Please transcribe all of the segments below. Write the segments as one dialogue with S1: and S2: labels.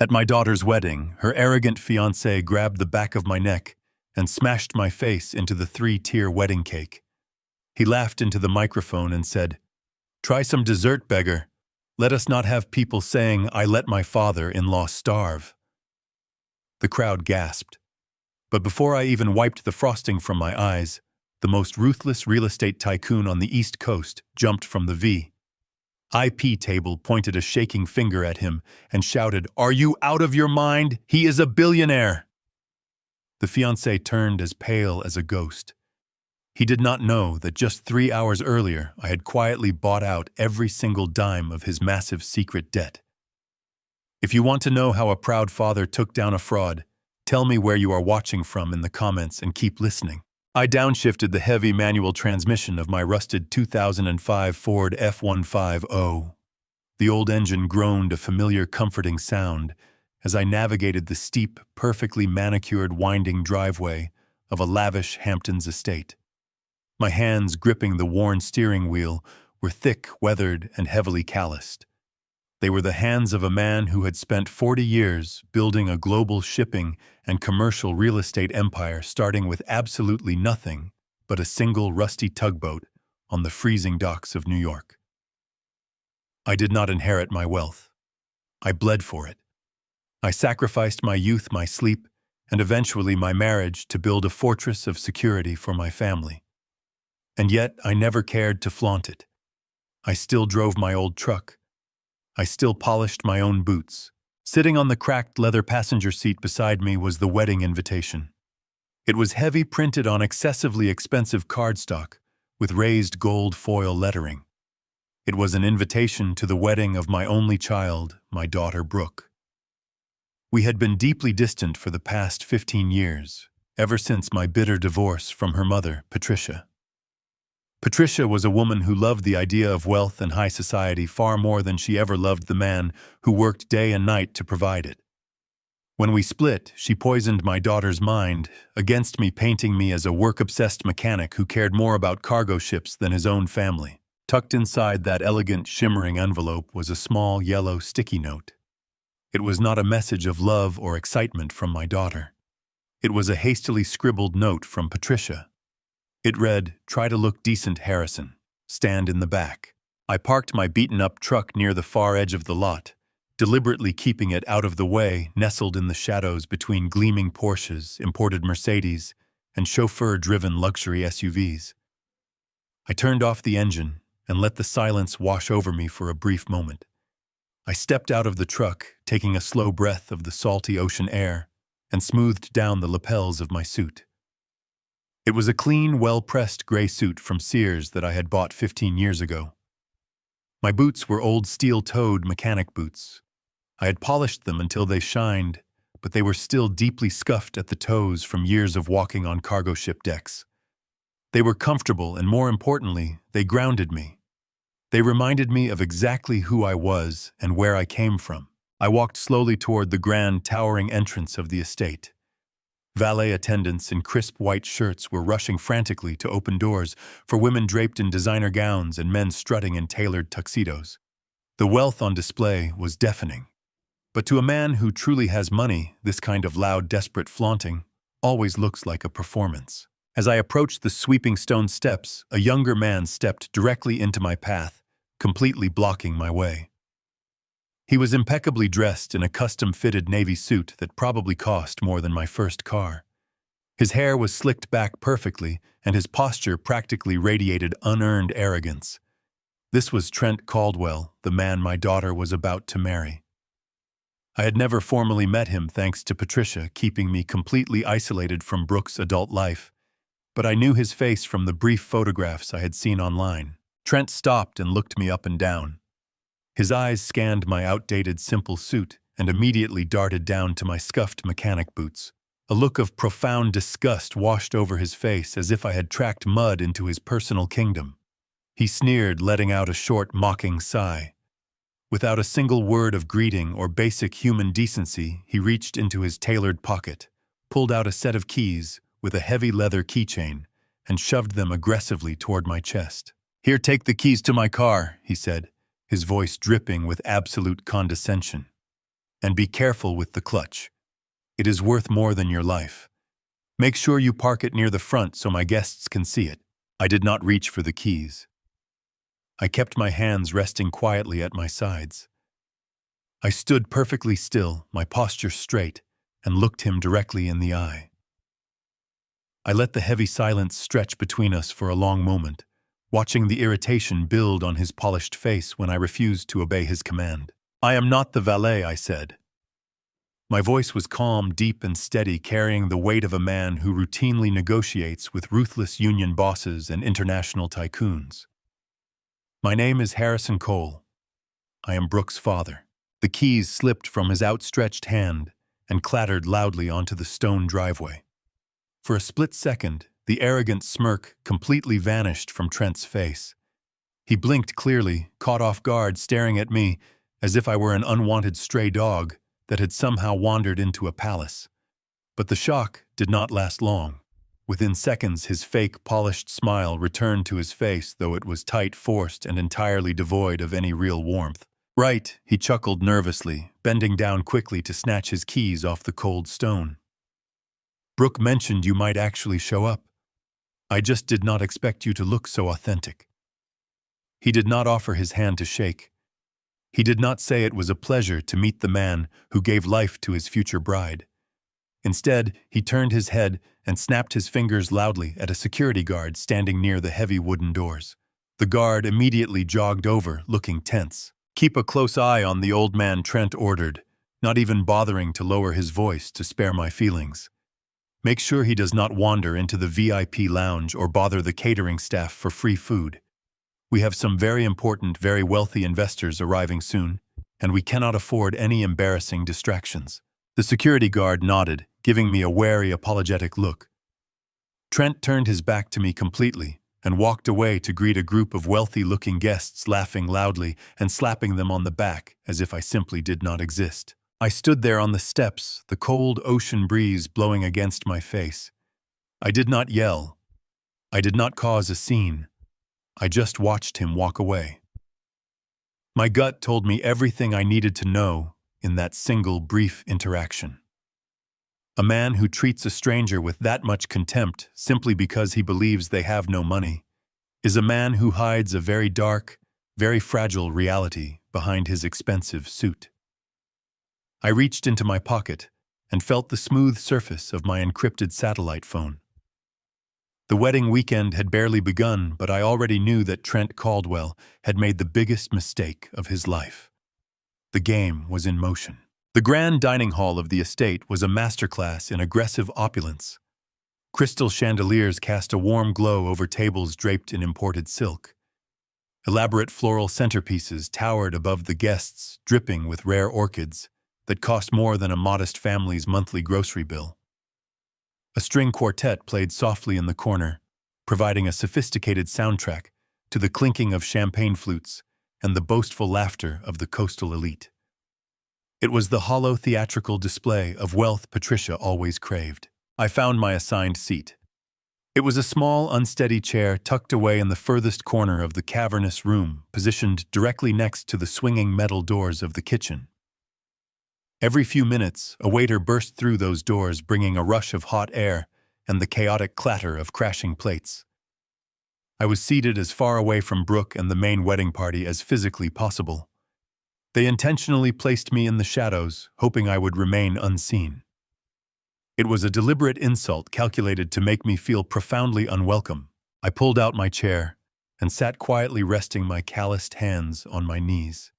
S1: At my daughter's wedding, her arrogant fiancé grabbed the back of my neck and smashed my face into the three-tier wedding cake. He laughed into the microphone and said, "Try some dessert, beggar. Let us not have people saying, 'I let my father-in-law starve.'" The crowd gasped. But before I even wiped the frosting from my eyes, the most ruthless real estate tycoon on the East Coast jumped from the VIP table, pointed a shaking finger at him, and shouted, "Are you out of your mind? He is a billionaire!" The fiancé turned as pale as a ghost. He did not know that just 3 hours earlier I had quietly bought out every single dime of his massive secret debt. If you want to know how a proud father took down a fraud, tell me where you are watching from in the comments and keep listening. I downshifted the heavy manual transmission of my rusted 2005 Ford F-150. The old engine groaned a familiar, comforting sound as I navigated the steep, perfectly manicured winding driveway of a lavish Hamptons estate. My hands gripping the worn steering wheel were thick, weathered, and heavily calloused. They were the hands of a man who had spent 40 years building a global shipping and commercial real estate empire, starting with absolutely nothing but a single rusty tugboat on the freezing docks of New York. I did not inherit my wealth. I bled for it. I sacrificed my youth, my sleep, and eventually my marriage to build a fortress of security for my family. And yet I never cared to flaunt it. I still drove my old truck. I still polished my own boots. Sitting on the cracked leather passenger seat beside me was the wedding invitation. It was heavy, printed on excessively expensive cardstock with raised gold foil lettering. It was an invitation to the wedding of my only child, my daughter Brooke. We had been deeply distant for the past 15 years, ever since my bitter divorce from her mother, Patricia. Patricia was a woman who loved the idea of wealth and high society far more than she ever loved the man who worked day and night to provide it. When we split, she poisoned my daughter's mind against me, painting me as a work-obsessed mechanic who cared more about cargo ships than his own family. Tucked inside that elegant, shimmering envelope was a small, yellow, sticky note. It was not a message of love or excitement from my daughter. It was a hastily scribbled note from Patricia. It read, "Try to look decent, Harrison. Stand in the back." I parked my beaten-up truck near the far edge of the lot, deliberately keeping it out of the way, nestled in the shadows between gleaming Porsches, imported Mercedes, and chauffeur-driven luxury SUVs. I turned off the engine and let the silence wash over me for a brief moment. I stepped out of the truck, taking a slow breath of the salty ocean air, and smoothed down the lapels of my suit. It was a clean, well-pressed gray suit from Sears that I had bought 15 years ago. My boots were old steel-toed mechanic boots. I had polished them until they shined, but they were still deeply scuffed at the toes from years of walking on cargo ship decks. They were comfortable, and more importantly, they grounded me. They reminded me of exactly who I was and where I came from. I walked slowly toward the grand, towering entrance of the estate. Valet attendants in crisp white shirts were rushing frantically to open doors for women draped in designer gowns and men strutting in tailored tuxedos. The wealth on display was deafening. But to a man who truly has money, this kind of loud, desperate flaunting always looks like a performance. As I approached the sweeping stone steps, a younger man stepped directly into my path, completely blocking my way. He was impeccably dressed in a custom-fitted navy suit that probably cost more than my first car. His hair was slicked back perfectly, and his posture practically radiated unearned arrogance. This was Trent Caldwell, the man my daughter was about to marry. I had never formally met him thanks to Patricia keeping me completely isolated from Brooke's adult life, but I knew his face from the brief photographs I had seen online. Trent stopped and looked me up and down. His eyes scanned my outdated simple suit and immediately darted down to my scuffed mechanic boots. A look of profound disgust washed over his face as if I had tracked mud into his personal kingdom. He sneered, letting out a short, mocking sigh. Without a single word of greeting or basic human decency, he reached into his tailored pocket, pulled out a set of keys with a heavy leather keychain, and shoved them aggressively toward my chest. "Here, take the keys to my car," he said, his voice dripping with absolute condescension. And be careful with the clutch. It is worth more than your life. Make sure you park it near the front so my guests can see it. I did not reach for the keys. I kept my hands resting quietly at my sides. I stood perfectly still, my posture straight, and looked him directly in the eye. I let the heavy silence stretch between us for a long moment, watching the irritation build on his polished face when I refused to obey his command. "I am not the valet," I said. My voice was calm, deep, and steady, carrying the weight of a man who routinely negotiates with ruthless union bosses and international tycoons. "My name is Harrison Cole. I am Brooke's father." The keys slipped from his outstretched hand and clattered loudly onto the stone driveway. For a split second, the arrogant smirk completely vanished from Trent's face. He blinked clearly, caught off guard, staring at me as if I were an unwanted stray dog that had somehow wandered into a palace. But the shock did not last long. Within seconds, his fake, polished smile returned to his face, though it was tight, forced, and entirely devoid of any real warmth. "Right," he chuckled nervously, bending down quickly to snatch his keys off the cold stone. "Brooke mentioned you might actually show up. I just did not expect you to look so authentic." He did not offer his hand to shake. He did not say it was a pleasure to meet the man who gave life to his future bride. Instead, he turned his head and snapped his fingers loudly at a security guard standing near the heavy wooden doors. The guard immediately jogged over, looking tense. "Keep a close eye on the old man," Trent ordered, not even bothering to lower his voice to spare my feelings. "Make sure he does not wander into the VIP lounge or bother the catering staff for free food. We have some very important, very wealthy investors arriving soon, and we cannot afford any embarrassing distractions." The security guard nodded, giving me a wary, apologetic look. Trent turned his back to me completely and walked away to greet a group of wealthy-looking guests, laughing loudly and slapping them on the back as if I simply did not exist. I stood there on the steps, the cold ocean breeze blowing against my face. I did not yell. I did not cause a scene. I just watched him walk away. My gut told me everything I needed to know in that single brief interaction. A man who treats a stranger with that much contempt simply because he believes they have no money is a man who hides a very dark, very fragile reality behind his expensive suit. I reached into my pocket and felt the smooth surface of my encrypted satellite phone. The wedding weekend had barely begun, but I already knew that Trent Caldwell had made the biggest mistake of his life. The game was in motion. The grand dining hall of the estate was a masterclass in aggressive opulence. Crystal chandeliers cast a warm glow over tables draped in imported silk. Elaborate floral centerpieces towered above the guests, dripping with rare orchids that cost more than a modest family's monthly grocery bill. A string quartet played softly in the corner, providing a sophisticated soundtrack to the clinking of champagne flutes and the boastful laughter of the coastal elite. It was the hollow theatrical display of wealth Patricia always craved. I found my assigned seat. It was a small, unsteady chair tucked away in the furthest corner of the cavernous room, positioned directly next to the swinging metal doors of the kitchen. Every few minutes, a waiter burst through those doors, bringing a rush of hot air and the chaotic clatter of crashing plates. I was seated as far away from Brooke and the main wedding party as physically possible. They intentionally placed me in the shadows, hoping I would remain unseen. It was a deliberate insult calculated to make me feel profoundly unwelcome. I pulled out my chair and sat quietly, resting my calloused hands on my knees.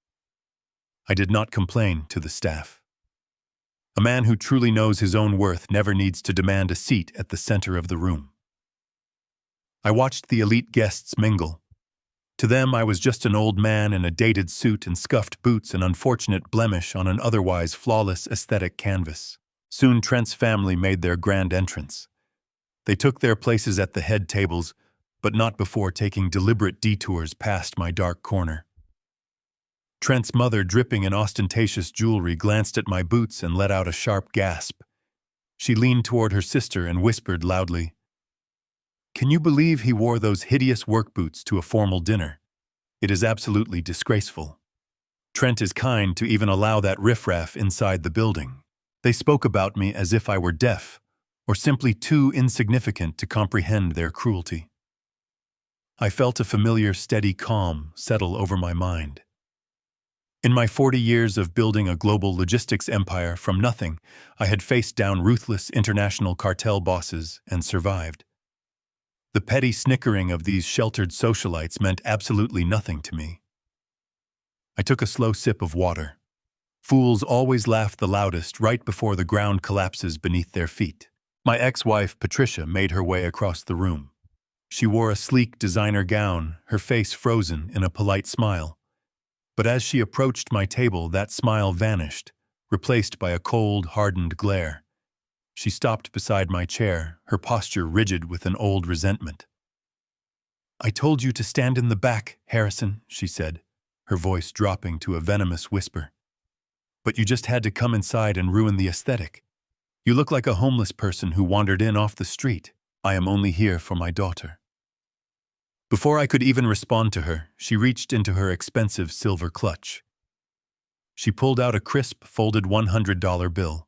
S1: I did not complain to the staff. A man who truly knows his own worth never needs to demand a seat at the center of the room. I watched the elite guests mingle. To them, I was just an old man in a dated suit and scuffed boots, an unfortunate blemish on an otherwise flawless aesthetic canvas. Soon Trent's family made their grand entrance. They took their places at the head tables, but not before taking deliberate detours past my dark corner. Trent's mother, dripping in ostentatious jewelry, glanced at my boots and let out a sharp gasp. She leaned toward her sister and whispered loudly, "Can you believe he wore those hideous work boots to a formal dinner? It is absolutely disgraceful." Trent is kind to even allow that riffraff inside the building. They spoke about me as if I were deaf, or simply too insignificant to comprehend their cruelty. I felt a familiar, steady calm settle over my mind. In my 40 years of building a global logistics empire from nothing, I had faced down ruthless international cartel bosses and survived. The petty snickering of these sheltered socialites meant absolutely nothing to me. I took a slow sip of water. Fools always laugh the loudest right before the ground collapses beneath their feet. My ex-wife, Patricia, made her way across the room. She wore a sleek designer gown, her face frozen in a polite smile. But as she approached my table, that smile vanished, replaced by a cold, hardened glare. She stopped beside my chair, her posture rigid with an old resentment. "I told you to stand in the back, Harrison," she said, her voice dropping to a venomous whisper. "But you just had to come inside and ruin the aesthetic. You look like a homeless person who wandered in off the street. I am only here for my daughter." Before I could even respond to her, she reached into her expensive silver clutch. She pulled out a crisp, folded $100 bill.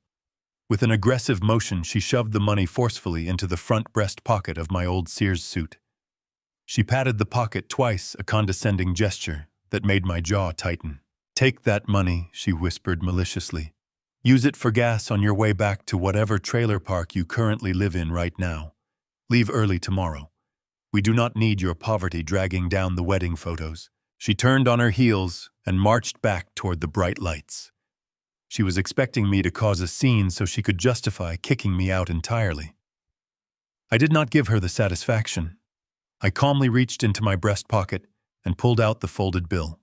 S1: With an aggressive motion, she shoved the money forcefully into the front breast pocket of my old Sears suit. She patted the pocket twice, a condescending gesture that made my jaw tighten. "Take that money," she whispered maliciously. "Use it for gas on your way back to whatever trailer park you currently live in right now. Leave early tomorrow. We do not need your poverty dragging down the wedding photos." She turned on her heels and marched back toward the bright lights. She was expecting me to cause a scene so she could justify kicking me out entirely. I did not give her the satisfaction. I calmly reached into my breast pocket and pulled out the folded bill.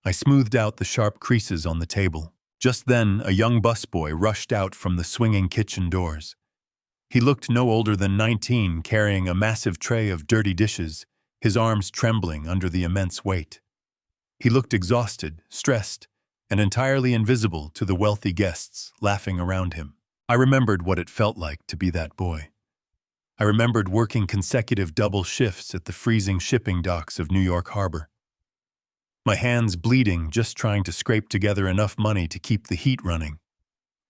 S1: I smoothed out the sharp creases on the table. Just then, a young busboy rushed out from the swinging kitchen doors. He looked no older than 19, carrying a massive tray of dirty dishes, his arms trembling under the immense weight. He looked exhausted, stressed, and entirely invisible to the wealthy guests laughing around him. I remembered what it felt like to be that boy. I remembered working consecutive double shifts at the freezing shipping docks of New York Harbor. My hands bleeding just trying to scrape together enough money to keep the heat running.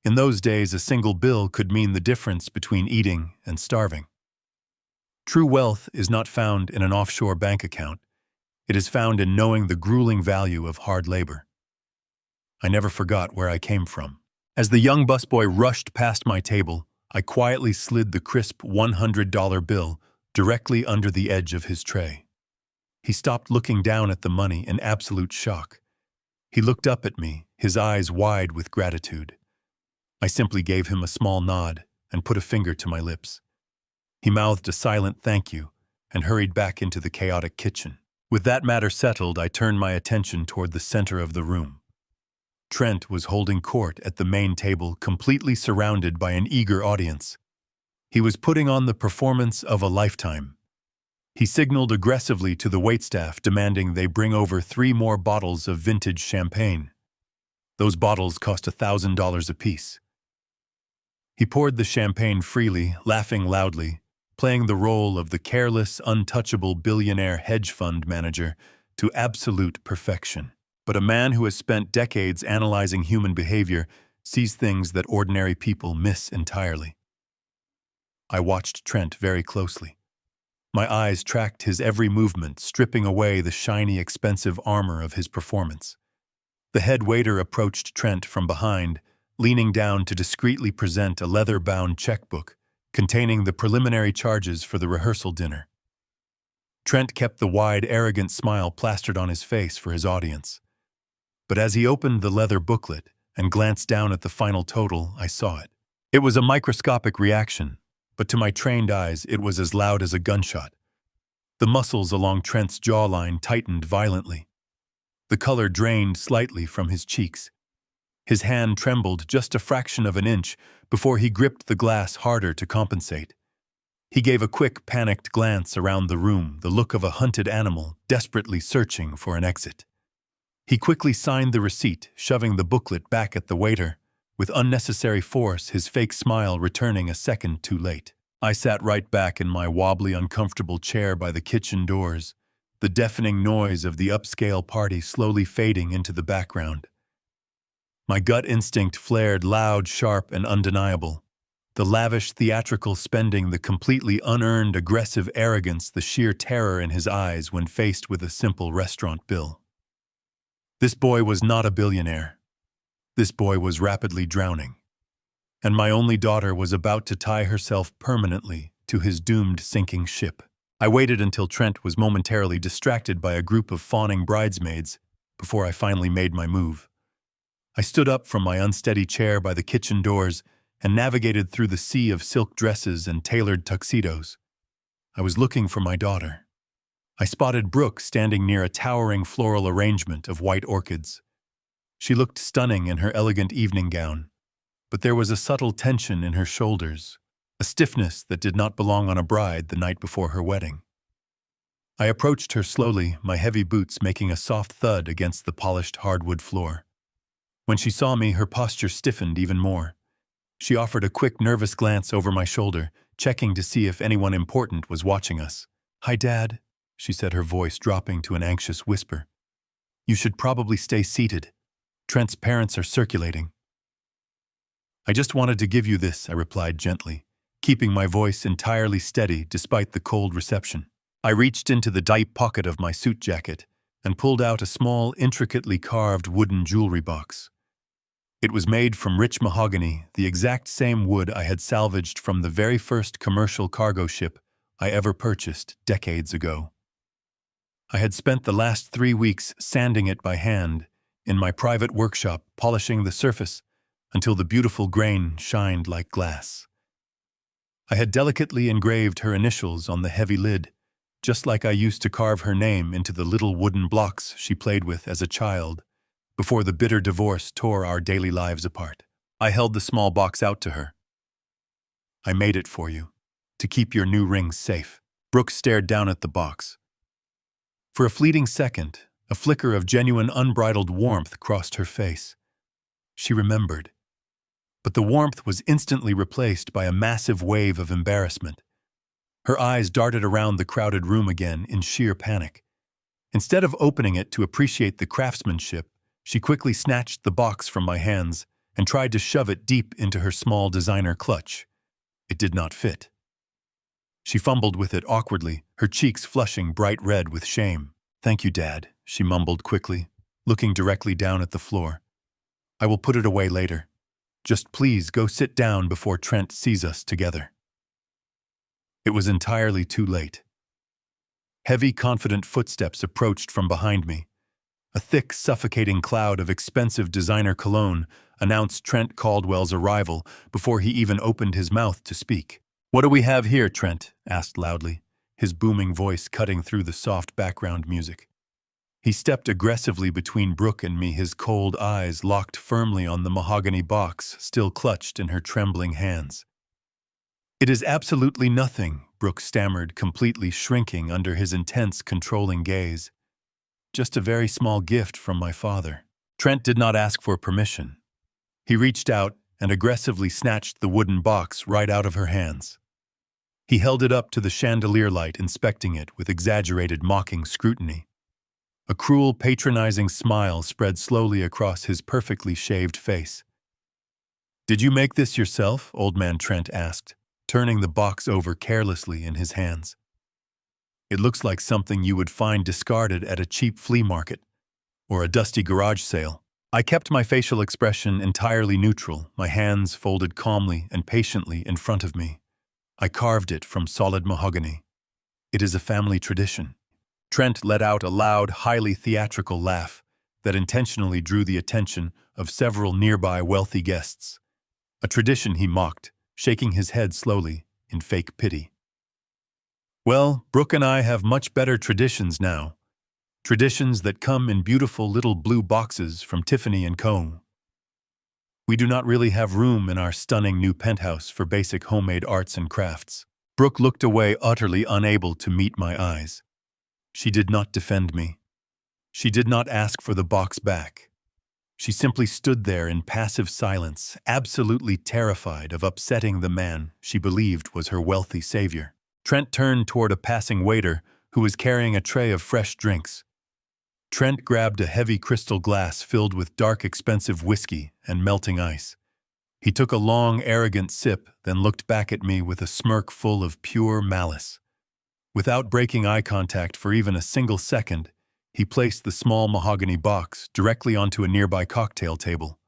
S1: In those days, a single bill could mean the difference between eating and starving. True wealth is not found in an offshore bank account. It is found in knowing the grueling value of hard labor. I never forgot where I came from. As the young busboy rushed past my table, I quietly slid the crisp $100 bill directly under the edge of his tray. He stopped looking down at the money in absolute shock. He looked up at me, his eyes wide with gratitude. I simply gave him a small nod and put a finger to my lips. He mouthed a silent thank you and hurried back into the chaotic kitchen. With that matter settled, I turned my attention toward the center of the room. Trent was holding court at the main table, completely surrounded by an eager audience. He was putting on the performance of a lifetime. He signaled aggressively to the waitstaff, demanding they bring over 3 more bottles of vintage champagne. Those bottles cost $1,000 apiece. He poured the champagne freely, laughing loudly, playing the role of the careless, untouchable billionaire hedge fund manager to absolute perfection. But a man who has spent decades analyzing human behavior sees things that ordinary people miss entirely. I watched Trent very closely. My eyes tracked his every movement, stripping away the shiny, expensive armor of his performance. The head waiter approached Trent from behind, leaning down to discreetly present a leather-bound checkbook containing the preliminary charges for the rehearsal dinner. Trent kept the wide, arrogant smile plastered on his face for his audience. But as he opened the leather booklet and glanced down at the final total, I saw it. It was a microscopic reaction, but to my trained eyes, it was as loud as a gunshot. The muscles along Trent's jawline tightened violently. The color drained slightly from his cheeks. His hand trembled just a fraction of an inch before he gripped the glass harder to compensate. He gave a quick, panicked glance around the room, the look of a hunted animal desperately searching for an exit. He quickly signed the receipt, shoving the booklet back at the waiter, with unnecessary force, his fake smile returning a second too late. I sat right back in my wobbly, uncomfortable chair by the kitchen doors, the deafening noise of the upscale party slowly fading into the background. My gut instinct flared loud, sharp, and undeniable. The lavish theatrical spending, the completely unearned aggressive arrogance, the sheer terror in his eyes when faced with a simple restaurant bill. This boy was not a billionaire. This boy was rapidly drowning. And my only daughter was about to tie herself permanently to his doomed sinking ship. I waited until Trent was momentarily distracted by a group of fawning bridesmaids before I finally made my move. I stood up from my unsteady chair by the kitchen doors and navigated through the sea of silk dresses and tailored tuxedos. I was looking for my daughter. I spotted Brooke standing near a towering floral arrangement of white orchids. She looked stunning in her elegant evening gown, but there was a subtle tension in her shoulders, a stiffness that did not belong on a bride the night before her wedding. I approached her slowly, my heavy boots making a soft thud against the polished hardwood floor. When she saw me, her posture stiffened even more. She offered a quick, nervous glance over my shoulder, checking to see if anyone important was watching us. "Hi, Dad," she said, her voice dropping to an anxious whisper. "You should probably stay seated. Trent's parents are circulating." "I just wanted to give you this," I replied gently, keeping my voice entirely steady despite the cold reception. I reached into the deep pocket of my suit jacket and pulled out a small, intricately carved wooden jewelry box. It was made from rich mahogany, the exact same wood I had salvaged from the very first commercial cargo ship I ever purchased decades ago. I had spent the last 3 weeks sanding it by hand in my private workshop, polishing the surface until the beautiful grain shined like glass. I had delicately engraved her initials on the heavy lid, just like I used to carve her name into the little wooden blocks she played with as a child, before the bitter divorce tore our daily lives apart. I held the small box out to her. "I made it for you, to keep your new ring safe." Brooke stared down at the box. For a fleeting second, a flicker of genuine unbridled warmth crossed her face. She remembered. But the warmth was instantly replaced by a massive wave of embarrassment. Her eyes darted around the crowded room again in sheer panic. Instead of opening it to appreciate the craftsmanship, she quickly snatched the box from my hands and tried to shove it deep into her small designer clutch. It did not fit. She fumbled with it awkwardly, her cheeks flushing bright red with shame. "Thank you, Dad," she mumbled quickly, looking directly down at the floor. "I will put it away later. Just please go sit down before Trent sees us together." It was entirely too late. Heavy, confident footsteps approached from behind me. A thick, suffocating cloud of expensive designer cologne announced Trent Caldwell's arrival before he even opened his mouth to speak. "What do we have here?" Trent asked loudly, his booming voice cutting through the soft background music. He stepped aggressively between Brooke and me, his cold eyes locked firmly on the mahogany box still clutched in her trembling hands. "It is absolutely nothing," Brooke stammered, completely shrinking under his intense, controlling gaze. "Just a very small gift from my father." Trent did not ask for permission. He reached out and aggressively snatched the wooden box right out of her hands. He held it up to the chandelier light, inspecting it with exaggerated, mocking scrutiny. A cruel, patronizing smile spread slowly across his perfectly shaved face. "Did you make this yourself?" Old Man Trent asked, turning the box over carelessly in his hands. "It looks like something you would find discarded at a cheap flea market or a dusty garage sale." I kept my facial expression entirely neutral, my hands folded calmly and patiently in front of me. "I carved it from solid mahogany. It is a family tradition." Trent let out a loud, highly theatrical laugh that intentionally drew the attention of several nearby wealthy guests. A tradition he mocked, shaking his head slowly in fake pity. "Well, Brooke and I have much better traditions now. Traditions that come in beautiful little blue boxes from Tiffany & Co. We do not really have room in our stunning new penthouse for basic homemade arts and crafts." Brooke looked away, utterly unable to meet my eyes. She did not defend me. She did not ask for the box back. She simply stood there in passive silence, absolutely terrified of upsetting the man she believed was her wealthy savior. Trent turned toward a passing waiter who was carrying a tray of fresh drinks. Trent grabbed a heavy crystal glass filled with dark, expensive whiskey and melting ice. He took a long, arrogant sip, then looked back at me with a smirk full of pure malice. Without breaking eye contact for even a single second, he placed the small mahogany box directly onto a nearby cocktail table.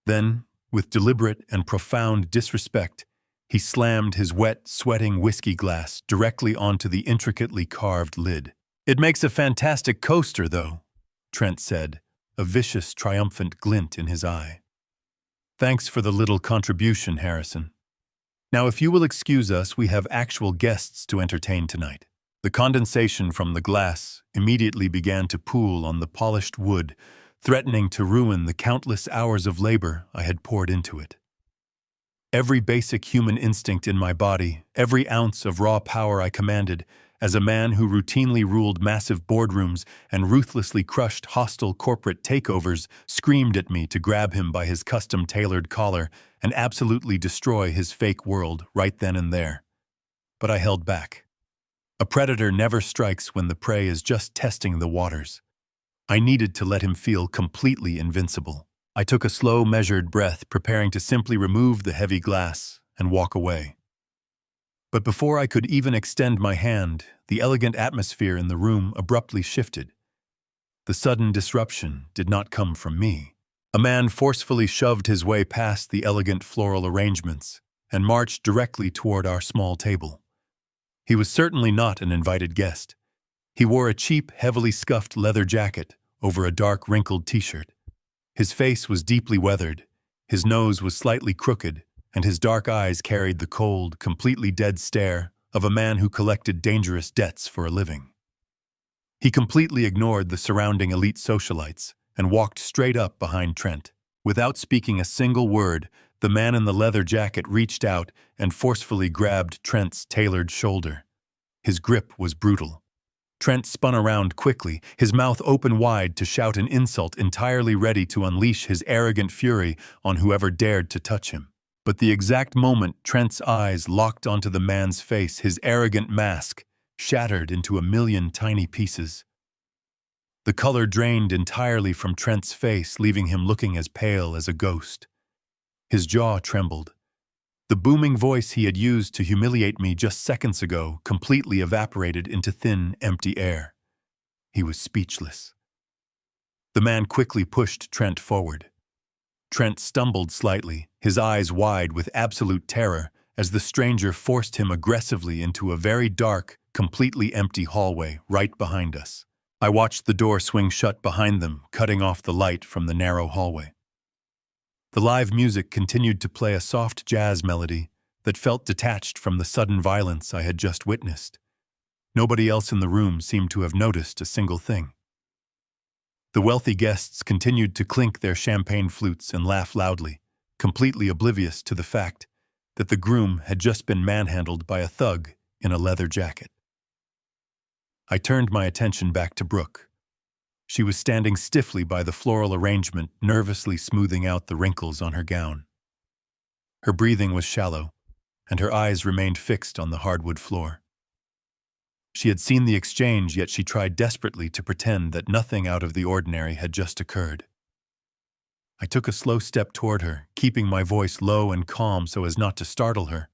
S1: Then, with deliberate and profound disrespect, he slammed his wet, sweating whiskey glass directly onto the intricately carved lid. "It makes a fantastic coaster, though," Trent said, a vicious, triumphant glint in his eye. "Thanks for the little contribution, Harrison. Now, if you will excuse us, we have actual guests to entertain tonight." The condensation from the glass immediately began to pool on the polished wood, threatening to ruin the countless hours of labor I had poured into it. Every basic human instinct in my body, every ounce of raw power I commanded, as a man who routinely ruled massive boardrooms and ruthlessly crushed hostile corporate takeovers, screamed at me to grab him by his custom-tailored collar and absolutely destroy his fake world right then and there. But I held back. A predator never strikes when the prey is just testing the waters. I needed to let him feel completely invincible. I took a slow, measured breath, preparing to simply remove the heavy glass and walk away. But before I could even extend my hand, the elegant atmosphere in the room abruptly shifted. The sudden disruption did not come from me. A man forcefully shoved his way past the elegant floral arrangements and marched directly toward our small table. He was certainly not an invited guest. He wore a cheap, heavily scuffed leather jacket over a dark, wrinkled t-shirt. His face was deeply weathered, his nose was slightly crooked, and his dark eyes carried the cold, completely dead stare of a man who collected dangerous debts for a living. He completely ignored the surrounding elite socialites and walked straight up behind Trent. Without speaking a single word, the man in the leather jacket reached out and forcefully grabbed Trent's tailored shoulder. His grip was brutal. Trent spun around quickly, his mouth open wide to shout an insult, entirely ready to unleash his arrogant fury on whoever dared to touch him. But the exact moment Trent's eyes locked onto the man's face, his arrogant mask shattered into a million tiny pieces. The color drained entirely from Trent's face, leaving him looking as pale as a ghost. His jaw trembled. The booming voice he had used to humiliate me just seconds ago completely evaporated into thin, empty air. He was speechless. The man quickly pushed Trent forward. Trent stumbled slightly, his eyes wide with absolute terror, as the stranger forced him aggressively into a very dark, completely empty hallway right behind us. I watched the door swing shut behind them, cutting off the light from the narrow hallway. The live music continued to play a soft jazz melody that felt detached from the sudden violence I had just witnessed. Nobody else in the room seemed to have noticed a single thing. The wealthy guests continued to clink their champagne flutes and laugh loudly, completely oblivious to the fact that the groom had just been manhandled by a thug in a leather jacket. I turned my attention back to Brooke. She was standing stiffly by the floral arrangement, nervously smoothing out the wrinkles on her gown. Her breathing was shallow, and her eyes remained fixed on the hardwood floor. She had seen the exchange, yet she tried desperately to pretend that nothing out of the ordinary had just occurred. I took a slow step toward her, keeping my voice low and calm so as not to startle her.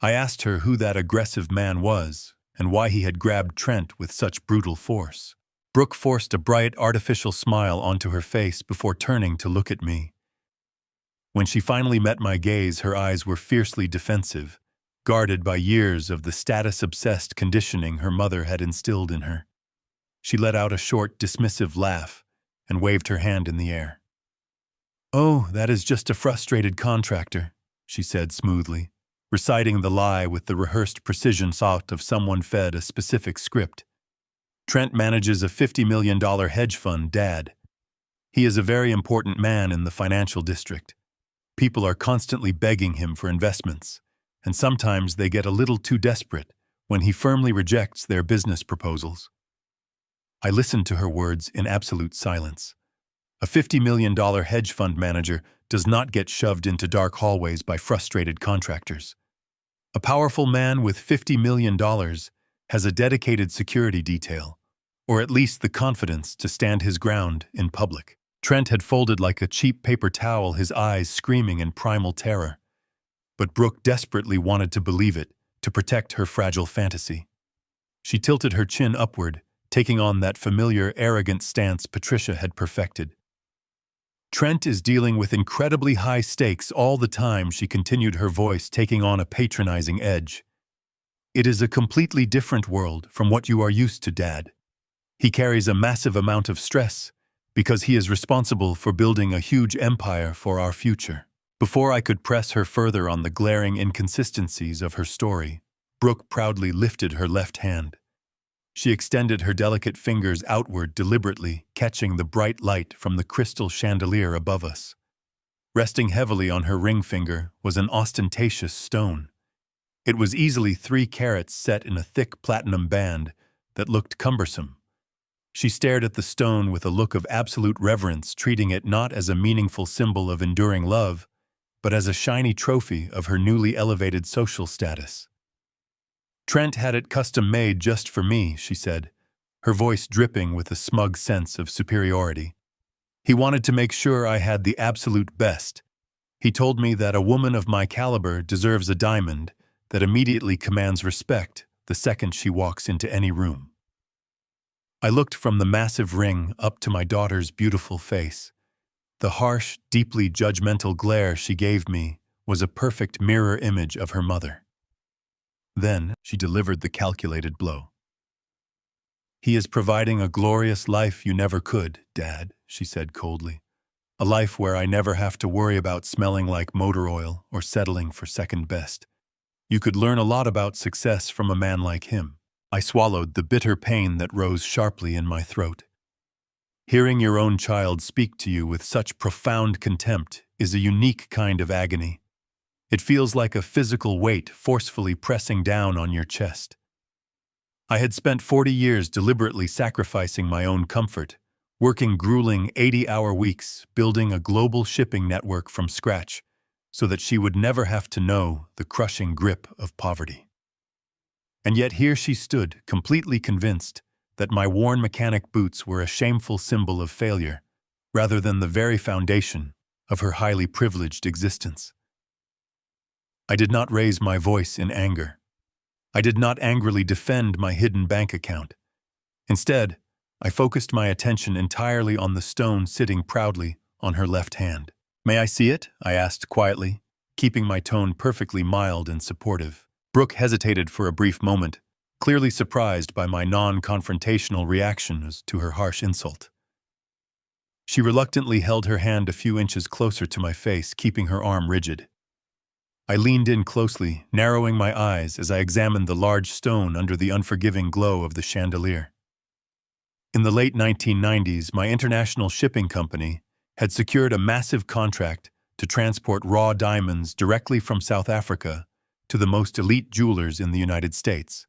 S1: I asked her who that aggressive man was and why he had grabbed Trent with such brutal force. Brooke forced a bright, artificial smile onto her face before turning to look at me. When she finally met my gaze, her eyes were fiercely defensive, guarded by years of the status-obsessed conditioning her mother had instilled in her. She let out a short, dismissive laugh and waved her hand in the air. "Oh, that is just a frustrated contractor," she said smoothly, reciting the lie with the rehearsed precision sought of someone fed a specific script. "Trent manages a $50 million hedge fund, Dad. He is a very important man in the financial district. People are constantly begging him for investments, and sometimes they get a little too desperate when he firmly rejects their business proposals." I listened to her words in absolute silence. A $50 million hedge fund manager does not get shoved into dark hallways by frustrated contractors. A powerful man with $50 million has a dedicated security detail, or at least the confidence to stand his ground in public. Trent had folded like a cheap paper towel, his eyes screaming in primal terror. But Brooke desperately wanted to believe it, to protect her fragile fantasy. She tilted her chin upward, taking on that familiar, arrogant stance Patricia had perfected. Trent is dealing with incredibly high stakes all the time, she continued, her voice taking on a patronizing edge. It is a completely different world from what you are used to, Dad. He carries a massive amount of stress because he is responsible for building a huge empire for our future. Before I could press her further on the glaring inconsistencies of her story, Brooke proudly lifted her left hand. She extended her delicate fingers outward deliberately, catching the bright light from the crystal chandelier above us. Resting heavily on her ring finger was an ostentatious stone. It was easily 3 carats set in a thick platinum band that looked cumbersome. She stared at the stone with a look of absolute reverence, treating it not as a meaningful symbol of enduring love, but as a shiny trophy of her newly elevated social status. Trent had it custom-made just for me, she said, her voice dripping with a smug sense of superiority. He wanted to make sure I had the absolute best. He told me that a woman of my caliber deserves a diamond that immediately commands respect the second she walks into any room. I looked from the massive ring up to my daughter's beautiful face. The harsh, deeply judgmental glare she gave me was a perfect mirror image of her mother. Then she delivered the calculated blow. He is providing a glorious life you never could, Dad, she said coldly. A life where I never have to worry about smelling like motor oil or settling for second best. You could learn a lot about success from a man like him. I swallowed the bitter pain that rose sharply in my throat. Hearing your own child speak to you with such profound contempt is a unique kind of agony. It feels like a physical weight forcefully pressing down on your chest. I had spent 40 years deliberately sacrificing my own comfort, working grueling 80-hour weeks, building a global shipping network from scratch, so that she would never have to know the crushing grip of poverty. And yet here she stood, completely convinced that my worn mechanic boots were a shameful symbol of failure, rather than the very foundation of her highly privileged existence. I did not raise my voice in anger. I did not angrily defend my hidden bank account. Instead, I focused my attention entirely on the stone sitting proudly on her left hand. May I see it? I asked quietly, keeping my tone perfectly mild and supportive. Brooke hesitated for a brief moment, clearly surprised by my non-confrontational reaction to her harsh insult. She reluctantly held her hand a few inches closer to my face, keeping her arm rigid. I leaned in closely, narrowing my eyes as I examined the large stone under the unforgiving glow of the chandelier. In the late 1990s, my international shipping company had secured a massive contract to transport raw diamonds directly from South Africa to the most elite jewelers in the United States.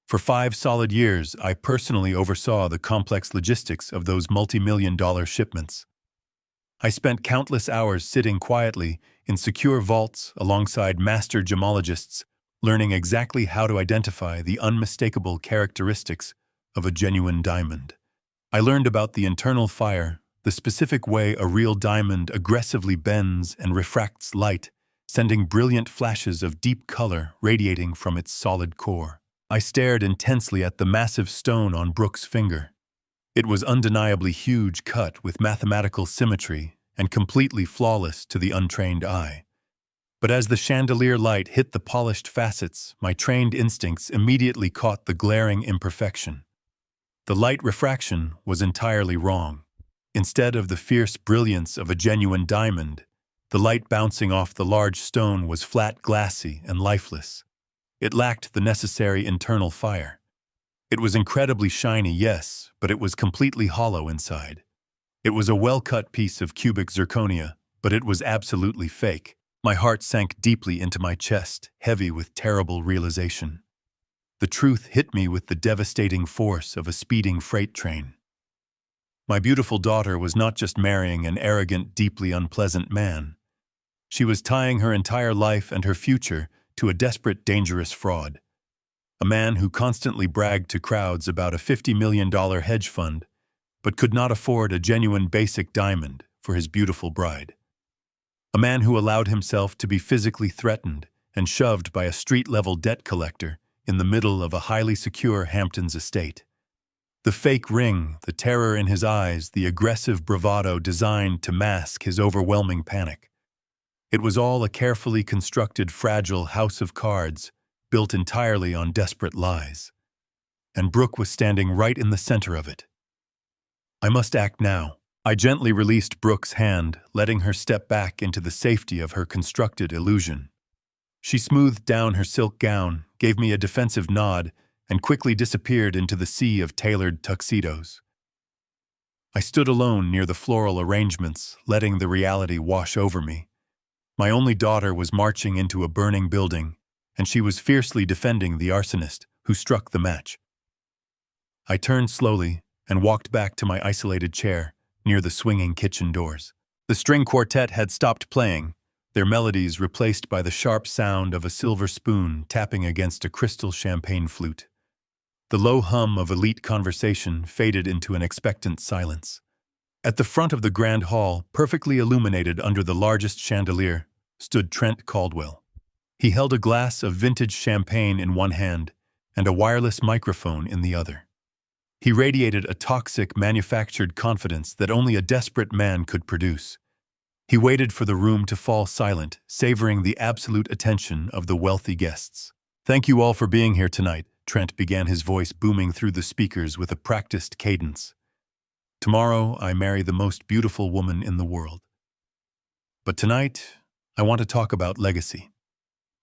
S1: For 5 solid years, I personally oversaw the complex logistics of those multi-million-dollar shipments. I spent countless hours sitting quietly in secure vaults alongside master gemologists, learning exactly how to identify the unmistakable characteristics of a genuine diamond. I learned about the internal fire, the specific way a real diamond aggressively bends and refracts light, sending brilliant flashes of deep color radiating from its solid core. I stared intensely at the massive stone on Brooke's finger. It was undeniably huge, cut with mathematical symmetry and completely flawless to the untrained eye. But as the chandelier light hit the polished facets, my trained instincts immediately caught the glaring imperfection. The light refraction was entirely wrong. Instead of the fierce brilliance of a genuine diamond, the light bouncing off the large stone was flat, glassy, and lifeless. It lacked the necessary internal fire. It was incredibly shiny, yes, but it was completely hollow inside. It was a well-cut piece of cubic zirconia, but it was absolutely fake. My heart sank deeply into my chest, heavy with terrible realization. The truth hit me with the devastating force of a speeding freight train. My beautiful daughter was not just marrying an arrogant, deeply unpleasant man. She was tying her entire life and her future to a desperate, dangerous fraud. a man who constantly bragged to crowds about a $50 million hedge fund, but could not afford a genuine basic diamond for his beautiful bride. A man who allowed himself to be physically threatened and shoved by a street-level debt collector in the middle of a highly secure Hamptons estate. The fake ring, the terror in his eyes, the aggressive bravado designed to mask his overwhelming panic. It was all a carefully constructed, fragile house of cards built entirely on desperate lies. And Brooke was standing right in the center of it. I must act now. I gently released Brooke's hand, letting her step back into the safety of her constructed illusion. She smoothed down her silk gown, gave me a defensive nod, and quickly disappeared into the sea of tailored tuxedos. I stood alone near the floral arrangements, letting the reality wash over me. My only daughter was marching into a burning building, and she was fiercely defending the arsonist who struck the match. I turned slowly and walked back to my isolated chair near the swinging kitchen doors. The string quartet had stopped playing, their melodies replaced by the sharp sound of a silver spoon tapping against a crystal champagne flute. The low hum of elite conversation faded into an expectant silence. At the front of the grand hall, perfectly illuminated under the largest chandelier, stood Trent Caldwell. He held a glass of vintage champagne in one hand and a wireless microphone in the other. He radiated a toxic, manufactured confidence that only a desperate man could produce. He waited for the room to fall silent, savoring the absolute attention of the wealthy guests. "Thank you all for being here tonight," Trent began, his voice booming through the speakers with a practiced cadence. "Tomorrow, I marry the most beautiful woman in the world. But tonight, I want to talk about legacy.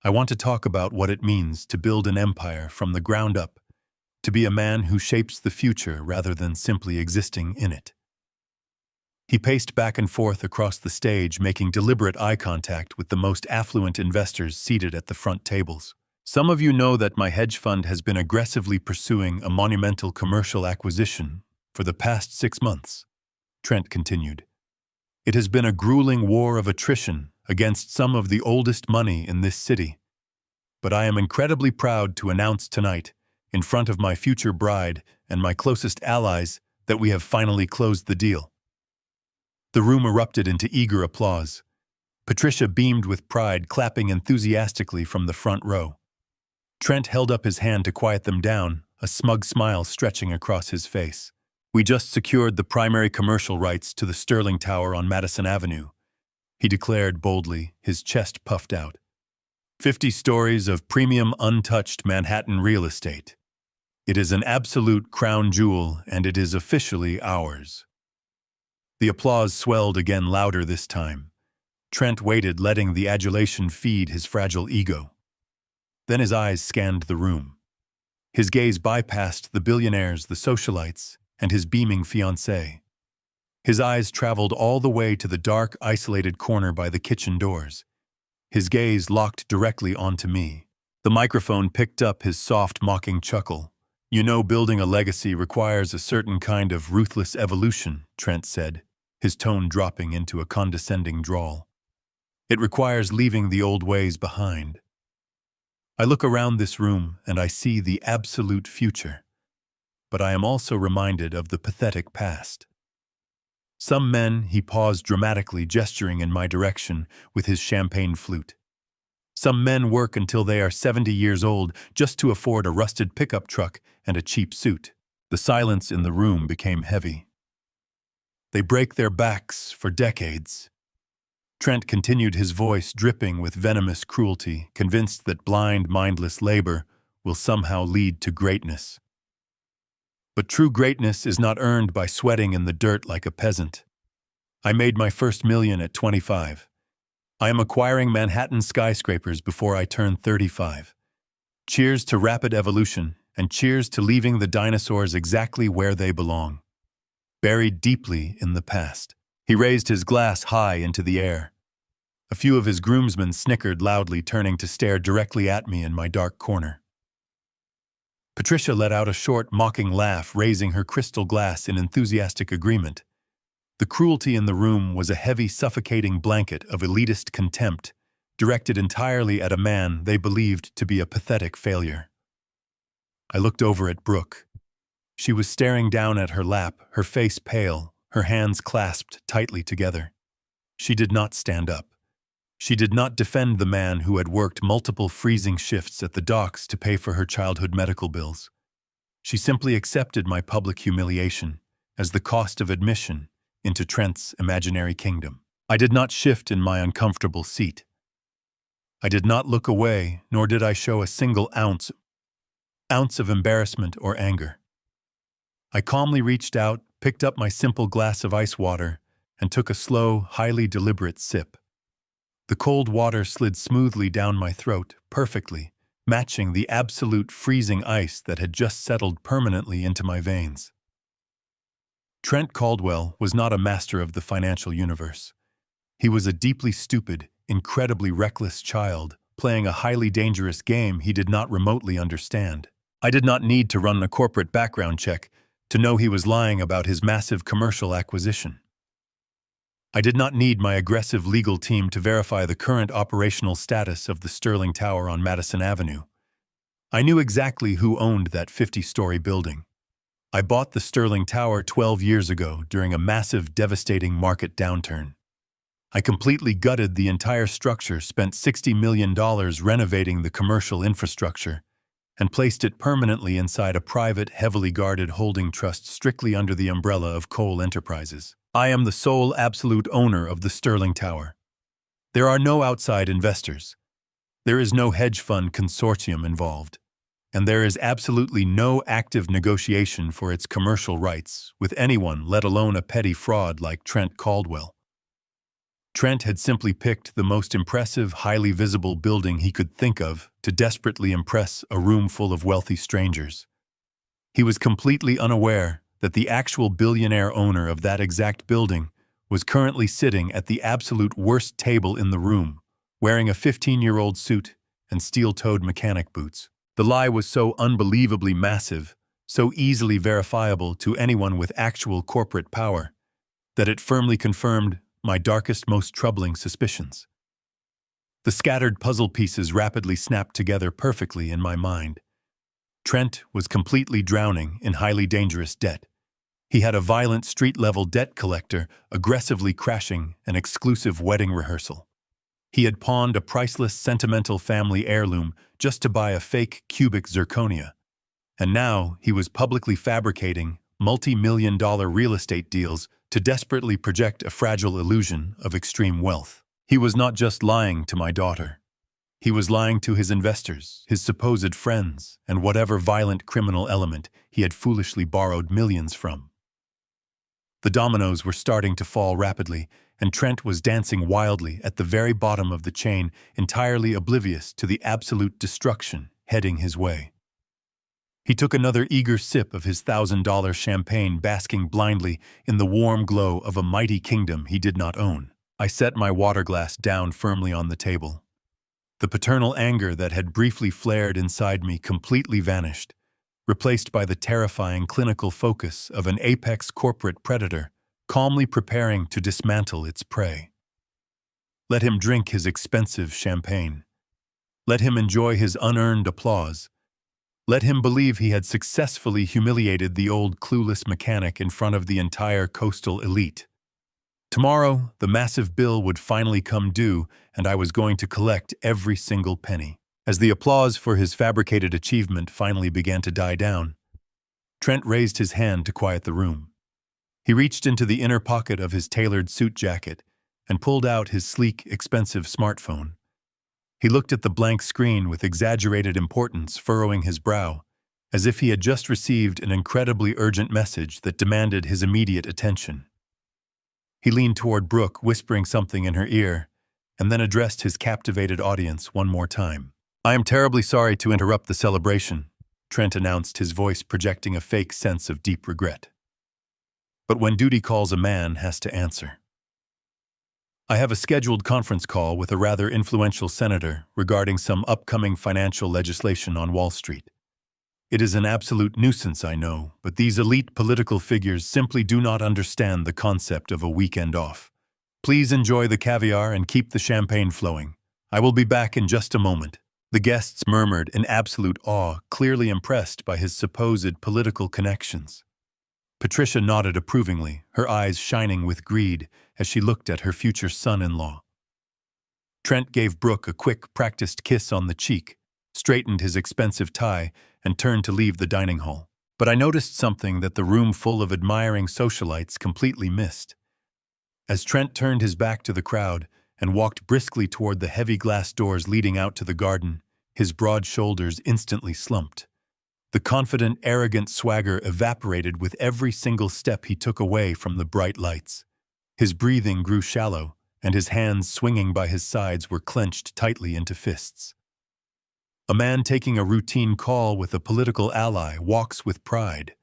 S1: I want to talk about what it means to build an empire from the ground up, to be a man who shapes the future rather than simply existing in it." He paced back and forth across the stage, making deliberate eye contact with the most affluent investors seated at the front tables. "Some of you know that my hedge fund has been aggressively pursuing a monumental commercial acquisition for the past 6 months," Trent continued. "It has been a grueling war of attrition against some of the oldest money in this city. But I am incredibly proud to announce tonight, in front of my future bride and my closest allies, that we have finally closed the deal." The room erupted into eager applause. Patricia beamed with pride, clapping enthusiastically from the front row. Trent held up his hand to quiet them down, a smug smile stretching across his face. "We just secured the primary commercial rights to the Sterling Tower on Madison Avenue," he declared boldly, his chest puffed out. 50 stories of premium untouched Manhattan real estate. It is an absolute crown jewel, and it is officially ours." The applause swelled again, louder this time. Trent waited, letting the adulation feed his fragile ego. Then his eyes scanned the room. His gaze bypassed the billionaires, the socialites, and his beaming fiancé. His eyes traveled all the way to the dark, isolated corner by the kitchen doors. His gaze locked directly onto me. The microphone picked up his soft, mocking chuckle. "You know, building a legacy requires a certain kind of ruthless evolution," Trent said, his tone dropping into a condescending drawl. "It requires leaving the old ways behind." I look around this room and I see the absolute future, but I am also reminded of the pathetic past. Some men, he paused dramatically, gesturing in my direction with his champagne flute. Some men work until they are 70 years old just to afford a rusted pickup truck and a cheap suit. The silence in the room became heavy. They break their backs for decades. Trent continued, his voice dripping with venomous cruelty, convinced that blind, mindless labor will somehow lead to greatness. But true greatness is not earned by sweating in the dirt like a peasant. I made my first million at 25. I am acquiring Manhattan skyscrapers before I turn 35. Cheers to rapid evolution, and cheers to leaving the dinosaurs exactly where they belong, buried deeply in the past. He raised his glass high into the air. A few of his groomsmen snickered loudly, turning to stare directly at me in my dark corner. Patricia let out a short, mocking laugh, raising her crystal glass in enthusiastic agreement. The cruelty in the room was a heavy, suffocating blanket of elitist contempt, directed entirely at a man they believed to be a pathetic failure. I looked over at Brooke. She was staring down at her lap, her face pale, her hands clasped tightly together. She did not stand up. She did not defend the man who had worked multiple freezing shifts at the docks to pay for her childhood medical bills. She simply accepted my public humiliation as the cost of admission into Trent's imaginary kingdom. I did not shift in my uncomfortable seat. I did not look away, nor did I show a single ounce of embarrassment or anger. I calmly reached out, picked up my simple glass of ice water, and took a slow, highly deliberate sip. The cold water slid smoothly down my throat, perfectly, matching the absolute freezing ice that had just settled permanently into my veins. Trent Caldwell was not a master of the financial universe. He was a deeply stupid, incredibly reckless child, playing a highly dangerous game he did not remotely understand. I did not need to run a corporate background check to know he was lying about his massive commercial acquisition. I did not need my aggressive legal team to verify the current operational status of the Sterling Tower on Madison Avenue. I knew exactly who owned that 50-story building. I bought the Sterling Tower 12 years ago during a massive, devastating market downturn. I completely gutted the entire structure, spent $60 million renovating the commercial infrastructure, and placed it permanently inside a private, heavily guarded holding trust strictly under the umbrella of Cole Enterprises. I am the sole absolute owner of the Sterling Tower. There are no outside investors. There is no hedge fund consortium involved. And there is absolutely no active negotiation for its commercial rights with anyone, let alone a petty fraud like Trent Caldwell. Trent had simply picked the most impressive, highly visible building he could think of to desperately impress a room full of wealthy strangers. He was completely unaware that the actual billionaire owner of that exact building was currently sitting at the absolute worst table in the room, wearing a 15-year-old suit and steel-toed mechanic boots. The lie was so unbelievably massive, so easily verifiable to anyone with actual corporate power, that it firmly confirmed my darkest, most troubling suspicions. The scattered puzzle pieces rapidly snapped together perfectly in my mind. Trent was completely drowning in highly dangerous debt. He had a violent street-level debt collector aggressively crashing an exclusive wedding rehearsal. He had pawned a priceless, sentimental family heirloom just to buy a fake cubic zirconia. And now he was publicly fabricating multi-million-dollar real estate deals to desperately project a fragile illusion of extreme wealth. He was not just lying to my daughter. He was lying to his investors, his supposed friends, and whatever violent criminal element he had foolishly borrowed millions from. The dominoes were starting to fall rapidly, and Trent was dancing wildly at the very bottom of the chain, entirely oblivious to the absolute destruction heading his way. He took another eager sip of his $1,000 champagne, basking blindly in the warm glow of a mighty kingdom he did not own. I set my water glass down firmly on the table. The paternal anger that had briefly flared inside me completely vanished, replaced by the terrifying clinical focus of an apex corporate predator calmly preparing to dismantle its prey. Let him drink his expensive champagne. Let him enjoy his unearned applause. Let him believe he had successfully humiliated the old clueless mechanic in front of the entire coastal elite. Tomorrow, the massive bill would finally come due, and I was going to collect every single penny. As the applause for his fabricated achievement finally began to die down, Trent raised his hand to quiet the room. He reached into the inner pocket of his tailored suit jacket and pulled out his sleek, expensive smartphone. He looked at the blank screen with exaggerated importance, furrowing his brow, as if he had just received an incredibly urgent message that demanded his immediate attention. He leaned toward Brooke, whispering something in her ear, and then addressed his captivated audience one more time. "I am terribly sorry to interrupt the celebration," Trent announced, his voice projecting a fake sense of deep regret. "But when duty calls, a man has to answer. I have a scheduled conference call with a rather influential senator regarding some upcoming financial legislation on Wall Street. It is an absolute nuisance, I know, but these elite political figures simply do not understand the concept of a weekend off. Please enjoy the caviar and keep the champagne flowing. I will be back in just a moment." The guests murmured in absolute awe, clearly impressed by his supposed political connections. Patricia nodded approvingly, her eyes shining with greed as she looked at her future son-in-law. Trent gave Brooke a quick, practiced kiss on the cheek, straightened his expensive tie, and turned to leave the dining hall. But I noticed something that the room full of admiring socialites completely missed. As Trent turned his back to the crowd and walked briskly toward the heavy glass doors leading out to the garden, his broad shoulders instantly slumped. The confident, arrogant swagger evaporated with every single step he took away from the bright lights. His breathing grew shallow, and his hands swinging by his sides were clenched tightly into fists. A man taking a routine call with a political ally walks with pride.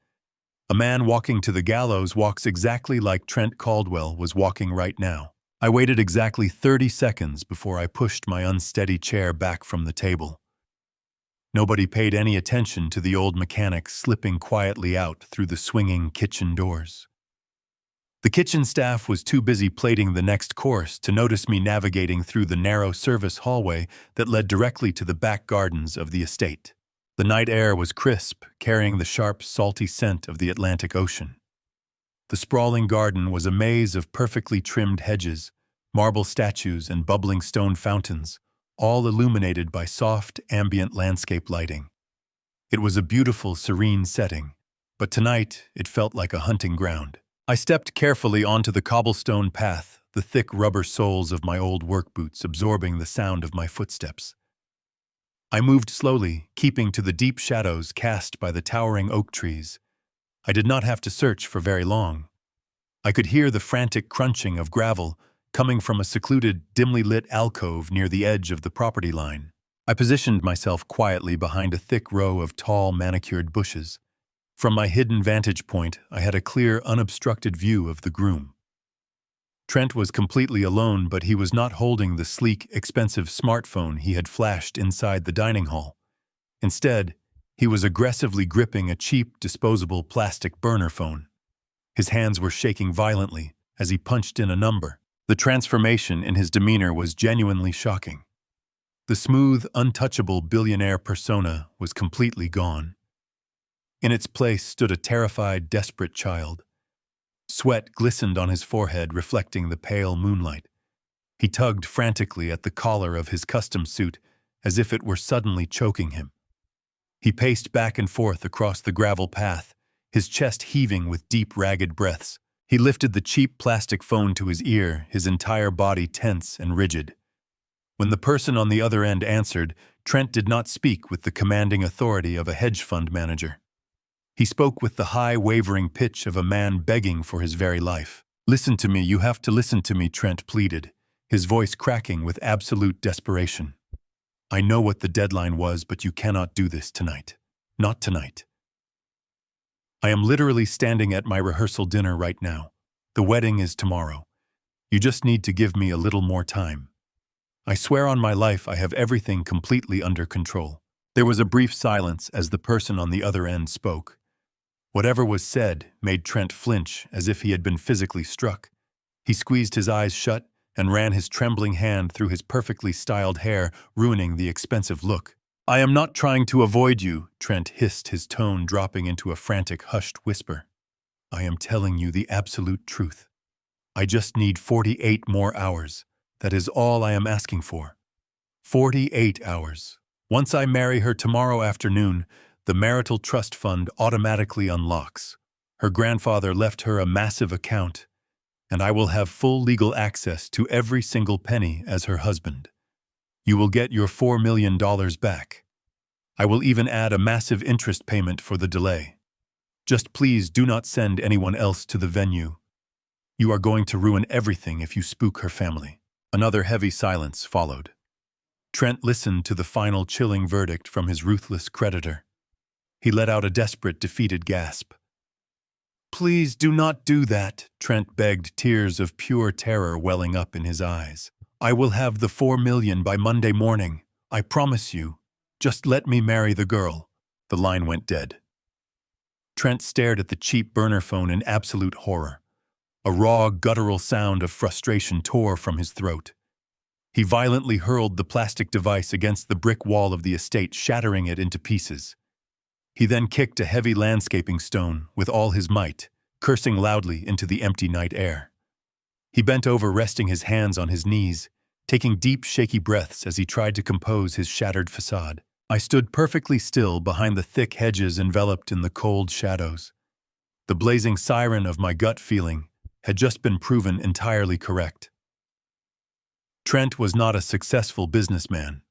S1: A man walking to the gallows walks exactly like Trent Caldwell was walking right now. I waited exactly 30 seconds before I pushed my unsteady chair back from the table. Nobody paid any attention to the old mechanic slipping quietly out through the swinging kitchen doors. The kitchen staff was too busy plating the next course to notice me navigating through the narrow service hallway that led directly to the back gardens of the estate. The night air was crisp, carrying the sharp, salty scent of the Atlantic Ocean. The sprawling garden was a maze of perfectly trimmed hedges, marble statues, and bubbling stone fountains, all illuminated by soft, ambient landscape lighting. It was a beautiful, serene setting, but tonight it felt like a hunting ground. I stepped carefully onto the cobblestone path, the thick rubber soles of my old work boots absorbing the sound of my footsteps. I moved slowly, keeping to the deep shadows cast by the towering oak trees. I did not have to search for very long. I could hear the frantic crunching of gravel coming from a secluded, dimly lit alcove near the edge of the property line. I positioned myself quietly behind a thick row of tall, manicured bushes. From my hidden vantage point, I had a clear, unobstructed view of the groom. Trent was completely alone, but he was not holding the sleek, expensive smartphone he had flashed inside the dining hall. Instead, he was aggressively gripping a cheap, disposable plastic burner phone. His hands were shaking violently as he punched in a number. The transformation in his demeanor was genuinely shocking. The smooth, untouchable billionaire persona was completely gone. In its place stood a terrified, desperate child. Sweat glistened on his forehead, reflecting the pale moonlight. He tugged frantically at the collar of his custom suit, as if it were suddenly choking him. He paced back and forth across the gravel path, his chest heaving with deep, ragged breaths. He lifted the cheap plastic phone to his ear, his entire body tense and rigid. When the person on the other end answered, Trent did not speak with the commanding authority of a hedge fund manager. He spoke with the high, wavering pitch of a man begging for his very life. "Listen to me, you have to listen to me," Trent pleaded, his voice cracking with absolute desperation. "I know what the deadline was, but you cannot do this tonight. Not tonight. I am literally standing at my rehearsal dinner right now. The wedding is tomorrow. You just need to give me a little more time. I swear on my life I have everything completely under control." There was a brief silence as the person on the other end spoke. Whatever was said made Trent flinch as if he had been physically struck. He squeezed his eyes shut and ran his trembling hand through his perfectly styled hair, ruining the expensive look. "I am not trying to avoid you," Trent hissed, his tone dropping into a frantic, hushed whisper. "I am telling you the absolute truth. I just need 48 more hours. That is all I am asking for. 48 hours. Once I marry her tomorrow afternoon, the marital trust fund automatically unlocks. Her grandfather left her a massive account, and I will have full legal access to every single penny as her husband. You will get your $4 million back. I will even add a massive interest payment for the delay. Just please do not send anyone else to the venue. You are going to ruin everything if you spook her family." Another heavy silence followed. Trent listened to the final chilling verdict from his ruthless creditor. He let out a desperate, defeated gasp. "Please do not do that," Trent begged, tears of pure terror welling up in his eyes. "I will have the 4 million by Monday morning. I promise you. Just let me marry the girl." The line went dead. Trent stared at the cheap burner phone in absolute horror. A raw, guttural sound of frustration tore from his throat. He violently hurled the plastic device against the brick wall of the estate, shattering it into pieces. He then kicked a heavy landscaping stone with all his might, cursing loudly into the empty night air. He bent over, resting his hands on his knees, taking deep, shaky breaths as he tried to compose his shattered facade. I stood perfectly still behind the thick hedges enveloped in the cold shadows. The blazing siren of my gut feeling had just been proven entirely correct. Trent was not a successful businessman.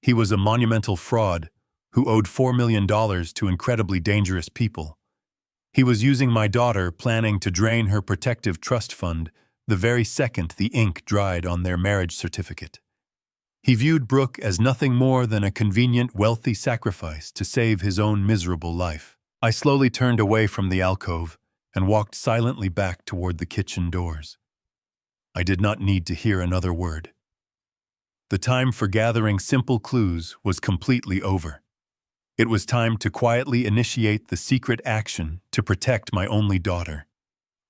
S1: He was a monumental fraud who owed $4 million to incredibly dangerous people. He was using my daughter, planning to drain her protective trust fund the very second the ink dried on their marriage certificate. He viewed Brooke as nothing more than a convenient, wealthy sacrifice to save his own miserable life. I slowly turned away from the alcove and walked silently back toward the kitchen doors. I did not need to hear another word. The time for gathering simple clues was completely over. It was time to quietly initiate the secret action to protect my only daughter.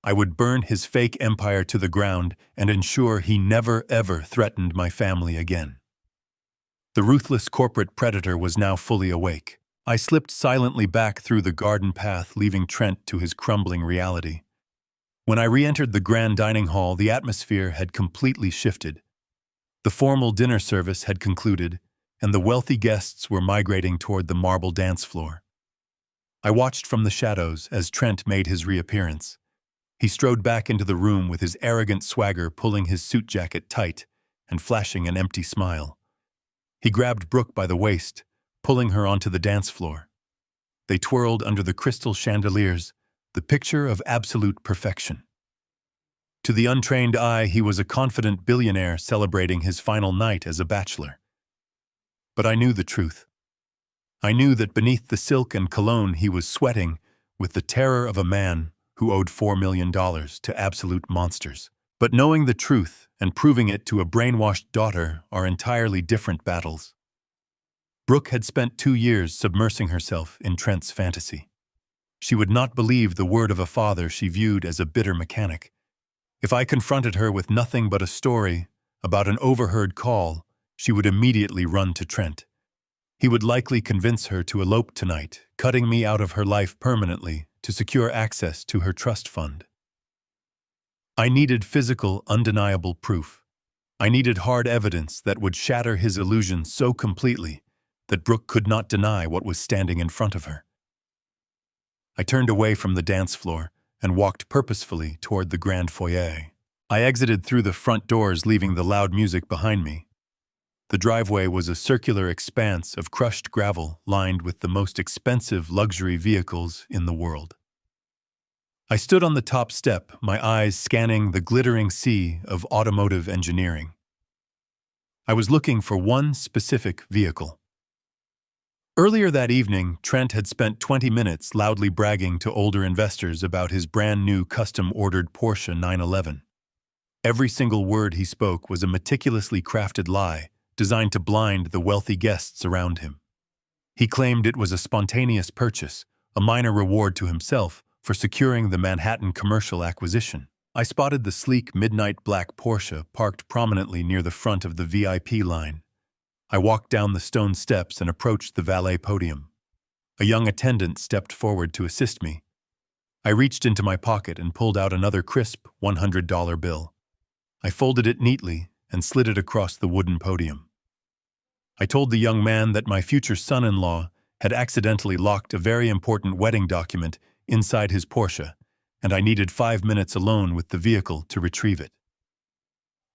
S1: I would burn his fake empire to the ground and ensure he never ever threatened my family again. The ruthless corporate predator was now fully awake. I slipped silently back through the garden path, leaving Trent to his crumbling reality. When I re-entered the grand dining hall, the atmosphere had completely shifted. The formal dinner service had concluded, and the wealthy guests were migrating toward the marble dance floor. I watched from the shadows as Trent made his reappearance. He strode back into the room with his arrogant swagger, pulling his suit jacket tight and flashing an empty smile. He grabbed Brooke by the waist, pulling her onto the dance floor. They twirled under the crystal chandeliers, the picture of absolute perfection. To the untrained eye, he was a confident billionaire celebrating his final night as a bachelor. But I knew the truth. I knew that beneath the silk and cologne he was sweating with the terror of a man who owed $4 million to absolute monsters. But knowing the truth and proving it to a brainwashed daughter are entirely different battles. Brooke had spent 2 years submersing herself in Trent's fantasy. She would not believe the word of a father she viewed as a bitter mechanic. If I confronted her with nothing but a story about an overheard call, she would immediately run to Trent. He would likely convince her to elope tonight, cutting me out of her life permanently to secure access to her trust fund. I needed physical, undeniable proof. I needed hard evidence that would shatter his illusion so completely that Brooke could not deny what was standing in front of her. I turned away from the dance floor and walked purposefully toward the grand foyer. I exited through the front doors, leaving the loud music behind me. The driveway was a circular expanse of crushed gravel lined with the most expensive luxury vehicles in the world. I stood on the top step, my eyes scanning the glittering sea of automotive engineering. I was looking for one specific vehicle. Earlier that evening, Trent had spent 20 minutes loudly bragging to older investors about his brand-new custom-ordered Porsche 911. Every single word he spoke was a meticulously crafted lie designed to blind the wealthy guests around him. He claimed it was a spontaneous purchase, a minor reward to himself for securing the Manhattan commercial acquisition. I spotted the sleek midnight black Porsche parked prominently near the front of the VIP line. I walked down the stone steps and approached the valet podium. A young attendant stepped forward to assist me. I reached into my pocket and pulled out another crisp $100 bill. I folded it neatly and slid it across the wooden podium. I told the young man that my future son-in-law had accidentally locked a very important wedding document inside his Porsche, and I needed 5 minutes alone with the vehicle to retrieve it.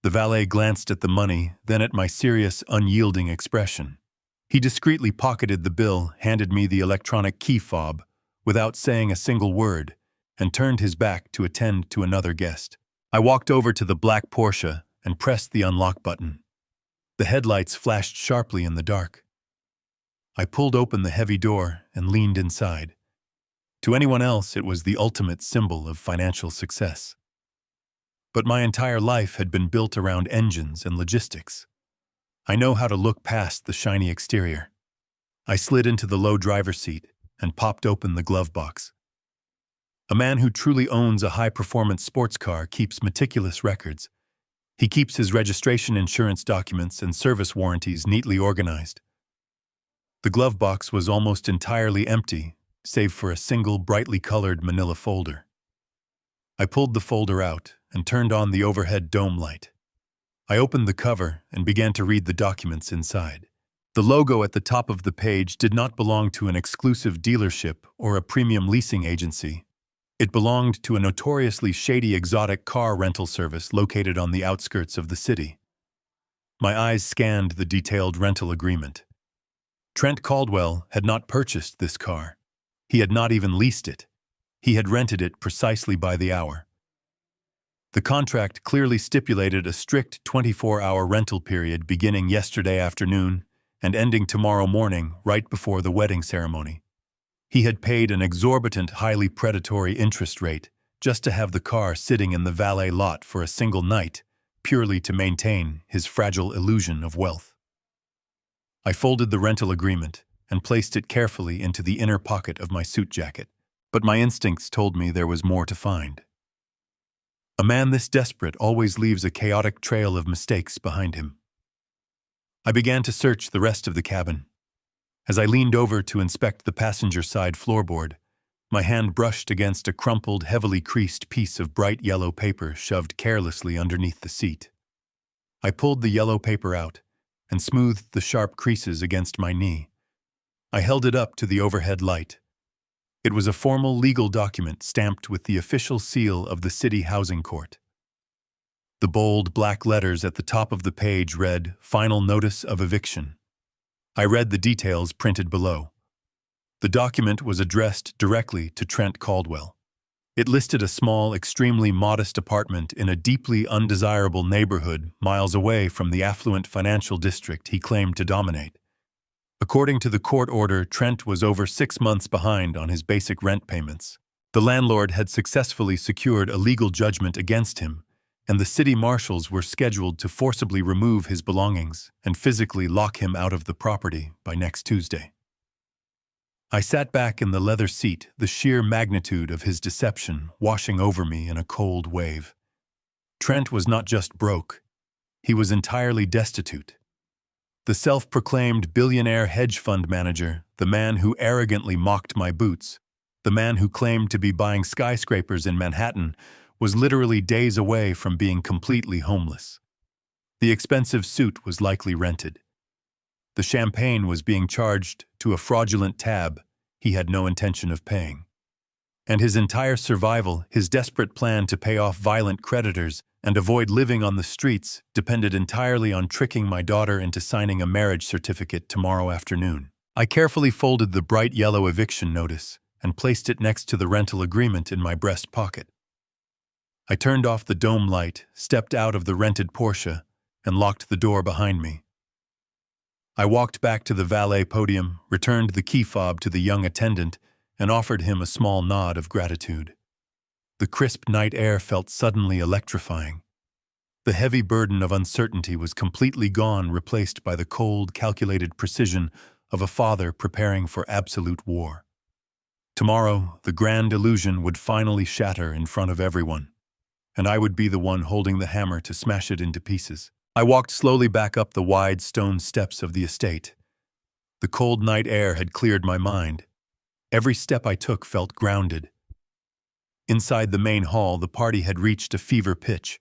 S1: The valet glanced at the money, then at my serious, unyielding expression. He discreetly pocketed the bill, handed me the electronic key fob without saying a single word, and turned his back to attend to another guest. I walked over to the black Porsche and pressed the unlock button. The headlights flashed sharply in the dark. I pulled open the heavy door and leaned inside. To anyone else, it was the ultimate symbol of financial success. But my entire life had been built around engines and logistics. I know how to look past the shiny exterior. I slid into the low driver's seat and popped open the glove box. A man who truly owns a high-performance sports car keeps meticulous records. He keeps his registration insurance documents and service warranties neatly organized. The glove box was almost entirely empty, save for a single brightly colored manila folder. I pulled the folder out and turned on the overhead dome light. I opened the cover and began to read the documents inside. The logo at the top of the page did not belong to an exclusive dealership or a premium leasing agency. It belonged to a notoriously shady exotic car rental service located on the outskirts of the city. My eyes scanned the detailed rental agreement. Trent Caldwell had not purchased this car. He had not even leased it. He had rented it precisely by the hour. The contract clearly stipulated a strict 24-hour rental period beginning yesterday afternoon and ending tomorrow morning right before the wedding ceremony. He had paid an exorbitant, highly predatory interest rate just to have the car sitting in the valet lot for a single night, purely to maintain his fragile illusion of wealth. I folded the rental agreement and placed it carefully into the inner pocket of my suit jacket, but my instincts told me there was more to find. A man this desperate always leaves a chaotic trail of mistakes behind him. I began to search the rest of the cabin. As I leaned over to inspect the passenger side floorboard, my hand brushed against a crumpled, heavily creased piece of bright yellow paper shoved carelessly underneath the seat. I pulled the yellow paper out and smoothed the sharp creases against my knee. I held it up to the overhead light. It was a formal legal document stamped with the official seal of the City Housing Court. The bold black letters at the top of the page read, "Final Notice of Eviction." I read the details printed below. The document was addressed directly to Trent Caldwell. It listed a small, extremely modest apartment in a deeply undesirable neighborhood miles away from the affluent financial district he claimed to dominate. According to the court order, Trent was over 6 months behind on his basic rent payments. The landlord had successfully secured a legal judgment against him, and the city marshals were scheduled to forcibly remove his belongings and physically lock him out of the property by next Tuesday. I sat back in the leather seat, the sheer magnitude of his deception washing over me in a cold wave. Trent was not just broke, he was entirely destitute. The self-proclaimed billionaire hedge fund manager, the man who arrogantly mocked my boots, the man who claimed to be buying skyscrapers in Manhattan, was literally days away from being completely homeless. The expensive suit was likely rented. The champagne was being charged to a fraudulent tab he had no intention of paying. And his entire survival, his desperate plan to pay off violent creditors and avoid living on the streets, depended entirely on tricking my daughter into signing a marriage certificate tomorrow afternoon. I carefully folded the bright yellow eviction notice and placed it next to the rental agreement in my breast pocket. I turned off the dome light, stepped out of the rented Porsche, and locked the door behind me. I walked back to the valet podium, returned the key fob to the young attendant, and offered him a small nod of gratitude. The crisp night air felt suddenly electrifying. The heavy burden of uncertainty was completely gone, replaced by the cold, calculated precision of a father preparing for absolute war. Tomorrow, the grand illusion would finally shatter in front of everyone, and I would be the one holding the hammer to smash it into pieces. I walked slowly back up the wide stone steps of the estate. The cold night air had cleared my mind. Every step I took felt grounded. Inside the main hall, the party had reached a fever pitch.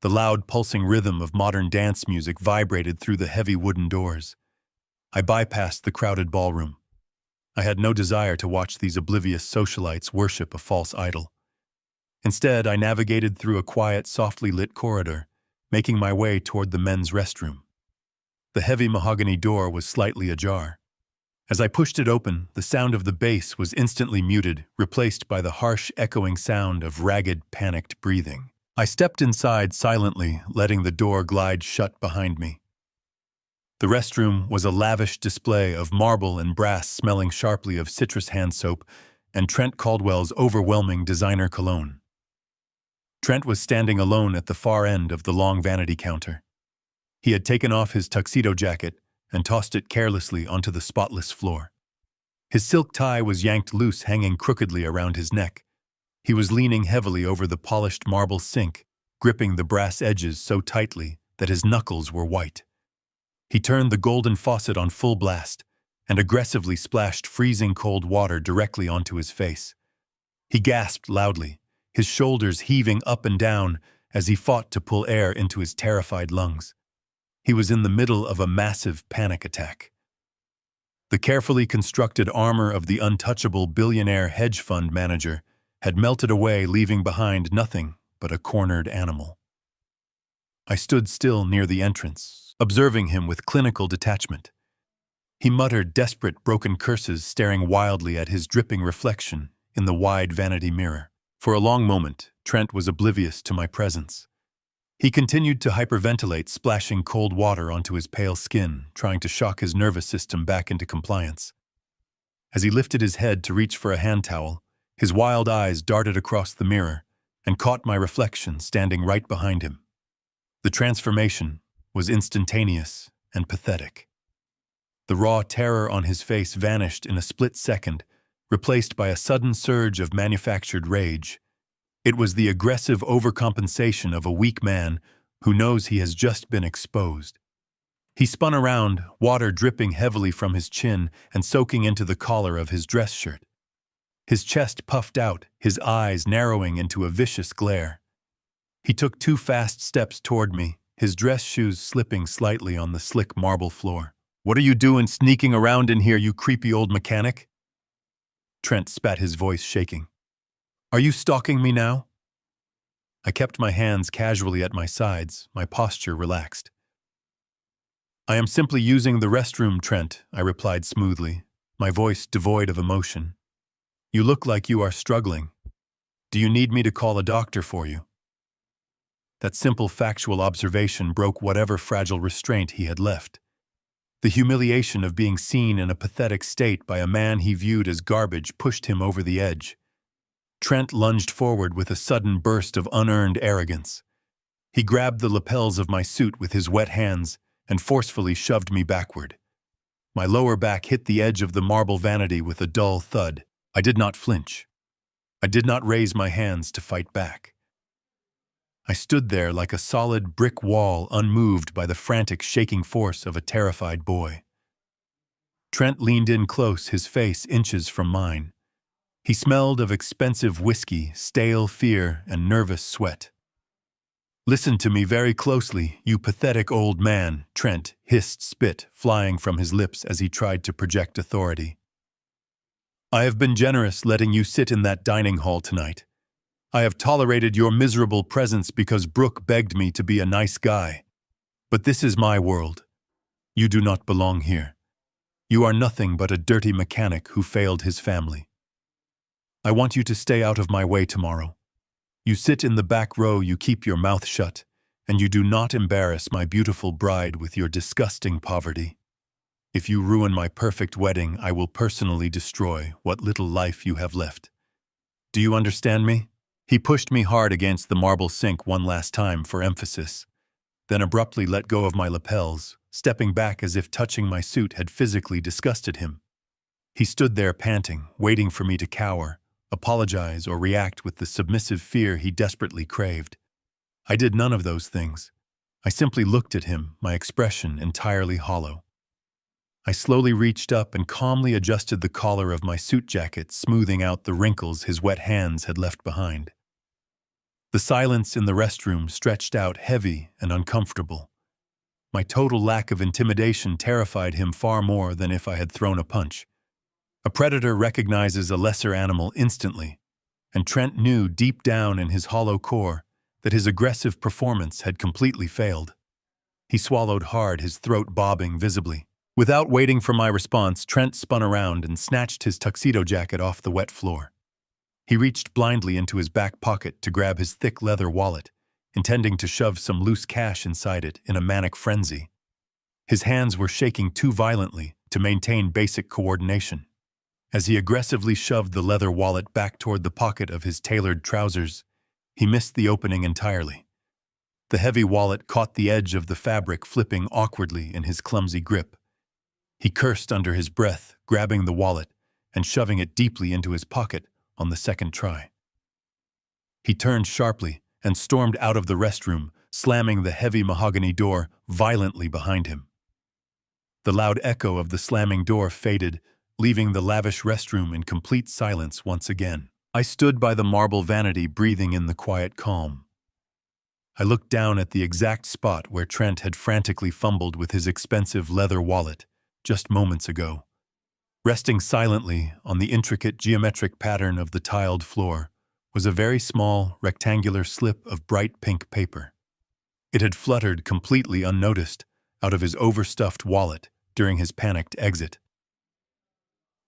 S1: The loud, pulsing rhythm of modern dance music vibrated through the heavy wooden doors. I bypassed the crowded ballroom. I had no desire to watch these oblivious socialites worship a false idol. Instead, I navigated through a quiet, softly lit corridor, making my way toward the men's restroom. The heavy mahogany door was slightly ajar. As I pushed it open, the sound of the bass was instantly muted, replaced by the harsh, echoing sound of ragged, panicked breathing. I stepped inside silently, letting the door glide shut behind me. The restroom was a lavish display of marble and brass smelling sharply of citrus hand soap and Trent Caldwell's overwhelming designer cologne. Trent was standing alone at the far end of the long vanity counter. He had taken off his tuxedo jacket and tossed it carelessly onto the spotless floor. His silk tie was yanked loose, hanging crookedly around his neck. He was leaning heavily over the polished marble sink, gripping the brass edges so tightly that his knuckles were white. He turned the golden faucet on full blast and aggressively splashed freezing cold water directly onto his face. He gasped loudly, his shoulders heaving up and down as he fought to pull air into his terrified lungs. He was in the middle of a massive panic attack. The carefully constructed armor of the untouchable billionaire hedge fund manager had melted away, leaving behind nothing but a cornered animal. I stood still near the entrance, observing him with clinical detachment. He muttered desperate, broken curses, staring wildly at his dripping reflection in the wide vanity mirror. For a long moment, Trent was oblivious to my presence. He continued to hyperventilate, splashing cold water onto his pale skin, trying to shock his nervous system back into compliance. As he lifted his head to reach for a hand towel, his wild eyes darted across the mirror and caught my reflection standing right behind him. The transformation was instantaneous and pathetic. The raw terror on his face vanished in a split second, replaced by a sudden surge of manufactured rage. It was the aggressive overcompensation of a weak man who knows he has just been exposed. He spun around, water dripping heavily from his chin and soaking into the collar of his dress shirt. His chest puffed out, his eyes narrowing into a vicious glare. He took 2 fast steps toward me, his dress shoes slipping slightly on the slick marble floor. "What are you doing sneaking around in here, you creepy old mechanic?" Trent spat, his voice shaking. "Are you stalking me now?" I kept my hands casually at my sides, my posture relaxed. "I am simply using the restroom, Trent," I replied smoothly, my voice devoid of emotion. "You look like you are struggling. Do you need me to call a doctor for you?" That simple factual observation broke whatever fragile restraint he had left. The humiliation of being seen in a pathetic state by a man he viewed as garbage pushed him over the edge. Trent lunged forward with a sudden burst of unearned arrogance. He grabbed the lapels of my suit with his wet hands and forcefully shoved me backward. My lower back hit the edge of the marble vanity with a dull thud. I did not flinch. I did not raise my hands to fight back. I stood there like a solid brick wall, unmoved by the frantic, shaking force of a terrified boy. Trent leaned in close, his face inches from mine. He smelled of expensive whiskey, stale fear, and nervous sweat. "Listen to me very closely, you pathetic old man," Trent hissed, spit flying from his lips as he tried to project authority. "I have been generous letting you sit in that dining hall tonight. I have tolerated your miserable presence because Brooke begged me to be a nice guy. But this is my world. You do not belong here. You are nothing but a dirty mechanic who failed his family. I want you to stay out of my way tomorrow. You sit in the back row, you keep your mouth shut, and you do not embarrass my beautiful bride with your disgusting poverty. If you ruin my perfect wedding, I will personally destroy what little life you have left. Do you understand me?" He pushed me hard against the marble sink one last time for emphasis, then abruptly let go of my lapels, stepping back as if touching my suit had physically disgusted him. He stood there panting, waiting for me to cower, apologize, or react with the submissive fear he desperately craved. I did none of those things. I simply looked at him, my expression entirely hollow. I slowly reached up and calmly adjusted the collar of my suit jacket, smoothing out the wrinkles his wet hands had left behind. The silence in the restroom stretched out heavy and uncomfortable. My total lack of intimidation terrified him far more than if I had thrown a punch. A predator recognizes a lesser animal instantly, and Trent knew deep down in his hollow core that his aggressive performance had completely failed. He swallowed hard, his throat bobbing visibly. Without waiting for my response, Trent spun around and snatched his tuxedo jacket off the wet floor. He reached blindly into his back pocket to grab his thick leather wallet, intending to shove some loose cash inside it in a manic frenzy. His hands were shaking too violently to maintain basic coordination. As he aggressively shoved the leather wallet back toward the pocket of his tailored trousers, he missed the opening entirely. The heavy wallet caught the edge of the fabric, flipping awkwardly in his clumsy grip. He cursed under his breath, grabbing the wallet and shoving it deeply into his pocket on the second try. He turned sharply and stormed out of the restroom, slamming the heavy mahogany door violently behind him. The loud echo of the slamming door faded, leaving the lavish restroom in complete silence once again. I stood by the marble vanity, breathing in the quiet calm. I looked down at the exact spot where Trent had frantically fumbled with his expensive leather wallet just moments ago. Resting silently on the intricate geometric pattern of the tiled floor was a very small, rectangular slip of bright pink paper. It had fluttered completely unnoticed out of his overstuffed wallet during his panicked exit.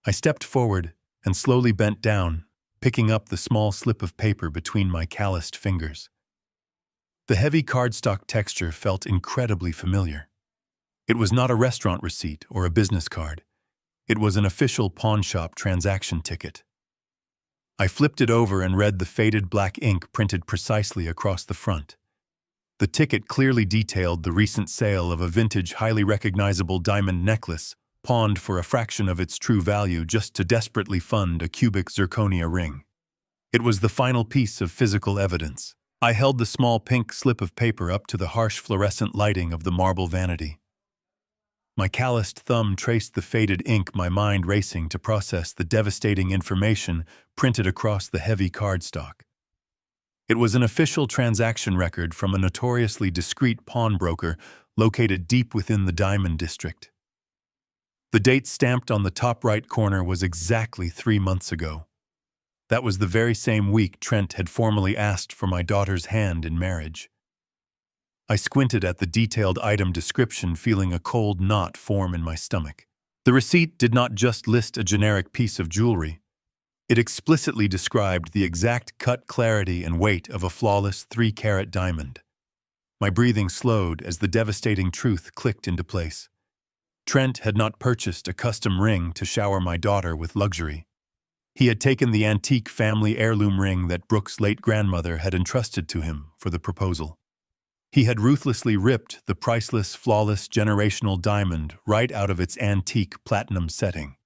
S1: I stepped forward and slowly bent down, picking up the small slip of paper between my calloused fingers. The heavy cardstock texture felt incredibly familiar. It was not a restaurant receipt or a business card. It was an official pawnshop transaction ticket. I flipped it over and read the faded black ink printed precisely across the front. The ticket clearly detailed the recent sale of a vintage, highly recognizable diamond necklace, pawned for a fraction of its true value just to desperately fund a cubic zirconia ring. It was the final piece of physical evidence. I held the small pink slip of paper up to the harsh fluorescent lighting of the marble vanity. My calloused thumb traced the faded ink, my mind racing to process the devastating information printed across the heavy cardstock. It was an official transaction record from a notoriously discreet pawnbroker located deep within the Diamond District. The date stamped on the top right corner was exactly 3 months ago. That was the very same week Trent had formally asked for my daughter's hand in marriage. I squinted at the detailed item description, feeling a cold knot form in my stomach. The receipt did not just list a generic piece of jewelry. It explicitly described the exact cut, clarity, and weight of a flawless 3-carat diamond. My breathing slowed as the devastating truth clicked into place. Trent had not purchased a custom ring to shower my daughter with luxury. He had taken the antique family heirloom ring that Brooke's late grandmother had entrusted to him for the proposal. He had ruthlessly ripped the priceless, flawless generational diamond right out of its antique platinum setting.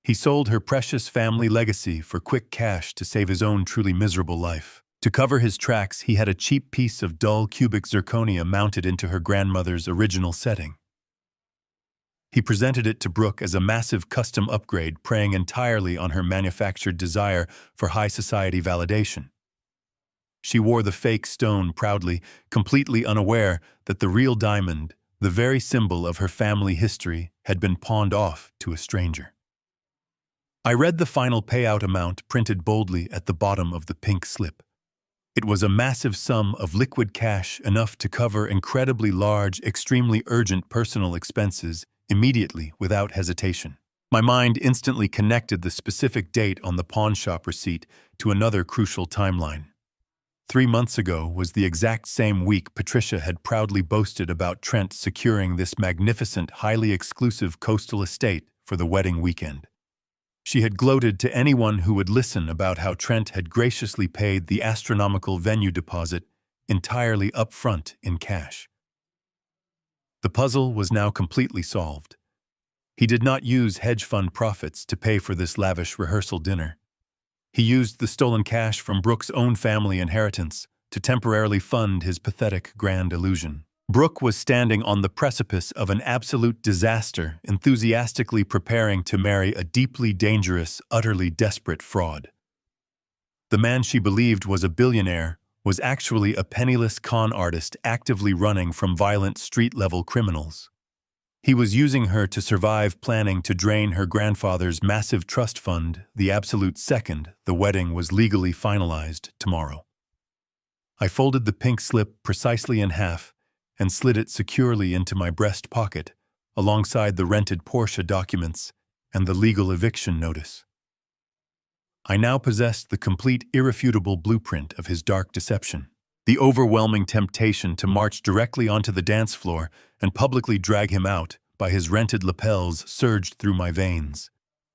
S1: He sold her precious family legacy for quick cash to save his own truly miserable life. To cover his tracks, he had a cheap piece of dull cubic zirconia mounted into her grandmother's original setting. He presented it to Brooke as a massive custom upgrade, preying entirely on her manufactured desire for high society validation. She wore the fake stone proudly, completely unaware that the real diamond, the very symbol of her family history, had been pawned off to a stranger. I read the final payout amount printed boldly at the bottom of the pink slip. It was a massive sum of liquid cash, enough to cover incredibly large, extremely urgent personal expenses immediately, without hesitation. My mind instantly connected the specific date on the pawnshop receipt to another crucial timeline. 3 months ago was the exact same week Patricia had proudly boasted about Trent securing this magnificent, highly exclusive coastal estate for the wedding weekend. She had gloated to anyone who would listen about how Trent had graciously paid the astronomical venue deposit entirely up front in cash. The puzzle was now completely solved. He did not use hedge fund profits to pay for this lavish rehearsal dinner. He used the stolen cash from Brooke's own family inheritance to temporarily fund his pathetic grand illusion. Brooke was standing on the precipice of an absolute disaster, enthusiastically preparing to marry a deeply dangerous, utterly desperate fraud. The man she believed was a billionaire was actually a penniless con artist actively running from violent street-level criminals. He was using her to survive, planning to drain her grandfather's massive trust fund the absolute second the wedding was legally finalized tomorrow. I folded the pink slip precisely in half and slid it securely into my breast pocket, alongside the rented Porsche documents and the legal eviction notice. I now possessed the complete, irrefutable blueprint of his dark deception. The overwhelming temptation to march directly onto the dance floor and publicly drag him out by his rented lapels surged through my veins.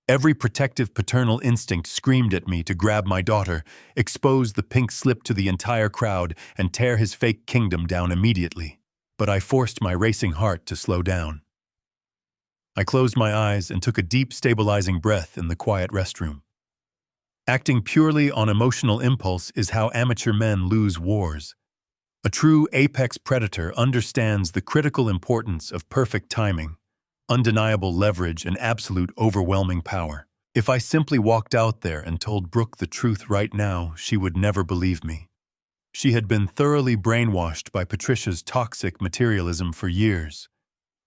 S1: Every protective paternal instinct screamed at me to grab my daughter, expose the pink slip to the entire crowd, and tear his fake kingdom down immediately. But I forced my racing heart to slow down. I closed my eyes and took a deep, stabilizing breath in the quiet restroom. Acting purely on emotional impulse is how amateur men lose wars. A true apex predator understands the critical importance of perfect timing, undeniable leverage, and absolute overwhelming power. If I simply walked out there and told Brooke the truth right now, she would never believe me. She had been thoroughly brainwashed by Patricia's toxic materialism for years.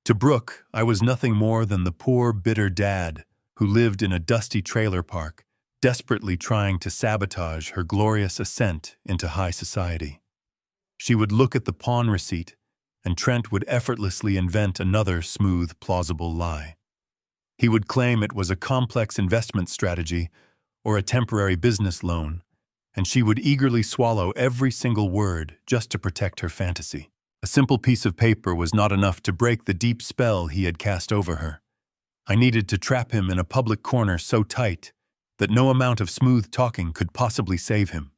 S1: To Brooke, I was nothing more than the poor, bitter dad who lived in a dusty trailer park, desperately trying to sabotage her glorious ascent into high society. She would look at the pawn receipt, and Trent would effortlessly invent another smooth, plausible lie. He would claim it was a complex investment strategy or a temporary business loan, and she would eagerly swallow every single word just to protect her fantasy. A simple piece of paper was not enough to break the deep spell he had cast over her. I needed to trap him in a public corner so tight that no amount of smooth talking could possibly save him.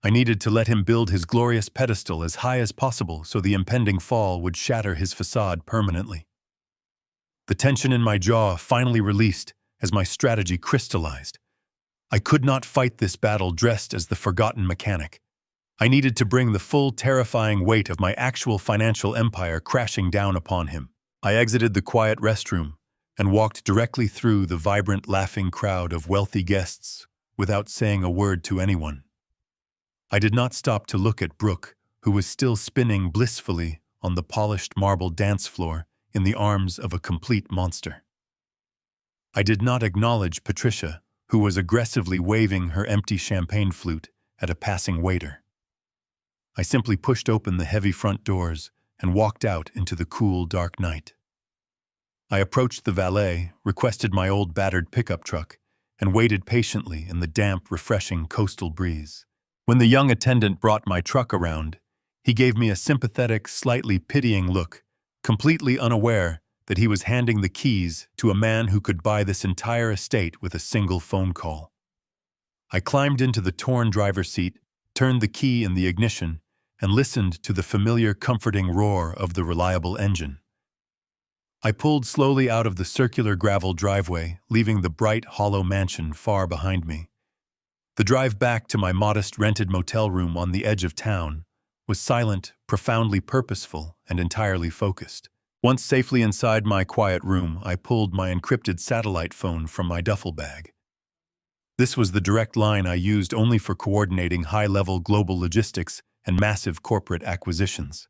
S1: I needed to let him build his glorious pedestal as high as possible so the impending fall would shatter his facade permanently. The tension in my jaw finally released as my strategy crystallized. I could not fight this battle dressed as the forgotten mechanic. I needed to bring the full, terrifying weight of my actual financial empire crashing down upon him. I exited the quiet restroom and walked directly through the vibrant, laughing crowd of wealthy guests without saying a word to anyone. I did not stop to look at Brooke, who was still spinning blissfully on the polished marble dance floor in the arms of a complete monster. I did not acknowledge Patricia, who was aggressively waving her empty champagne flute at a passing waiter. I simply pushed open the heavy front doors and walked out into the cool, dark night. I approached the valet, requested my old battered pickup truck, and waited patiently in the damp, refreshing coastal breeze. When the young attendant brought my truck around, he gave me a sympathetic, slightly pitying look, completely unaware that he was handing the keys to a man who could buy this entire estate with a single phone call. I climbed into the torn driver's seat, turned the key in the ignition, and listened to the familiar, comforting roar of the reliable engine. I pulled slowly out of the circular gravel driveway, leaving the bright, hollow mansion far behind me. The drive back to my modest rented motel room on the edge of town was silent, profoundly purposeful, and entirely focused. Once safely inside my quiet room, I pulled my encrypted satellite phone from my duffel bag. This was the direct line I used only for coordinating high-level global logistics and massive corporate acquisitions.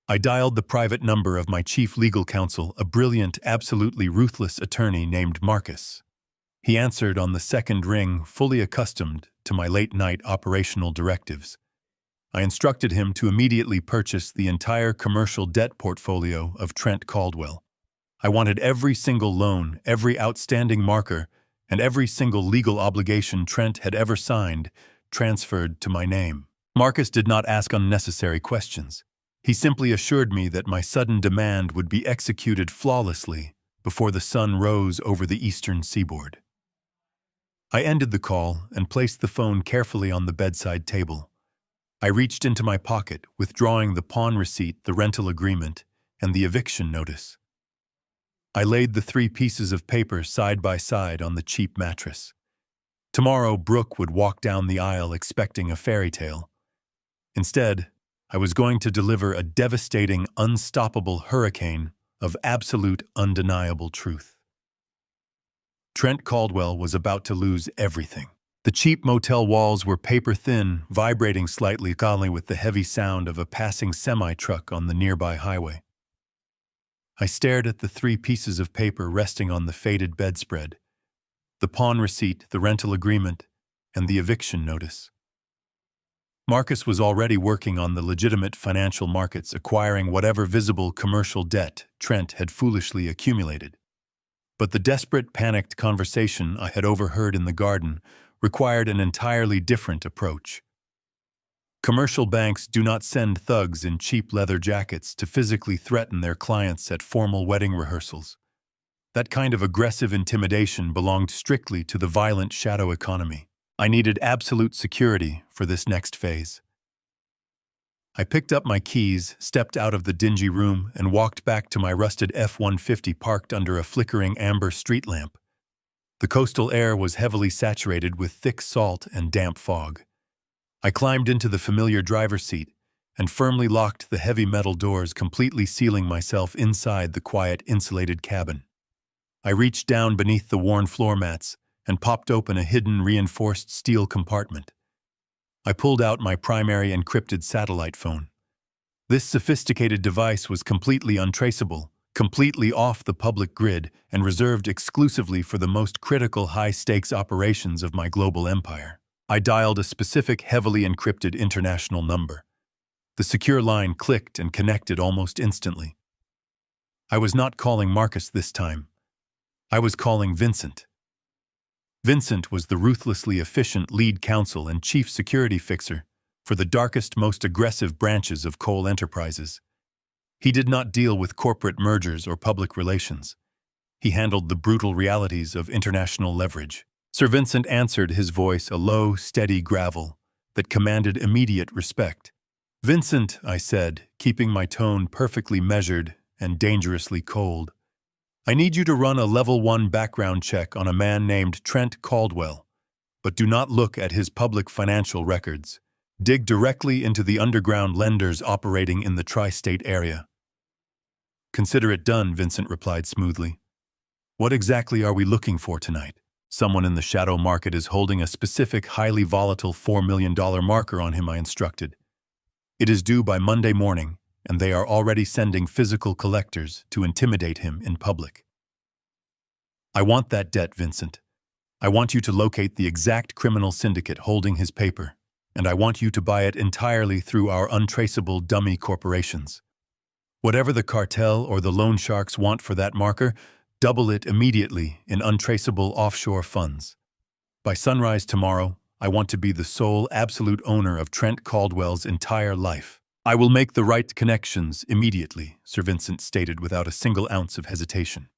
S1: I dialed the private number of my chief legal counsel, a brilliant, absolutely ruthless attorney named Marcus. He answered on the second ring, fully accustomed to my late-night operational directives. I instructed him to immediately purchase the entire commercial debt portfolio of Trent Caldwell. I wanted every single loan, every outstanding marker, and every single legal obligation Trent had ever signed transferred to my name. Marcus did not ask unnecessary questions. He simply assured me that my sudden demand would be executed flawlessly before the sun rose over the eastern seaboard. I ended the call and placed the phone carefully on the bedside table. I reached into my pocket, withdrawing the pawn receipt, the rental agreement, and the eviction notice. I laid the 3 pieces of paper side by side on the cheap mattress. Tomorrow, Brooke would walk down the aisle expecting a fairy tale. Instead, I was going to deliver a devastating, unstoppable hurricane of absolute, undeniable truth. Trent Caldwell was about to lose everything. The cheap motel walls were paper-thin, vibrating slightly with the heavy sound of a passing semi-truck on the nearby highway. I stared at the 3 pieces of paper resting on the faded bedspread, the pawn receipt, the rental agreement, and the eviction notice. Marcus was already working on the legitimate financial markets, acquiring whatever visible commercial debt Trent had foolishly accumulated. But the desperate, panicked conversation I had overheard in the garden required an entirely different approach. Commercial banks do not send thugs in cheap leather jackets to physically threaten their clients at formal wedding rehearsals. That kind of aggressive intimidation belonged strictly to the violent shadow economy. I needed absolute security for this next phase. I picked up my keys, stepped out of the dingy room, and walked back to my rusted F-150 parked under a flickering amber street lamp. The coastal air was heavily saturated with thick salt and damp fog. I climbed into the familiar driver's seat and firmly locked the heavy metal doors, completely sealing myself inside the quiet, insulated cabin. I reached down beneath the worn floor mats and popped open a hidden, reinforced steel compartment. I pulled out my primary encrypted satellite phone. This sophisticated device was completely untraceable, completely off the public grid, and reserved exclusively for the most critical high-stakes operations of my global empire. I dialed a specific, heavily encrypted international number. The secure line clicked and connected almost instantly. I was not calling Marcus this time. I was calling Vincent. Vincent was the ruthlessly efficient lead counsel and chief security fixer for the darkest, most aggressive branches of Cole Enterprises. He did not deal with corporate mergers or public relations. He handled the brutal realities of international leverage. Sir Vincent answered, his voice a low, steady gravel that commanded immediate respect. "Vincent," I said, keeping my tone perfectly measured and dangerously cold, "I need you to run a level 1 background check on a man named Trent Caldwell, but do not look at his public financial records. Dig directly into the underground lenders operating in the tri-state area." "Consider it done," Vincent replied smoothly. "What exactly are we looking for tonight?" "Someone in the shadow market is holding a specific highly volatile $4 million marker on him," I instructed. "It is due by Monday morning, and they are already sending physical collectors to intimidate him in public." "I want that debt, Vincent. I want you to locate the exact criminal syndicate holding his paper, and I want you to buy it entirely through our untraceable dummy corporations. Whatever the cartel or the loan sharks want for that marker, double it immediately in untraceable offshore funds. By sunrise tomorrow, I want to be the sole absolute owner of Trent Caldwell's entire life." "I will make the right connections immediately," Sir Vincent stated without a single ounce of hesitation.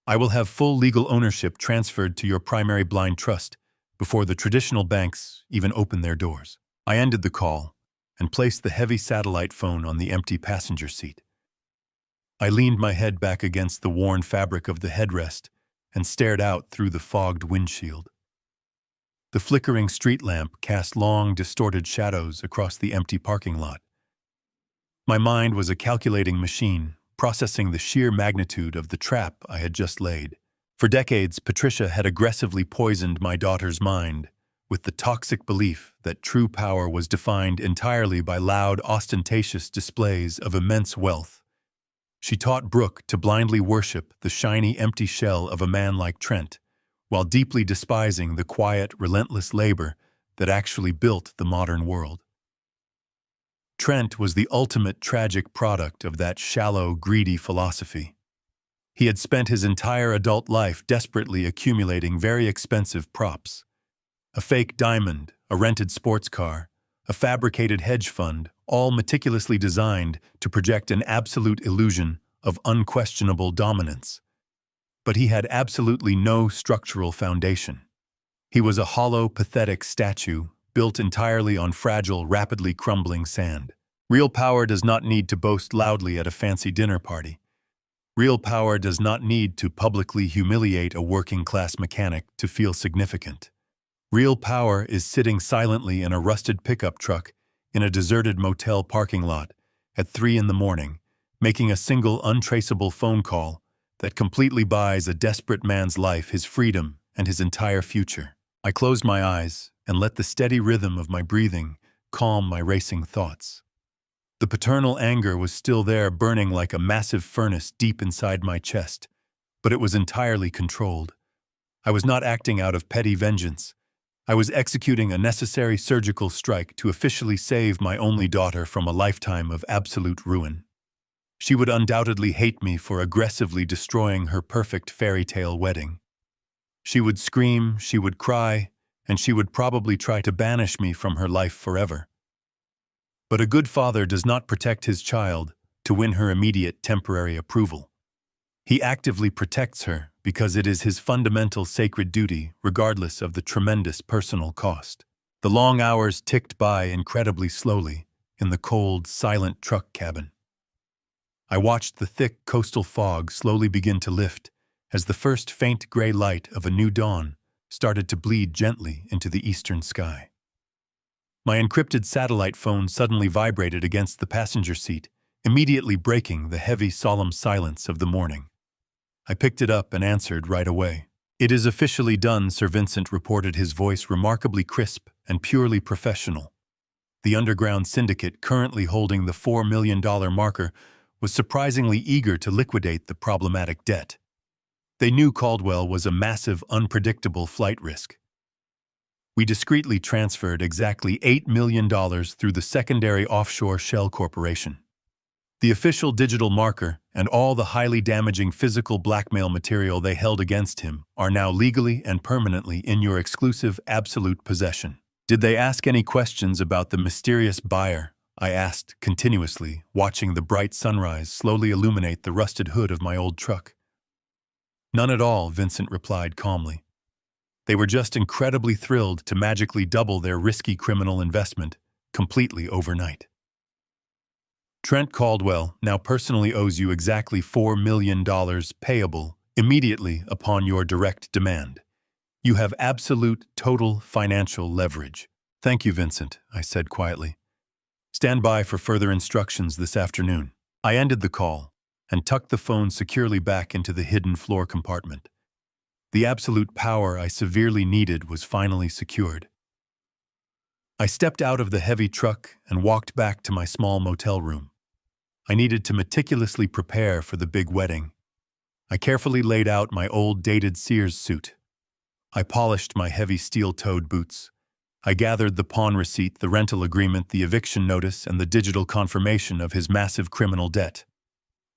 S1: "I will have full legal ownership transferred to your primary blind trust before the traditional banks even open their doors." I ended the call and placed the heavy satellite phone on the empty passenger seat. I leaned my head back against the worn fabric of the headrest and stared out through the fogged windshield. The flickering street lamp cast long, distorted shadows across the empty parking lot. My mind was a calculating machine, processing the sheer magnitude of the trap I had just laid. For decades, Patricia had aggressively poisoned my daughter's mind with the toxic belief that true power was defined entirely by loud, ostentatious displays of immense wealth. She taught Brooke to blindly worship the shiny, empty shell of a man like Trent, while deeply despising the quiet, relentless labor that actually built the modern world. Trent was the ultimate tragic product of that shallow, greedy philosophy. He had spent his entire adult life desperately accumulating very expensive props. A fake diamond, a rented sports car, a fabricated hedge fund, all meticulously designed to project an absolute illusion of unquestionable dominance. But he had absolutely no structural foundation. He was a hollow, pathetic statue built entirely on fragile, rapidly crumbling sand. Real power does not need to boast loudly at a fancy dinner party. Real power does not need to publicly humiliate a working-class mechanic to feel significant. Real power is sitting silently in a rusted pickup truck in a deserted motel parking lot at 3 a.m, making a single untraceable phone call that completely buys a desperate man's life, his freedom, and his entire future. I closed my eyes and let the steady rhythm of my breathing calm my racing thoughts. The paternal anger was still there, burning like a massive furnace deep inside my chest, but it was entirely controlled. I was not acting out of petty vengeance. I was executing a necessary surgical strike to officially save my only daughter from a lifetime of absolute ruin. She would undoubtedly hate me for aggressively destroying her perfect fairy tale wedding. She would scream, she would cry, and she would probably try to banish me from her life forever. But a good father does not protect his child to win her immediate temporary approval. He actively protects her because it is his fundamental sacred duty, regardless of the tremendous personal cost. The long hours ticked by incredibly slowly in the cold, silent truck cabin. I watched the thick coastal fog slowly begin to lift as the first faint gray light of a new dawn started to bleed gently into the eastern sky. My encrypted satellite phone suddenly vibrated against the passenger seat, immediately breaking the heavy, solemn silence of the morning. I picked it up and answered right away. "It is officially done," Sir Vincent reported, his voice remarkably crisp and purely professional. The underground syndicate currently holding the $4 million marker was surprisingly eager to liquidate the problematic debt. They knew Caldwell was a massive, unpredictable flight risk. We discreetly transferred exactly $8 million through the secondary offshore shell corporation. The official digital marker and all the highly damaging physical blackmail material they held against him are now legally and permanently in your exclusive, absolute possession. "Did they ask any questions about the mysterious buyer?" I asked continuously, watching the bright sunrise slowly illuminate the rusted hood of my old truck. "None at all," Vincent replied calmly. "They were just incredibly thrilled to magically double their risky criminal investment completely overnight. Trent Caldwell now personally owes you exactly $4 million payable immediately upon your direct demand. You have absolute, total financial leverage." "Thank you, Vincent," I said quietly. "Stand by for further instructions this afternoon." I ended the call and tucked the phone securely back into the hidden floor compartment. The absolute power I severely needed was finally secured. I stepped out of the heavy truck and walked back to my small motel room. I needed to meticulously prepare for the big wedding. I carefully laid out my old dated Sears suit. I polished my heavy steel-toed boots. I gathered the pawn receipt, the rental agreement, the eviction notice, and the digital confirmation of his massive criminal debt.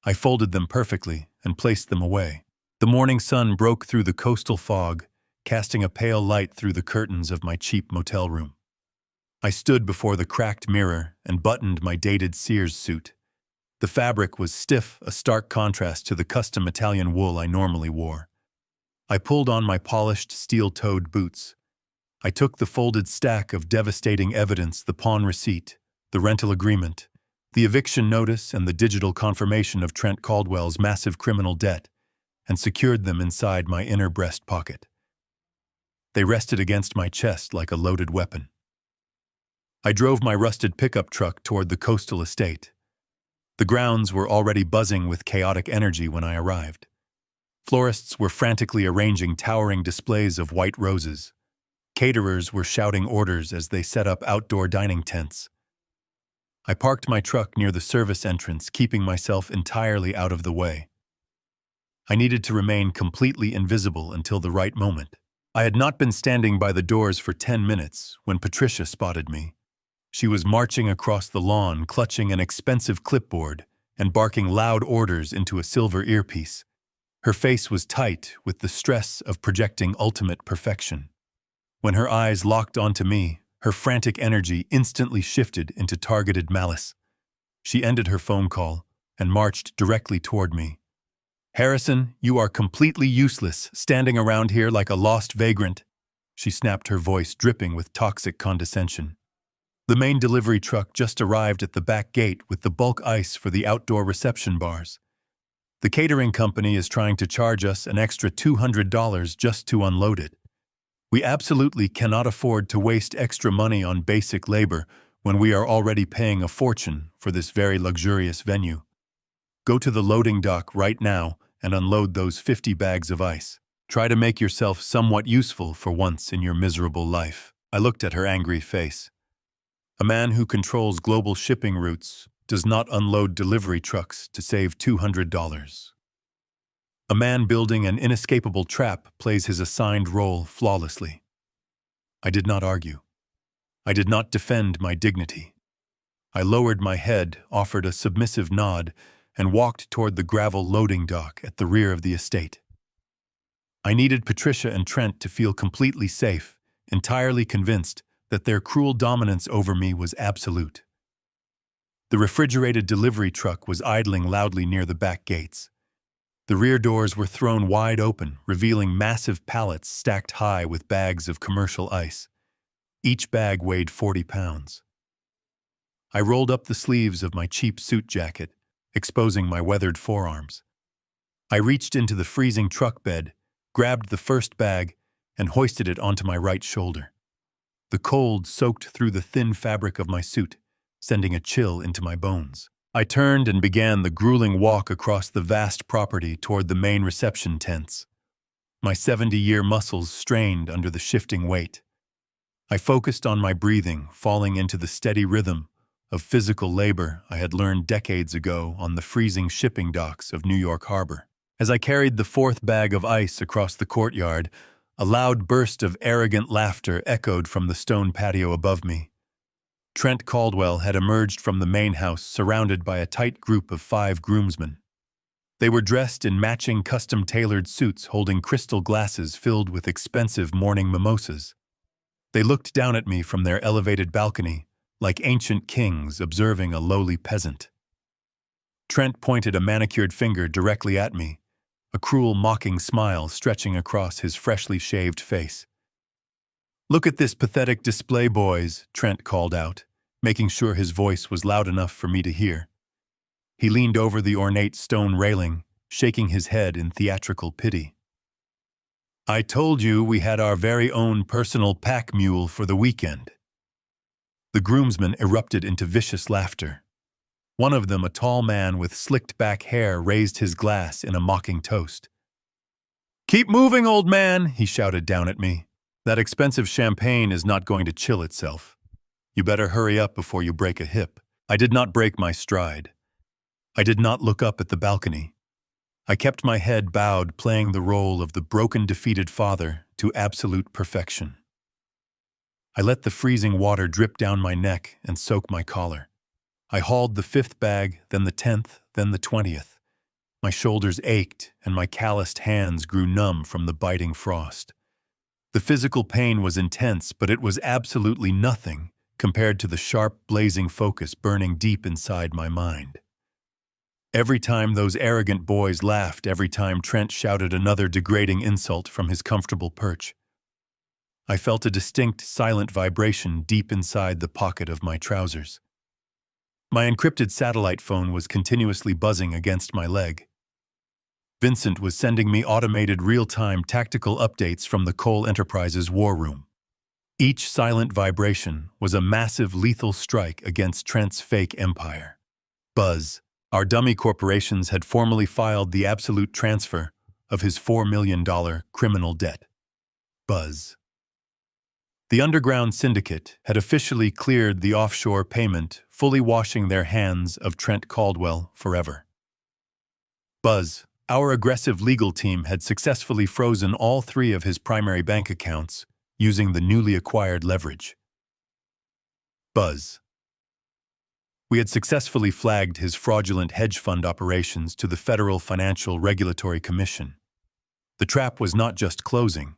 S1: I folded them perfectly and placed them away. The morning sun broke through the coastal fog, casting a pale light through the curtains of my cheap motel room. I stood before the cracked mirror and buttoned my dated Sears suit. The fabric was stiff, a stark contrast to the custom Italian wool I normally wore. I pulled on my polished, steel-toed boots. I took the folded stack of devastating evidence, the pawn receipt, the rental agreement, the eviction notice, and the digital confirmation of Trent Caldwell's massive criminal debt, and secured them inside my inner breast pocket. They rested against my chest like a loaded weapon. I drove my rusted pickup truck toward the coastal estate. The grounds were already buzzing with chaotic energy when I arrived. Florists were frantically arranging towering displays of white roses. Caterers were shouting orders as they set up outdoor dining tents. I parked my truck near the service entrance, keeping myself entirely out of the way. I needed to remain completely invisible until the right moment. I had not been standing by the doors for 10 minutes when Patricia spotted me. She was marching across the lawn, clutching an expensive clipboard and barking loud orders into a silver earpiece. Her face was tight with the stress of projecting ultimate perfection. When her eyes locked onto me, her frantic energy instantly shifted into targeted malice. She ended her phone call and marched directly toward me. "Harrison, you are completely useless, standing around here like a lost vagrant," she snapped, her voice dripping with toxic condescension. The main delivery truck just arrived at the back gate with the bulk ice for the outdoor reception bars. The catering company is trying to charge us an extra $200 just to unload it. We absolutely cannot afford to waste extra money on basic labor when we are already paying a fortune for this very luxurious venue. Go to the loading dock right now and unload those 50 bags of ice. Try to make yourself somewhat useful for once in your miserable life." I looked at her angry face. A man who controls global shipping routes does not unload delivery trucks to save $200. A man building an inescapable trap plays his assigned role flawlessly. I did not argue. I did not defend my dignity. I lowered my head, offered a submissive nod, and walked toward the gravel loading dock at the rear of the estate. I needed Patricia and Trent to feel completely safe, entirely convinced that their cruel dominance over me was absolute. The refrigerated delivery truck was idling loudly near the back gates. The rear doors were thrown wide open, revealing massive pallets stacked high with bags of commercial ice. Each bag weighed 40 pounds. I rolled up the sleeves of my cheap suit jacket, exposing my weathered forearms. I reached into the freezing truck bed, grabbed the first bag, and hoisted it onto my right shoulder. The cold soaked through the thin fabric of my suit, sending a chill into my bones. I turned and began the grueling walk across the vast property toward the main reception tents. My 70-year muscles strained under the shifting weight. I focused on my breathing, falling into the steady rhythm of physical labor I had learned decades ago on the freezing shipping docks of New York Harbor. As I carried the fourth bag of ice across the courtyard, a loud burst of arrogant laughter echoed from the stone patio above me. Trent Caldwell had emerged from the main house surrounded by a tight group of 5 groomsmen. They were dressed in matching custom-tailored suits holding crystal glasses filled with expensive morning mimosas. They looked down at me from their elevated balcony, like ancient kings observing a lowly peasant. Trent pointed a manicured finger directly at me, a cruel mocking smile stretching across his freshly shaved face. "Look at this pathetic display, boys," Trent called out, making sure his voice was loud enough for me to hear. He leaned over the ornate stone railing, shaking his head in theatrical pity. "I told you we had our very own personal pack mule for the weekend." The groomsmen erupted into vicious laughter. One of them, a tall man with slicked-back hair, raised his glass in a mocking toast. "Keep moving, old man," he shouted down at me. "That expensive champagne is not going to chill itself. You better hurry up before you break a hip." I did not break my stride. I did not look up at the balcony. I kept my head bowed, playing the role of the broken, defeated father to absolute perfection. I let the freezing water drip down my neck and soak my collar. I hauled the 5th bag, then the 10th, then the 20th. My shoulders ached, and my calloused hands grew numb from the biting frost. The physical pain was intense, but it was absolutely nothing compared to the sharp, blazing focus burning deep inside my mind. Every time those arrogant boys laughed, every time Trent shouted another degrading insult from his comfortable perch, I felt a distinct, silent vibration deep inside the pocket of my trousers. My encrypted satellite phone was continuously buzzing against my leg. Vincent was sending me automated real-time tactical updates from the Cole Enterprises war room. Each silent vibration was a massive lethal strike against Trent's fake empire. Buzz. Our dummy corporations had formally filed the absolute transfer of his $4 million criminal debt. Buzz. The underground syndicate had officially cleared the offshore payment, fully washing their hands of Trent Caldwell forever. Buzz. Our aggressive legal team had successfully frozen all 3 of his primary bank accounts using the newly acquired leverage. Buzz. We had successfully flagged his fraudulent hedge fund operations to the Federal Financial Regulatory Commission. The trap was not just closing,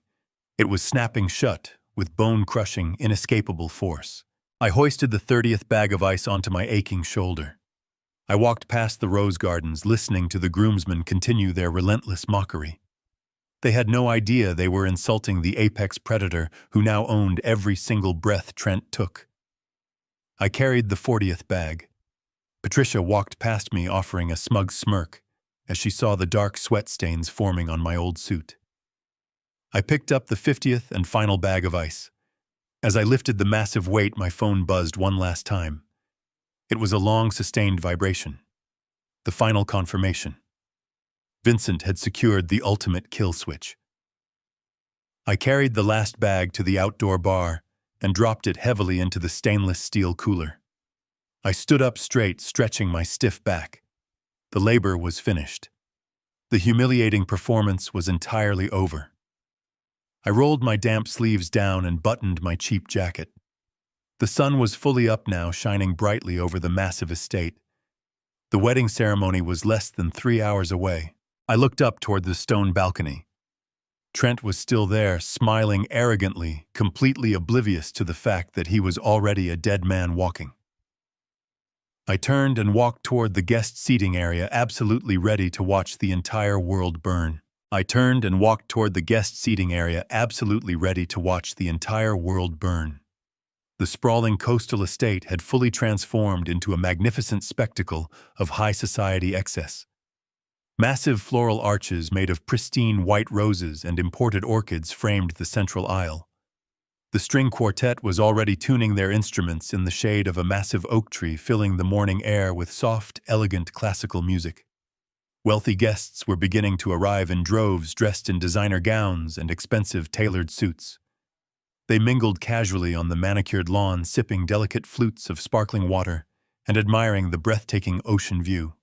S1: it was snapping shut with bone-crushing, inescapable force. I hoisted the 30th bag of ice onto my aching shoulder. I walked past the rose gardens, listening to the groomsmen continue their relentless mockery. They had no idea they were insulting the apex predator who now owned every single breath Trent took. I carried the 40th bag. Patricia walked past me, offering a smug smirk as she saw the dark sweat stains forming on my old suit. I picked up the 50th and final bag of ice. As I lifted the massive weight, my phone buzzed one last time. It was a long, sustained vibration. The final confirmation. Vincent had secured the ultimate kill switch. I carried the last bag to the outdoor bar and dropped it heavily into the stainless steel cooler. I stood up straight, stretching my stiff back. The labor was finished. The humiliating performance was entirely over. I rolled my damp sleeves down and buttoned my cheap jacket. The sun was fully up now, shining brightly over the massive estate. The wedding ceremony was less than 3 hours away. I looked up toward the stone balcony. Trent was still there, smiling arrogantly, completely oblivious to the fact that he was already a dead man walking. I turned and walked toward the guest seating area, absolutely ready to watch the entire world burn. The sprawling coastal estate had fully transformed into a magnificent spectacle of high society excess. Massive floral arches made of pristine white roses and imported orchids framed the central aisle. The string quartet was already tuning their instruments in the shade of a massive oak tree, filling the morning air with soft, elegant classical music. Wealthy guests were beginning to arrive in droves dressed in designer gowns and expensive tailored suits. They mingled casually on the manicured lawn, sipping delicate flutes of sparkling water and admiring the breathtaking ocean view.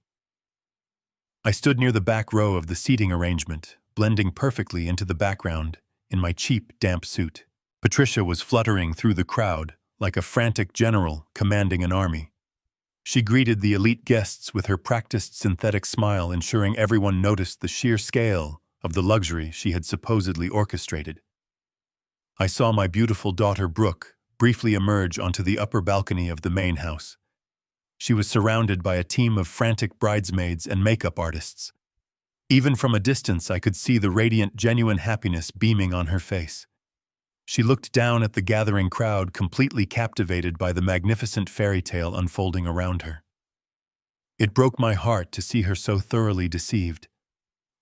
S1: I stood near the back row of the seating arrangement, blending perfectly into the background in my cheap, damp suit. Patricia was fluttering through the crowd like a frantic general commanding an army. She greeted the elite guests with her practiced synthetic smile, ensuring everyone noticed the sheer scale of the luxury she had supposedly orchestrated. I saw my beautiful daughter Brooke briefly emerge onto the upper balcony of the main house. She was surrounded by a team of frantic bridesmaids and makeup artists. Even from a distance, I could see the radiant, genuine happiness beaming on her face. She looked down at the gathering crowd, completely captivated by the magnificent fairy tale unfolding around her. It broke my heart to see her so thoroughly deceived.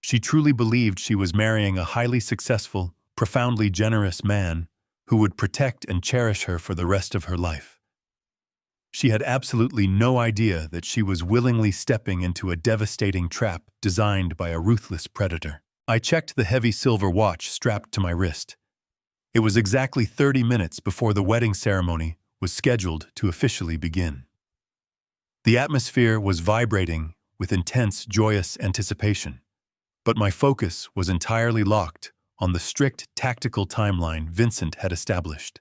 S1: She truly believed she was marrying a highly successful, profoundly generous man who would protect and cherish her for the rest of her life. She had absolutely no idea that she was willingly stepping into a devastating trap designed by a ruthless predator. I checked the heavy silver watch strapped to my wrist. It was exactly 30 minutes before the wedding ceremony was scheduled to officially begin. The atmosphere was vibrating with intense, joyous anticipation, but my focus was entirely locked on the strict tactical timeline Vincent had established.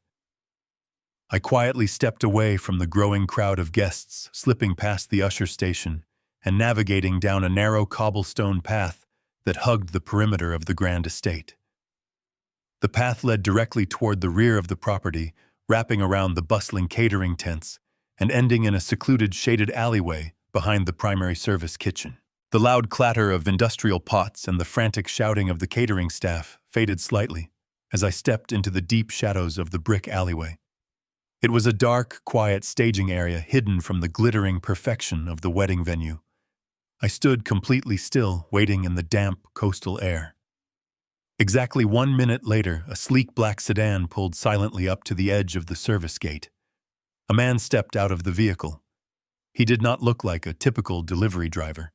S1: I quietly stepped away from the growing crowd of guests, slipping past the usher station and navigating down a narrow cobblestone path that hugged the perimeter of the grand estate. The path led directly toward the rear of the property, wrapping around the bustling catering tents and ending in a secluded shaded alleyway behind the primary service kitchen. The loud clatter of industrial pots and the frantic shouting of the catering staff faded slightly as I stepped into the deep shadows of the brick alleyway. It was a dark, quiet staging area hidden from the glittering perfection of the wedding venue. I stood completely still, waiting in the damp coastal air. Exactly 1 minute later, a sleek black sedan pulled silently up to the edge of the service gate. A man stepped out of the vehicle. He did not look like a typical delivery driver.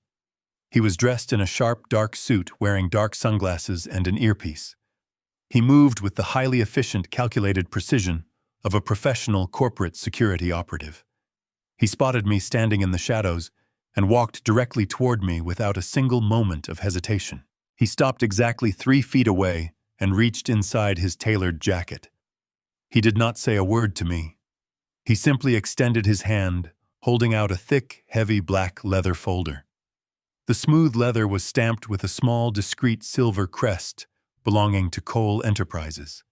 S1: He was dressed in a sharp, dark suit, wearing dark sunglasses and an earpiece. He moved with the highly efficient, calculated precision of a professional corporate security operative. He spotted me standing in the shadows and walked directly toward me without a single moment of hesitation. He stopped exactly 3 feet away and reached inside his tailored jacket. He did not say a word to me. He simply extended his hand, holding out a thick, heavy black leather folder. The smooth leather was stamped with a small, discreet silver crest belonging to Cole Enterprises.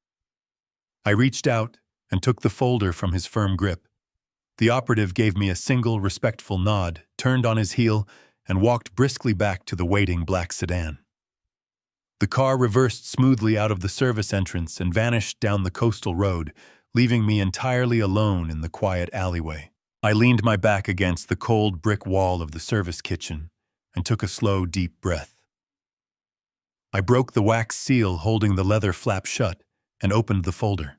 S1: I reached out and took the folder from his firm grip. The operative gave me a single, respectful nod, turned on his heel, and walked briskly back to the waiting black sedan. The car reversed smoothly out of the service entrance and vanished down the coastal road, leaving me entirely alone in the quiet alleyway. I leaned my back against the cold brick wall of the service kitchen and took a slow, deep breath. I broke the wax seal holding the leather flap shut and opened the folder.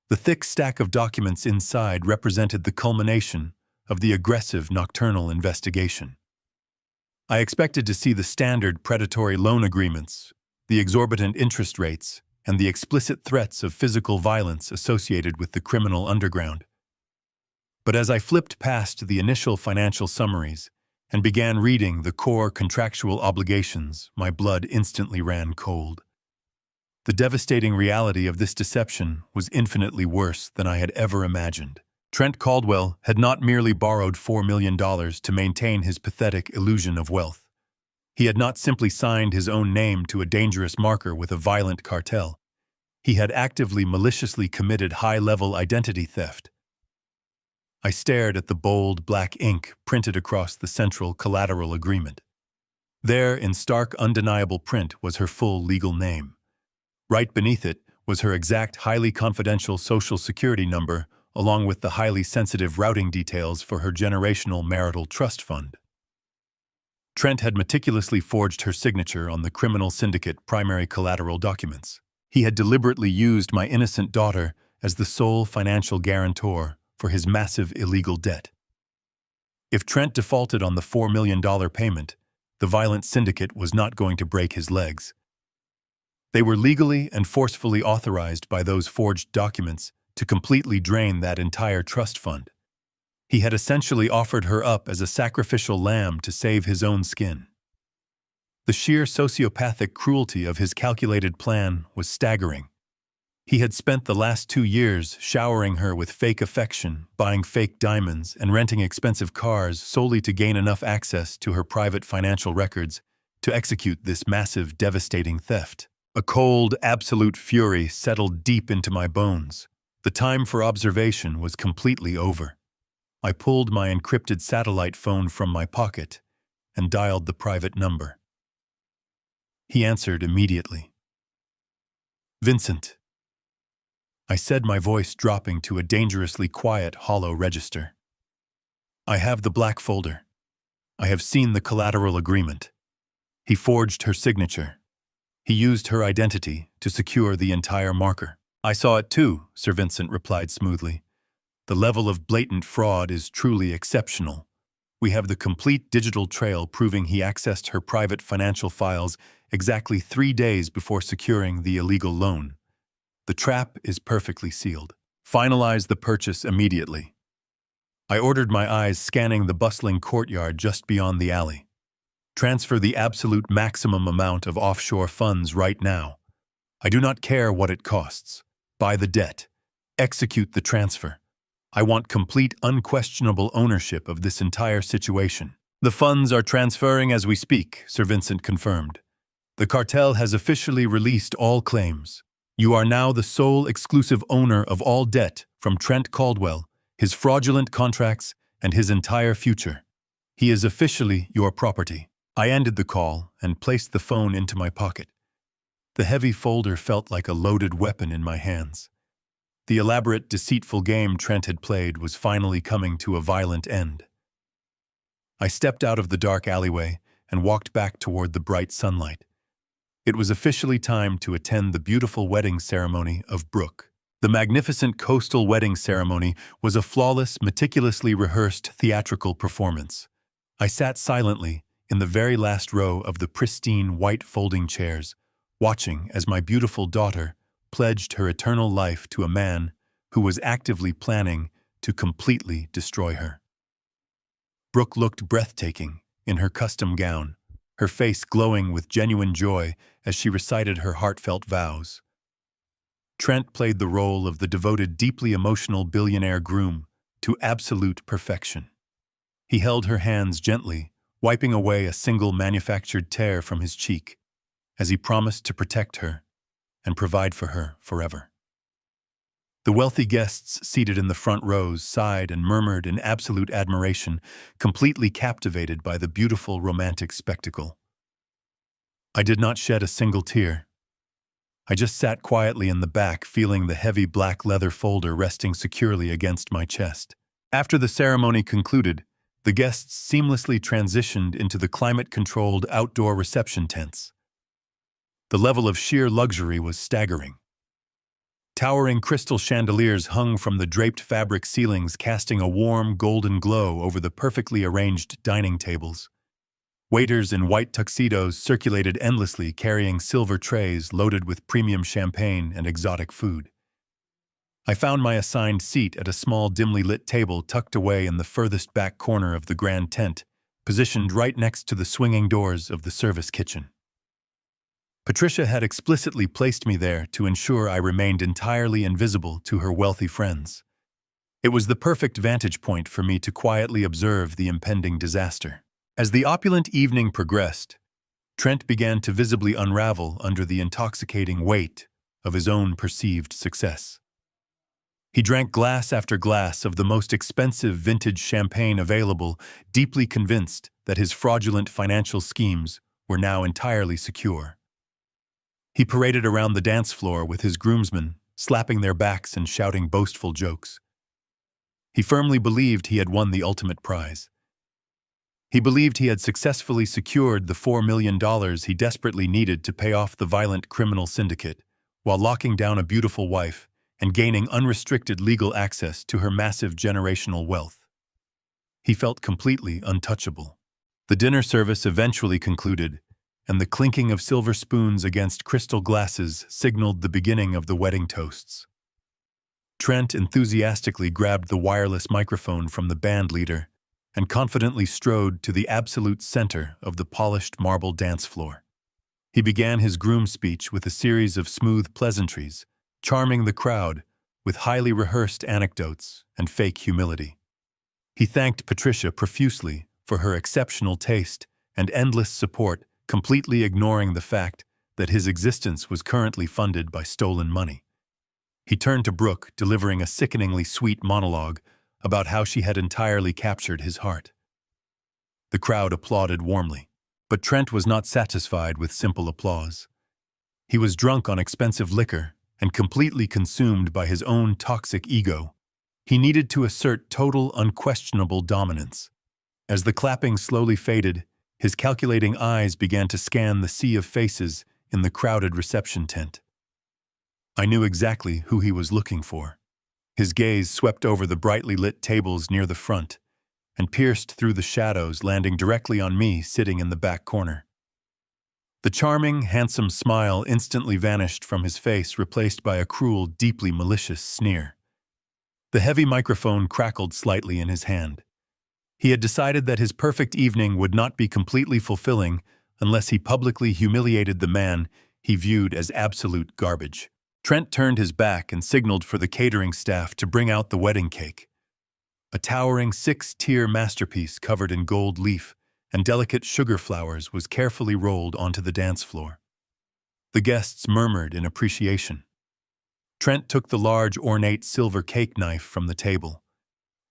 S1: The thick stack of documents inside represented the culmination of the aggressive nocturnal investigation. I expected to see the standard predatory loan agreements, the exorbitant interest rates, and the explicit threats of physical violence associated with the criminal underground. But as I flipped past the initial financial summaries and began reading the core contractual obligations, my blood instantly ran cold. The devastating reality of this deception was infinitely worse than I had ever imagined. Trent Caldwell had not merely borrowed $4 million to maintain his pathetic illusion of wealth. He had not simply signed his own name to a dangerous marker with a violent cartel. He had actively, maliciously committed high-level identity theft. I stared at the bold, black ink printed across the central collateral agreement. There, in stark, undeniable print, was her full legal name. Right beneath it was her exact, highly confidential Social Security number, along with the highly sensitive routing details for her generational marital trust fund. Trent had meticulously forged her signature on the criminal syndicate primary collateral documents. He had deliberately used my innocent daughter as the sole financial guarantor for his massive illegal debt. If Trent defaulted on the $4 million payment, the violent syndicate was not going to break his legs. They were legally and forcefully authorized by those forged documents to completely drain that entire trust fund. He had essentially offered her up as a sacrificial lamb to save his own skin. The sheer sociopathic cruelty of his calculated plan was staggering. He had spent the last 2 years showering her with fake affection, buying fake diamonds, and renting expensive cars solely to gain enough access to her private financial records to execute this massive, devastating theft. A cold, absolute fury settled deep into my bones. The time for observation was completely over. I pulled my encrypted satellite phone from my pocket and dialed the private number. He answered immediately. "Vincent," I said, my voice dropping to a dangerously quiet, hollow register. "I have the black folder. I have seen the collateral agreement." He forged her signature. He used her identity to secure the entire marker. "I saw it too," Sir Vincent replied smoothly. "The level of blatant fraud is truly exceptional. We have the complete digital trail proving he accessed her private financial files exactly 3 days before securing the illegal loan. The trap is perfectly sealed. Finalize the purchase immediately." I ordered, my eyes scanning the bustling courtyard just beyond the alley. "Transfer the absolute maximum amount of offshore funds right now. I do not care what it costs. Buy the debt. Execute the transfer. I want complete, unquestionable ownership of this entire situation." "The funds are transferring as we speak," Sir Vincent confirmed. "The cartel has officially released all claims. You are now the sole exclusive owner of all debt from Trent Caldwell, his fraudulent contracts, and his entire future. He is officially your property." I ended the call and placed the phone into my pocket. The heavy folder felt like a loaded weapon in my hands. The elaborate, deceitful game Trent had played was finally coming to a violent end. I stepped out of the dark alleyway and walked back toward the bright sunlight. It was officially time to attend the beautiful wedding ceremony of Brooke. The magnificent coastal wedding ceremony was a flawless, meticulously rehearsed theatrical performance. I sat silently in the very last row of the pristine white folding chairs, watching as my beautiful daughter pledged her eternal life to a man who was actively planning to completely destroy her. Brooke looked breathtaking in her custom gown, her face glowing with genuine joy as she recited her heartfelt vows. Trent played the role of the devoted, deeply emotional billionaire groom to absolute perfection. He held her hands gently, wiping away a single manufactured tear from his cheek, as he promised to protect her and provide for her forever. The wealthy guests seated in the front rows sighed and murmured in absolute admiration, completely captivated by the beautiful romantic spectacle. I did not shed a single tear. I just sat quietly in the back, feeling the heavy black leather folder resting securely against my chest. After the ceremony concluded, the guests seamlessly transitioned into the climate-controlled outdoor reception tents. The level of sheer luxury was staggering. Towering crystal chandeliers hung from the draped fabric ceilings, casting a warm, golden glow over the perfectly arranged dining tables. Waiters in white tuxedos circulated endlessly, carrying silver trays loaded with premium champagne and exotic food. I found my assigned seat at a small, dimly lit table tucked away in the furthest back corner of the grand tent, positioned right next to the swinging doors of the service kitchen. Patricia had explicitly placed me there to ensure I remained entirely invisible to her wealthy friends. It was the perfect vantage point for me to quietly observe the impending disaster. As the opulent evening progressed, Trent began to visibly unravel under the intoxicating weight of his own perceived success. He drank glass after glass of the most expensive vintage champagne available, deeply convinced that his fraudulent financial schemes were now entirely secure. He paraded around the dance floor with his groomsmen, slapping their backs and shouting boastful jokes. He firmly believed he had won the ultimate prize. He believed he had successfully secured the $4 million he desperately needed to pay off the violent criminal syndicate, while locking down a beautiful wife and gaining unrestricted legal access to her massive generational wealth. He felt completely untouchable. The dinner service eventually concluded, and the clinking of silver spoons against crystal glasses signaled the beginning of the wedding toasts. Trent enthusiastically grabbed the wireless microphone from the band leader and confidently strode to the absolute center of the polished marble dance floor. He began his groom speech with a series of smooth pleasantries, charming the crowd with highly rehearsed anecdotes and fake humility. He thanked Patricia profusely for her exceptional taste and endless support, completely ignoring the fact that his existence was currently funded by stolen money. He turned to Brooke, delivering a sickeningly sweet monologue about how she had entirely captured his heart. The crowd applauded warmly, but Trent was not satisfied with simple applause. He was drunk on expensive liquor and completely consumed by his own toxic ego. He needed to assert total, unquestionable dominance. As the clapping slowly faded, his calculating eyes began to scan the sea of faces in the crowded reception tent. I knew exactly who he was looking for. His gaze swept over the brightly lit tables near the front and pierced through the shadows, landing directly on me sitting in the back corner. The charming, handsome smile instantly vanished from his face, replaced by a cruel, deeply malicious sneer. The heavy microphone crackled slightly in his hand. He had decided that his perfect evening would not be completely fulfilling unless he publicly humiliated the man he viewed as absolute garbage. Trent turned his back and signaled for the catering staff to bring out the wedding cake. A towering 6-tier masterpiece covered in gold leaf and delicate sugar flowers was carefully rolled onto the dance floor. The guests murmured in appreciation. Trent took the large, ornate silver cake knife from the table.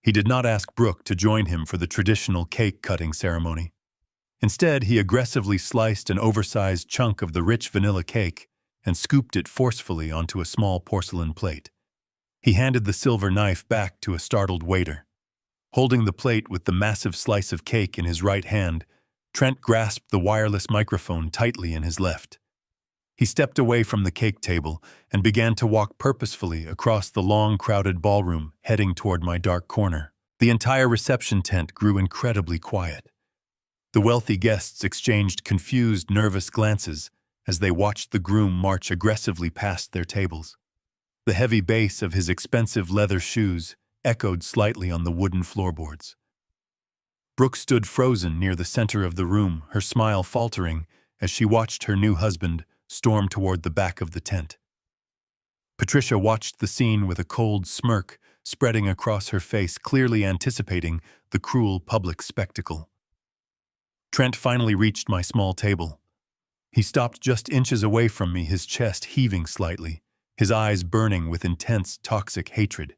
S1: He did not ask Brooke to join him for the traditional cake-cutting ceremony. Instead, he aggressively sliced an oversized chunk of the rich vanilla cake and scooped it forcefully onto a small porcelain plate. He handed the silver knife back to a startled waiter. Holding the plate with the massive slice of cake in his right hand, Trent grasped the wireless microphone tightly in his left. He stepped away from the cake table and began to walk purposefully across the long, crowded ballroom, heading toward my dark corner. The entire reception tent grew incredibly quiet. The wealthy guests exchanged confused, nervous glances as they watched the groom march aggressively past their tables. The heavy bass of his expensive leather shoes echoed slightly on the wooden floorboards. Brooke stood frozen near the center of the room, her smile faltering as she watched her new husband storm toward the back of the tent. Patricia watched the scene with a cold smirk spreading across her face, clearly anticipating the cruel public spectacle. Trent finally reached my small table. He stopped just inches away from me, his chest heaving slightly, his eyes burning with intense, toxic hatred.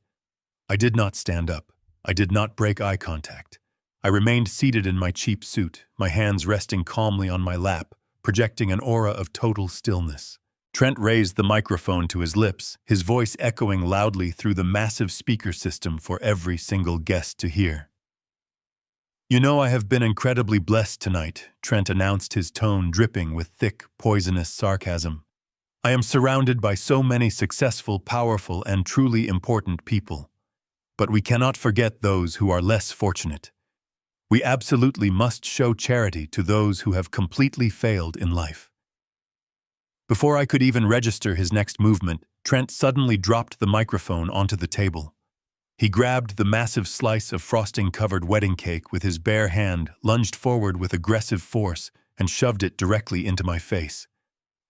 S1: I did not stand up. I did not break eye contact. I remained seated in my cheap suit, my hands resting calmly on my lap, projecting an aura of total stillness. Trent raised the microphone to his lips, his voice echoing loudly through the massive speaker system for every single guest to hear. "You know, I have been incredibly blessed tonight," Trent announced, his tone dripping with thick, poisonous sarcasm. "I am surrounded by so many successful, powerful, and truly important people. But we cannot forget those who are less fortunate. We absolutely must show charity to those who have completely failed in life." Before I could even register his next movement, Trent suddenly dropped the microphone onto the table. He grabbed the massive slice of frosting-covered wedding cake with his bare hand, lunged forward with aggressive force, and shoved it directly into my face.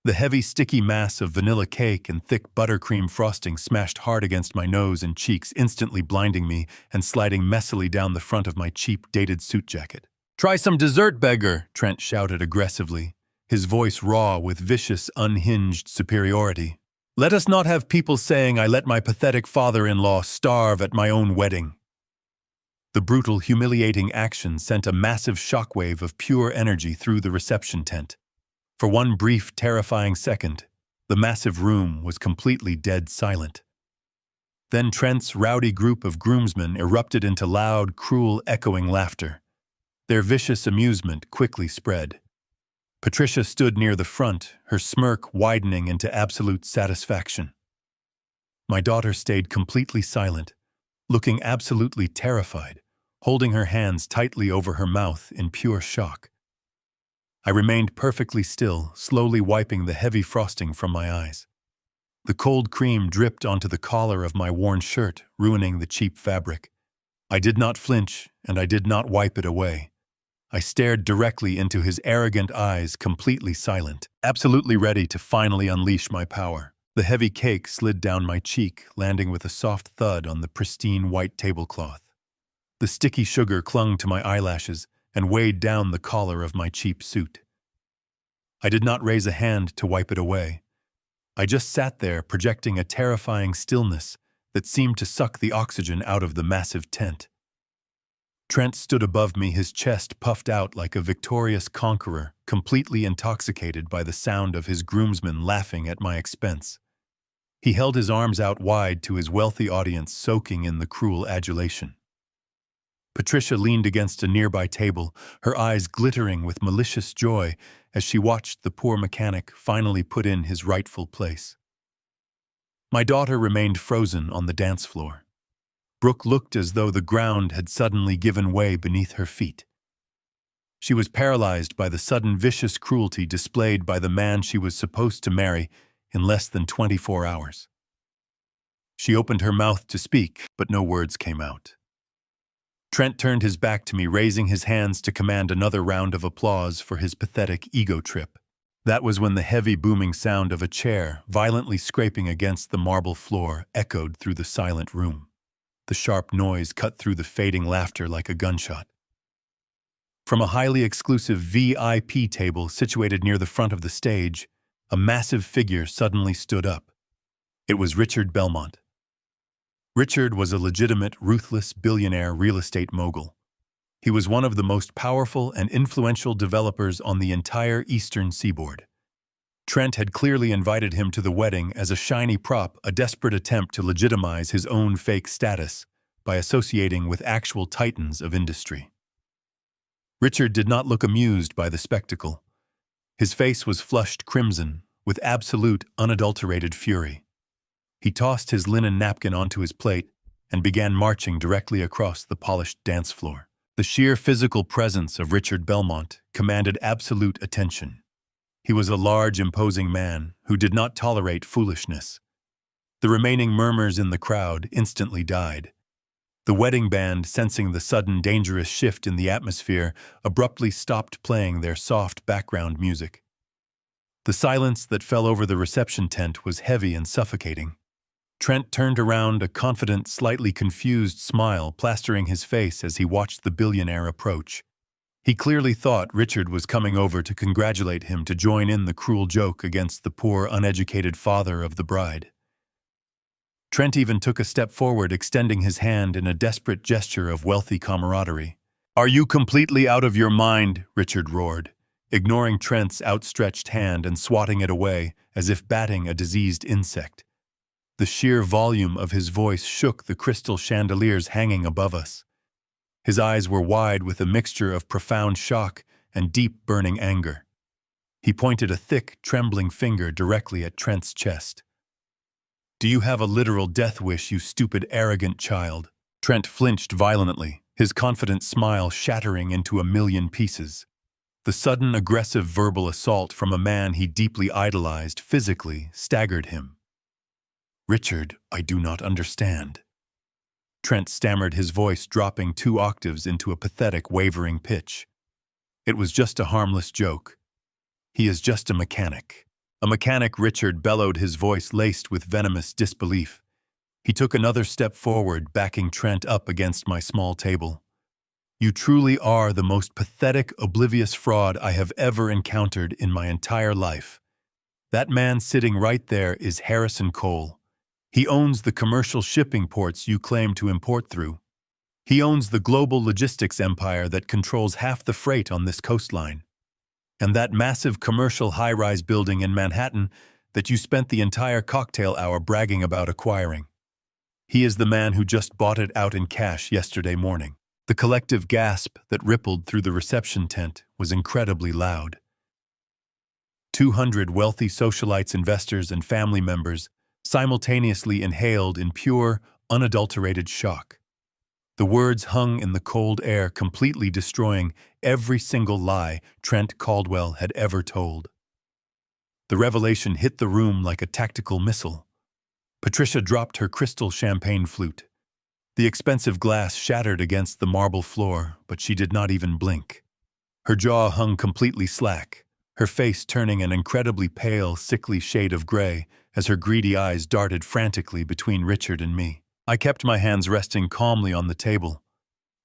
S1: The heavy, sticky mass of vanilla cake and thick buttercream frosting smashed hard against my nose and cheeks, instantly blinding me and sliding messily down the front of my cheap, dated suit jacket. "Try some dessert, beggar," Trent shouted aggressively, his voice raw with vicious, unhinged superiority. "Let us not have people saying I let my pathetic father-in-law starve at my own wedding." The brutal, humiliating action sent a massive shockwave of pure energy through the reception tent. For one brief, terrifying second, the massive room was completely dead silent. Then Trent's rowdy group of groomsmen erupted into loud, cruel, echoing laughter. Their vicious amusement quickly spread. Patricia stood near the front, her smirk widening into absolute satisfaction. My daughter stayed completely silent, looking absolutely terrified, holding her hands tightly over her mouth in pure shock. I remained perfectly still, slowly wiping the heavy frosting from my eyes. The cold cream dripped onto the collar of my worn shirt, ruining the cheap fabric. I did not flinch, and I did not wipe it away. I stared directly into his arrogant eyes, completely silent, absolutely ready to finally unleash my power. The heavy cake slid down my cheek, landing with a soft thud on the pristine white tablecloth. The sticky sugar clung to my eyelashes and weighed down the collar of my cheap suit. I did not raise a hand to wipe it away. I just sat there, projecting a terrifying stillness that seemed to suck the oxygen out of the massive tent. Trent stood above me, his chest puffed out like a victorious conqueror, completely intoxicated by the sound of his groomsmen laughing at my expense. He held his arms out wide to his wealthy audience, soaking in the cruel adulation. Patricia leaned against a nearby table, her eyes glittering with malicious joy as she watched the poor mechanic finally put in his rightful place. My daughter remained frozen on the dance floor. Brooke looked as though the ground had suddenly given way beneath her feet. She was paralyzed by the sudden vicious cruelty displayed by the man she was supposed to marry in less than 24 hours. She opened her mouth to speak, but no words came out. Trent turned his back to me, raising his hands to command another round of applause for his pathetic ego trip. That was when the heavy booming sound of a chair violently scraping against the marble floor echoed through the silent room. The sharp noise cut through the fading laughter like a gunshot. From a highly exclusive VIP table situated near the front of the stage, a massive figure suddenly stood up. It was Richard Belmont. Richard was a legitimate, ruthless billionaire real estate mogul. He was one of the most powerful and influential developers on the entire eastern seaboard. Trent had clearly invited him to the wedding as a shiny prop, a desperate attempt to legitimize his own fake status by associating with actual titans of industry. Richard did not look amused by the spectacle. His face was flushed crimson, with absolute, unadulterated fury. He tossed his linen napkin onto his plate and began marching directly across the polished dance floor. The sheer physical presence of Richard Belmont commanded absolute attention. He was a large, imposing man who did not tolerate foolishness. The remaining murmurs in the crowd instantly died. The wedding band, sensing the sudden dangerous shift in the atmosphere, abruptly stopped playing their soft background music. The silence that fell over the reception tent was heavy and suffocating. Trent turned around, a confident, slightly confused smile plastering his face as he watched the billionaire approach. He clearly thought Richard was coming over to congratulate him, to join in the cruel joke against the poor, uneducated father of the bride. Trent even took a step forward, extending his hand in a desperate gesture of wealthy camaraderie. "Are you completely out of your mind?" Richard roared, ignoring Trent's outstretched hand and swatting it away as if batting a diseased insect. The sheer volume of his voice shook the crystal chandeliers hanging above us. His eyes were wide with a mixture of profound shock and deep burning anger. He pointed a thick, trembling finger directly at Trent's chest. "Do you have a literal death wish, you stupid, arrogant child?" Trent flinched violently, his confident smile shattering into a million pieces. The sudden, aggressive verbal assault from a man he deeply idolized physically staggered him. "Richard, I do not understand." Trent stammered, his voice dropping 2 octaves into a pathetic, wavering pitch. "It was just a harmless joke. He is just a mechanic." "A mechanic," Richard bellowed, his voice laced with venomous disbelief. He took another step forward, backing Trent up against my small table. "You truly are the most pathetic, oblivious fraud I have ever encountered in my entire life. That man sitting right there is Harrison Cole. He owns the commercial shipping ports you claim to import through. He owns the global logistics empire that controls half the freight on this coastline. And that massive commercial high-rise building in Manhattan that you spent the entire cocktail hour bragging about acquiring. He is the man who just bought it out in cash yesterday morning." The collective gasp that rippled through the reception tent was incredibly loud. 200 wealthy socialites, investors, and family members simultaneously inhaled in pure, unadulterated shock. The words hung in the cold air, completely destroying every single lie Trent Caldwell had ever told. The revelation hit the room like a tactical missile. Patricia dropped her crystal champagne flute. The expensive glass shattered against the marble floor, but she did not even blink. Her jaw hung completely slack, her face turning an incredibly pale, sickly shade of gray as her greedy eyes darted frantically between Richard and me. I kept my hands resting calmly on the table.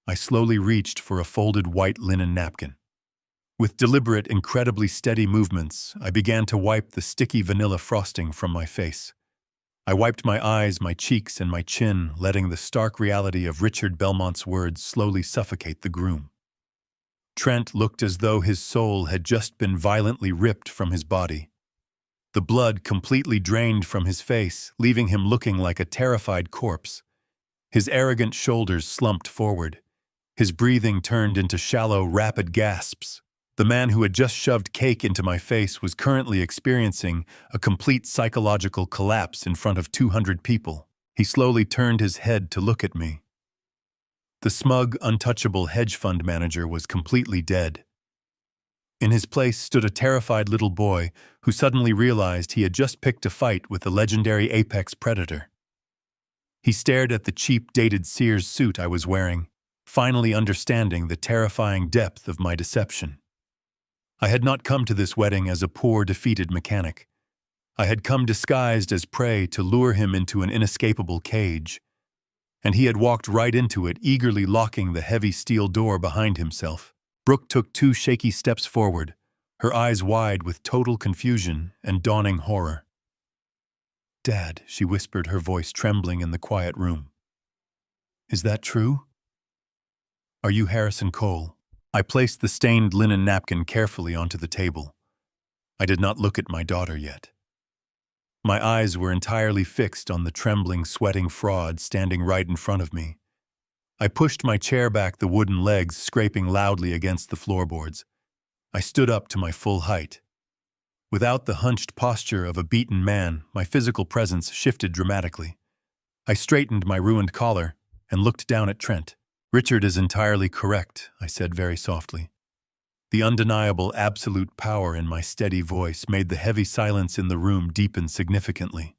S1: I slowly reached for a folded white linen napkin. With deliberate, incredibly steady movements, I began to wipe the sticky vanilla frosting from my face. I wiped my eyes, my cheeks, and my chin, letting the stark reality of Richard Belmont's words slowly suffocate the groom. Trent looked as though his soul had just been violently ripped from his body. The blood completely drained from his face, leaving him looking like a terrified corpse. His arrogant shoulders slumped forward. His breathing turned into shallow, rapid gasps. The man who had just shoved cake into my face was currently experiencing a complete psychological collapse in front of 200 people. He slowly turned his head to look at me. The smug, untouchable hedge fund manager was completely dead. In his place stood a terrified little boy who suddenly realized he had just picked a fight with the legendary apex predator. He stared at the cheap, dated Sears suit I was wearing, finally understanding the terrifying depth of my deception. I had not come to this wedding as a poor, defeated mechanic. I had come disguised as prey to lure him into an inescapable cage. And he had walked right into it, eagerly locking the heavy steel door behind himself. Brooke took 2 shaky steps forward, her eyes wide with total confusion and dawning horror. "Dad," she whispered, her voice trembling in the quiet room. "Is that true? Are you Harrison Cole?" I placed the stained linen napkin carefully onto the table. I did not look at my daughter yet. My eyes were entirely fixed on the trembling, sweating fraud standing right in front of me. I pushed my chair back, the wooden legs scraping loudly against the floorboards. I stood up to my full height. Without the hunched posture of a beaten man, my physical presence shifted dramatically. I straightened my ruined collar and looked down at Trent. "Richard is entirely correct," I said very softly. The undeniable absolute power in my steady voice made the heavy silence in the room deepen significantly.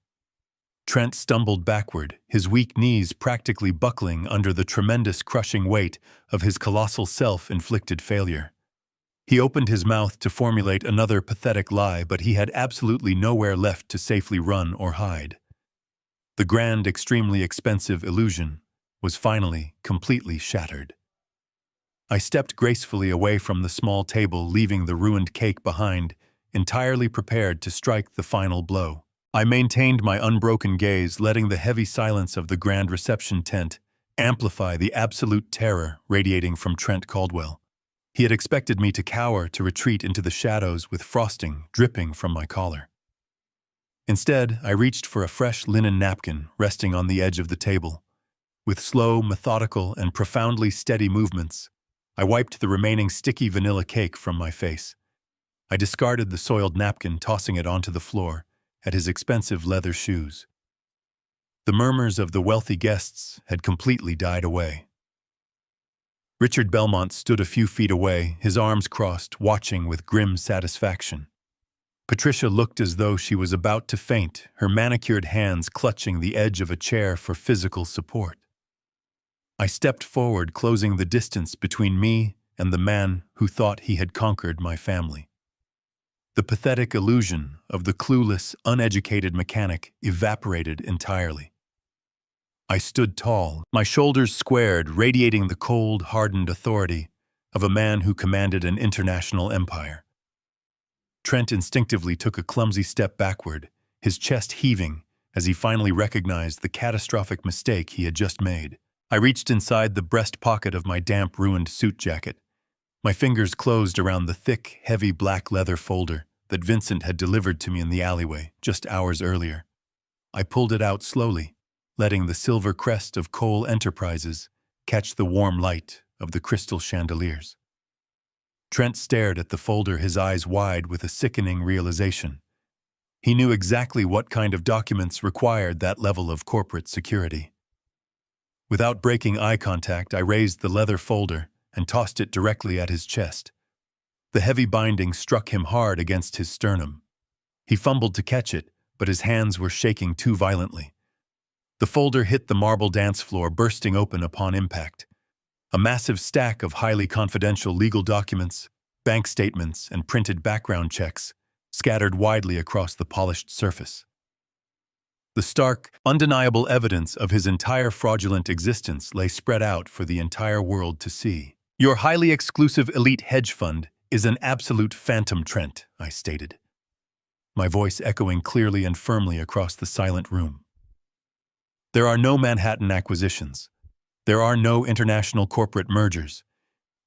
S1: Trent stumbled backward, his weak knees practically buckling under the tremendous crushing weight of his colossal self-inflicted failure. He opened his mouth to formulate another pathetic lie, but he had absolutely nowhere left to safely run or hide. The grand, extremely expensive illusion was finally completely shattered. I stepped gracefully away from the small table, leaving the ruined cake behind, entirely prepared to strike the final blow. I maintained my unbroken gaze, letting the heavy silence of the grand reception tent amplify the absolute terror radiating from Trent Caldwell. He had expected me to cower, to retreat into the shadows with frosting dripping from my collar. Instead, I reached for a fresh linen napkin resting on the edge of the table. With slow, methodical, and profoundly steady movements, I wiped the remaining sticky vanilla cake from my face. I discarded the soiled napkin, tossing it onto the floor at his expensive leather shoes. The murmurs of the wealthy guests had completely died away. Richard Belmont stood a few feet away, his arms crossed, watching with grim satisfaction. Patricia looked as though she was about to faint, her manicured hands clutching the edge of a chair for physical support. I stepped forward, closing the distance between me and the man who thought he had conquered my family. The pathetic illusion of the clueless, uneducated mechanic evaporated entirely. I stood tall, my shoulders squared, radiating the cold, hardened authority of a man who commanded an international empire. Trent instinctively took a clumsy step backward, his chest heaving as he finally recognized the catastrophic mistake he had just made. I reached inside the breast pocket of my damp, ruined suit jacket. My fingers closed around the thick, heavy black leather folder that Vincent had delivered to me in the alleyway just hours earlier. I pulled it out slowly, letting the silver crest of Cole Enterprises catch the warm light of the crystal chandeliers. Trent stared at the folder, his eyes wide with a sickening realization. He knew exactly what kind of documents required that level of corporate security. Without breaking eye contact, I raised the leather folder and tossed it directly at his chest. The heavy binding struck him hard against his sternum. He fumbled to catch it, but his hands were shaking too violently. The folder hit the marble dance floor, bursting open upon impact. A massive stack of highly confidential legal documents, bank statements, and printed background checks scattered widely across the polished surface. The stark, undeniable evidence of his entire fraudulent existence lay spread out for the entire world to see. "Your highly exclusive elite hedge fund is an absolute phantom, Trent," I stated, my voice echoing clearly and firmly across the silent room. "There are no Manhattan acquisitions. There are no international corporate mergers.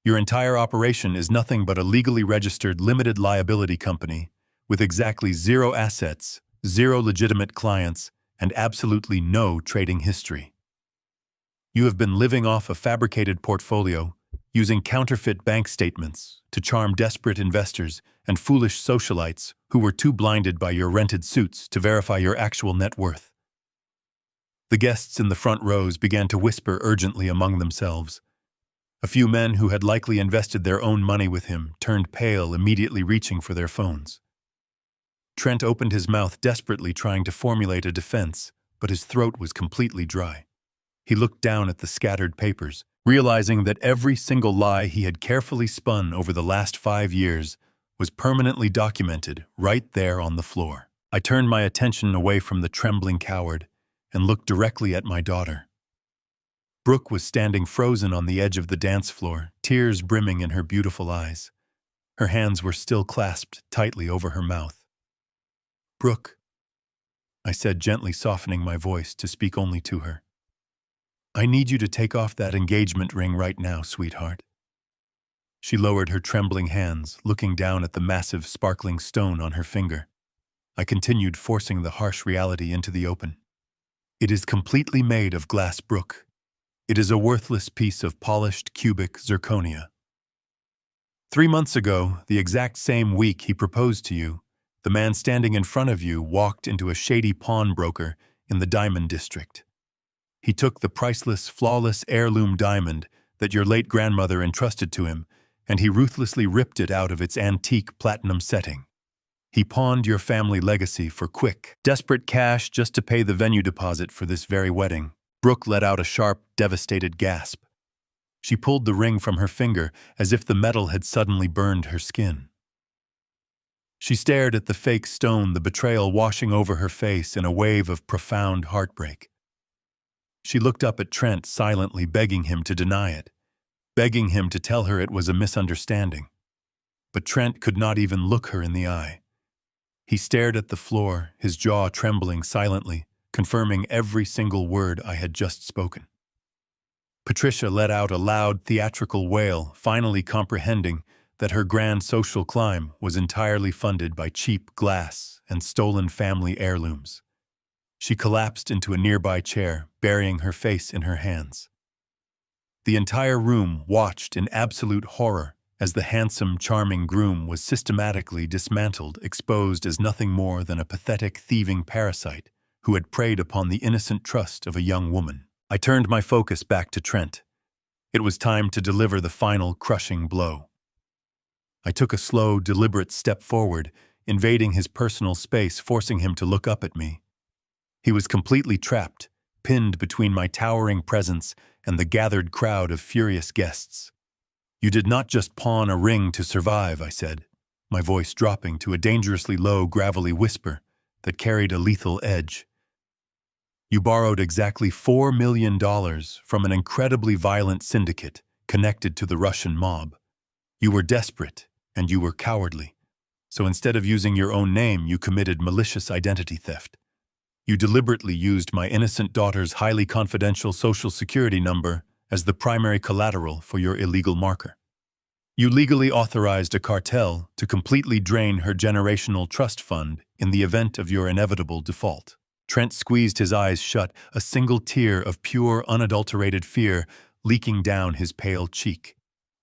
S1: Your entire operation is nothing but a legally registered limited liability company with exactly zero assets, zero legitimate clients, and absolutely no trading history. You have been living off a fabricated portfolio, using counterfeit bank statements to charm desperate investors and foolish socialites who were too blinded by your rented suits to verify your actual net worth." The guests in the front rows began to whisper urgently among themselves. A few men who had likely invested their own money with him turned pale, immediately reaching for their phones. Trent opened his mouth desperately, trying to formulate a defense, but his throat was completely dry. He looked down at the scattered papers, realizing that every single lie he had carefully spun over the last 5 years was permanently documented right there on the floor. I turned my attention away from the trembling coward and looked directly at my daughter. Brooke was standing frozen on the edge of the dance floor, tears brimming in her beautiful eyes. Her hands were still clasped tightly over her mouth. "Brooke," I said, gently softening my voice to speak only to her, "I need you to take off that engagement ring right now, sweetheart." She lowered her trembling hands, looking down at the massive, sparkling stone on her finger. I continued, forcing the harsh reality into the open. "It is completely made of glass, Brooke. It is a worthless piece of polished cubic zirconia. 3 months ago, the exact same week he proposed to you, the man standing in front of you walked into a shady pawnbroker in the Diamond District. He took the priceless, flawless heirloom diamond that your late grandmother entrusted to him, and he ruthlessly ripped it out of its antique platinum setting. He pawned your family legacy for quick, desperate cash just to pay the venue deposit for this very wedding." Brooke let out a sharp, devastated gasp. She pulled the ring from her finger as if the metal had suddenly burned her skin. She stared at the fake stone, the betrayal washing over her face in a wave of profound heartbreak. She looked up at Trent, silently begging him to deny it, begging him to tell her it was a misunderstanding. But Trent could not even look her in the eye. He stared at the floor, his jaw trembling silently, confirming every single word I had just spoken. Patricia let out a loud, theatrical wail, finally comprehending that her grand social climb was entirely funded by cheap glass and stolen family heirlooms. She collapsed into a nearby chair, burying her face in her hands. The entire room watched in absolute horror as the handsome, charming groom was systematically dismantled, exposed as nothing more than a pathetic, thieving parasite who had preyed upon the innocent trust of a young woman. I turned my focus back to Trent. It was time to deliver the final, crushing blow. I took a slow, deliberate step forward, invading his personal space, forcing him to look up at me. He was completely trapped, pinned between my towering presence and the gathered crowd of furious guests. "You did not just pawn a ring to survive," I said, my voice dropping to a dangerously low, gravelly whisper that carried a lethal edge. "You borrowed exactly $4 million from an incredibly violent syndicate connected to the Russian mob. You were desperate, and you were cowardly. So instead of using your own name, you committed malicious identity theft. You deliberately used my innocent daughter's highly confidential social security number as the primary collateral for your illegal marker. You legally authorized a cartel to completely drain her generational trust fund in the event of your inevitable default." Trent squeezed his eyes shut, a single tear of pure, unadulterated fear leaking down his pale cheek.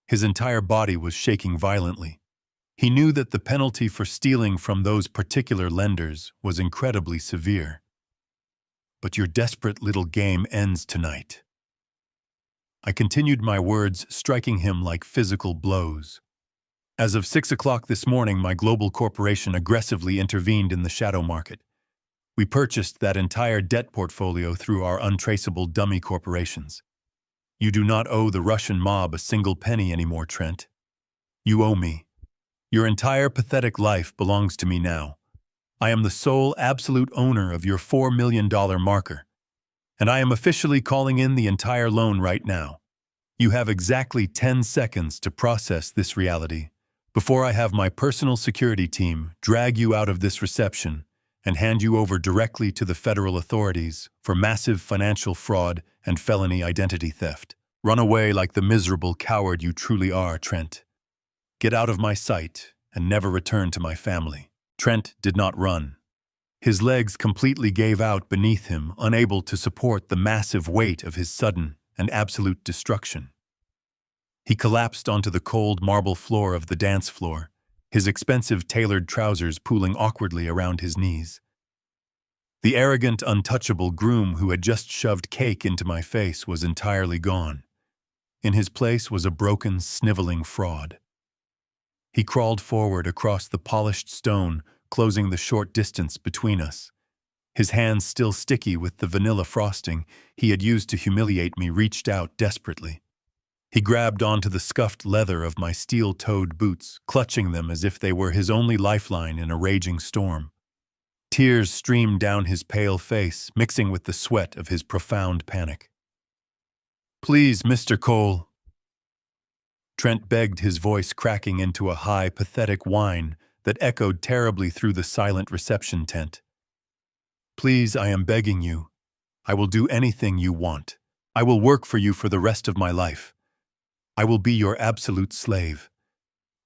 S1: His entire body was shaking violently. He knew that the penalty for stealing from those particular lenders was incredibly severe. But your desperate little game ends tonight. I continued my words, striking him like physical blows. As of 6 o'clock this morning, my global corporation aggressively intervened in the shadow market. We purchased that entire debt portfolio through our untraceable dummy corporations. You do not owe the Russian mob a single penny anymore, Trent. You owe me. Your entire pathetic life belongs to me now. I am the sole absolute owner of your $4 million marker, and I am officially calling in the entire loan right now. You have exactly 10 seconds to process this reality before I have my personal security team drag you out of this reception and hand you over directly to the federal authorities for massive financial fraud and felony identity theft. Run away like the miserable coward you truly are, Trent. Get out of my sight and never return to my family. Trent did not run. His legs completely gave out beneath him, unable to support the massive weight of his sudden and absolute destruction. He collapsed onto the cold marble floor of the dance floor, his expensive tailored trousers pooling awkwardly around his knees. The arrogant, untouchable groom who had just shoved cake into my face was entirely gone. In his place was a broken, sniveling fraud. He crawled forward across the polished stone, closing the short distance between us. His hands still sticky with the vanilla frosting he had used to humiliate me reached out desperately. He grabbed onto the scuffed leather of my steel-toed boots, clutching them as if they were his only lifeline in a raging storm. Tears streamed down his pale face, mixing with the sweat of his profound panic. "Please, Mr. Cole." Trent begged, his voice cracking into a high, pathetic whine that echoed terribly through the silent reception tent. "Please, I am begging you. I will do anything you want. I will work for you for the rest of my life. I will be your absolute slave.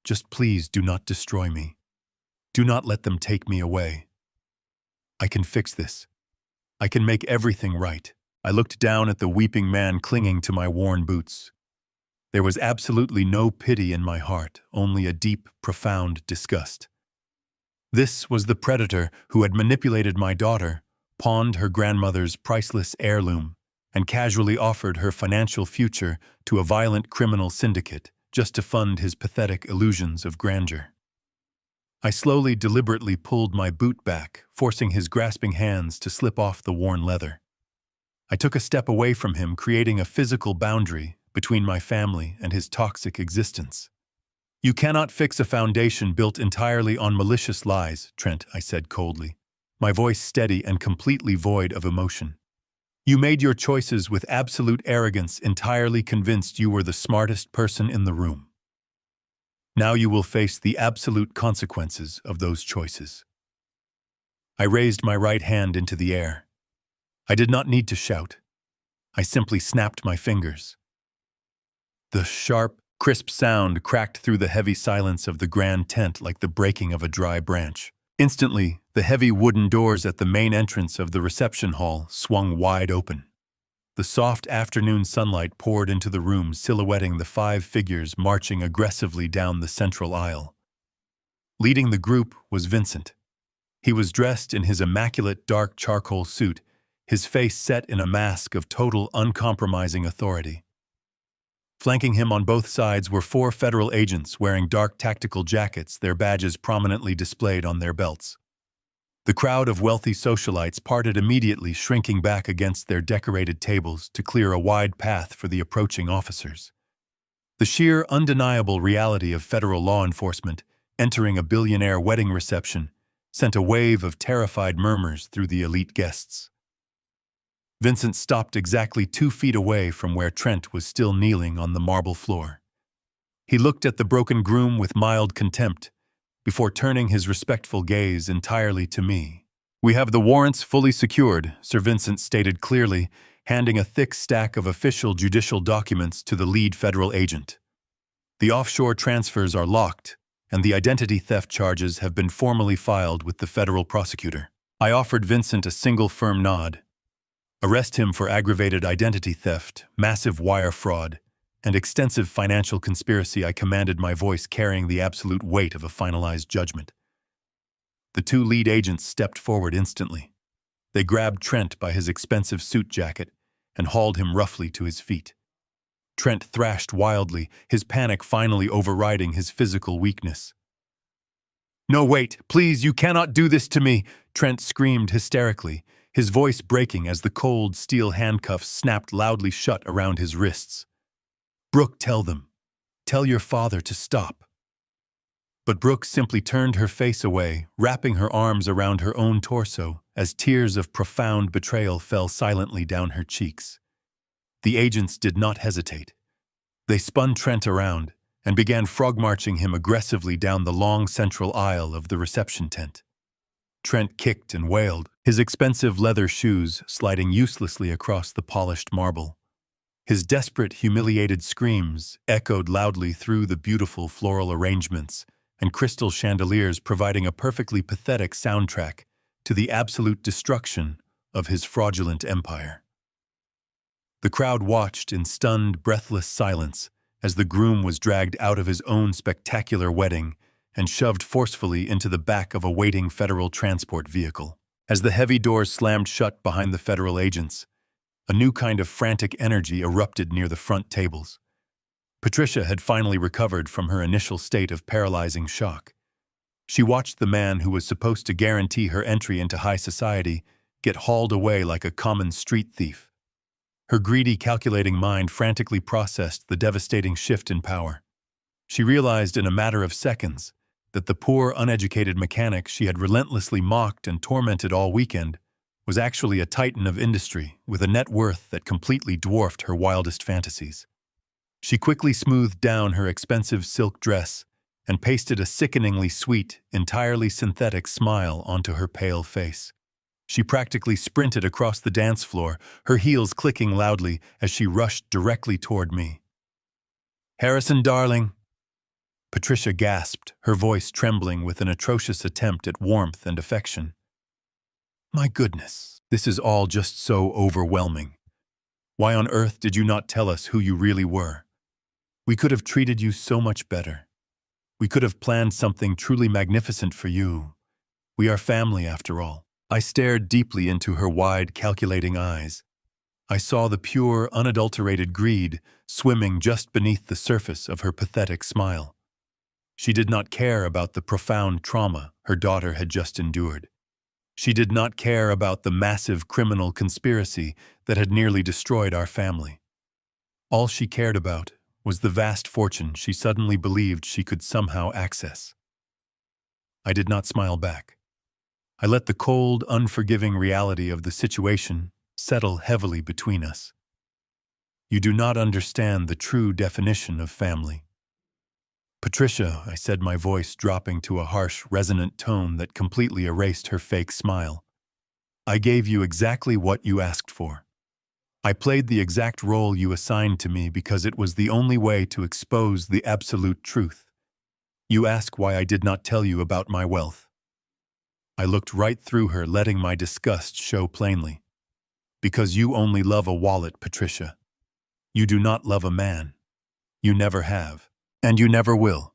S1: Just please do not destroy me. Do not let them take me away. I can fix this. I can make everything right." I looked down at the weeping man clinging to my worn boots. There was absolutely no pity in my heart, only a deep, profound disgust. This was the predator who had manipulated my daughter, pawned her grandmother's priceless heirloom, and casually offered her financial future to a violent criminal syndicate just to fund his pathetic illusions of grandeur. I slowly, deliberately pulled my boot back, forcing his grasping hands to slip off the worn leather. I took a step away from him, creating a physical boundary between my family and his toxic existence. "You cannot fix a foundation built entirely on malicious lies, Trent," I said coldly, my voice steady and completely void of emotion. "You made your choices with absolute arrogance, entirely convinced you were the smartest person in the room. Now you will face the absolute consequences of those choices." I raised my right hand into the air. I did not need to shout. I simply snapped my fingers. The sharp, crisp sound cracked through the heavy silence of the grand tent like the breaking of a dry branch. Instantly, the heavy wooden doors at the main entrance of the reception hall swung wide open. The soft afternoon sunlight poured into the room, silhouetting the 5 figures marching aggressively down the central aisle. Leading the group was Vincent. He was dressed in his immaculate dark charcoal suit, his face set in a mask of total uncompromising authority. Flanking him on both sides were 4 federal agents wearing dark tactical jackets, their badges prominently displayed on their belts. The crowd of wealthy socialites parted immediately, shrinking back against their decorated tables to clear a wide path for the approaching officers. The sheer, undeniable reality of federal law enforcement entering a billionaire wedding reception sent a wave of terrified murmurs through the elite guests. Vincent stopped exactly 2 feet away from where Trent was still kneeling on the marble floor. He looked at the broken groom with mild contempt, before turning his respectful gaze entirely to me. "We have the warrants fully secured," Sir Vincent stated clearly, handing a thick stack of official judicial documents to the lead federal agent. "The offshore transfers are locked, and the identity theft charges have been formally filed with the federal prosecutor." I offered Vincent a single firm nod. Arrest him for aggravated identity theft, massive wire fraud, and extensive financial conspiracy. I commanded, my voice carrying the absolute weight of a finalized judgment. The two lead agents stepped forward instantly. They grabbed Trent by his expensive suit jacket and hauled him roughly to his feet. Trent thrashed wildly, his panic finally overriding his physical weakness. "No, wait, please, you cannot do this to me!" Trent screamed hysterically, his voice breaking as the cold steel handcuffs snapped loudly shut around his wrists. "Brooke, tell them. Tell your father to stop." But Brooke simply turned her face away, wrapping her arms around her own torso as tears of profound betrayal fell silently down her cheeks. The agents did not hesitate. They spun Trent around and began frog-marching him aggressively down the long central aisle of the reception tent. Trent kicked and wailed, his expensive leather shoes sliding uselessly across the polished marble. His desperate, humiliated screams echoed loudly through the beautiful floral arrangements and crystal chandeliers, providing a perfectly pathetic soundtrack to the absolute destruction of his fraudulent empire. The crowd watched in stunned, breathless silence as the groom was dragged out of his own spectacular wedding and shoved forcefully into the back of a waiting federal transport vehicle. As the heavy doors slammed shut behind the federal agents, a new kind of frantic energy erupted near the front tables. Patricia had finally recovered from her initial state of paralyzing shock. She watched the man who was supposed to guarantee her entry into high society get hauled away like a common street thief. Her greedy, calculating mind frantically processed the devastating shift in power. She realized in a matter of seconds that the poor, uneducated mechanic she had relentlessly mocked and tormented all weekend was actually a titan of industry with a net worth that completely dwarfed her wildest fantasies. She quickly smoothed down her expensive silk dress and pasted a sickeningly sweet, entirely synthetic smile onto her pale face. She practically sprinted across the dance floor, her heels clicking loudly as she rushed directly toward me. "Harrison, darling." Patricia gasped, her voice trembling with an atrocious attempt at warmth and affection. "My goodness, this is all just so overwhelming. Why on earth did you not tell us who you really were? We could have treated you so much better. We could have planned something truly magnificent for you. We are family, after all." I stared deeply into her wide, calculating eyes. I saw the pure, unadulterated greed swimming just beneath the surface of her pathetic smile. She did not care about the profound trauma her daughter had just endured. She did not care about the massive criminal conspiracy that had nearly destroyed our family. All she cared about was the vast fortune she suddenly believed she could somehow access. I did not smile back. I let the cold, unforgiving reality of the situation settle heavily between us. "You do not understand the true definition of family." "Patricia," I said, my voice dropping to a harsh, resonant tone that completely erased her fake smile. "I gave you exactly what you asked for. I played the exact role you assigned to me because it was the only way to expose the absolute truth. You ask why I did not tell you about my wealth." I looked right through her, letting my disgust show plainly. "Because you only love a wallet, Patricia. You do not love a man. You never have. And you never will."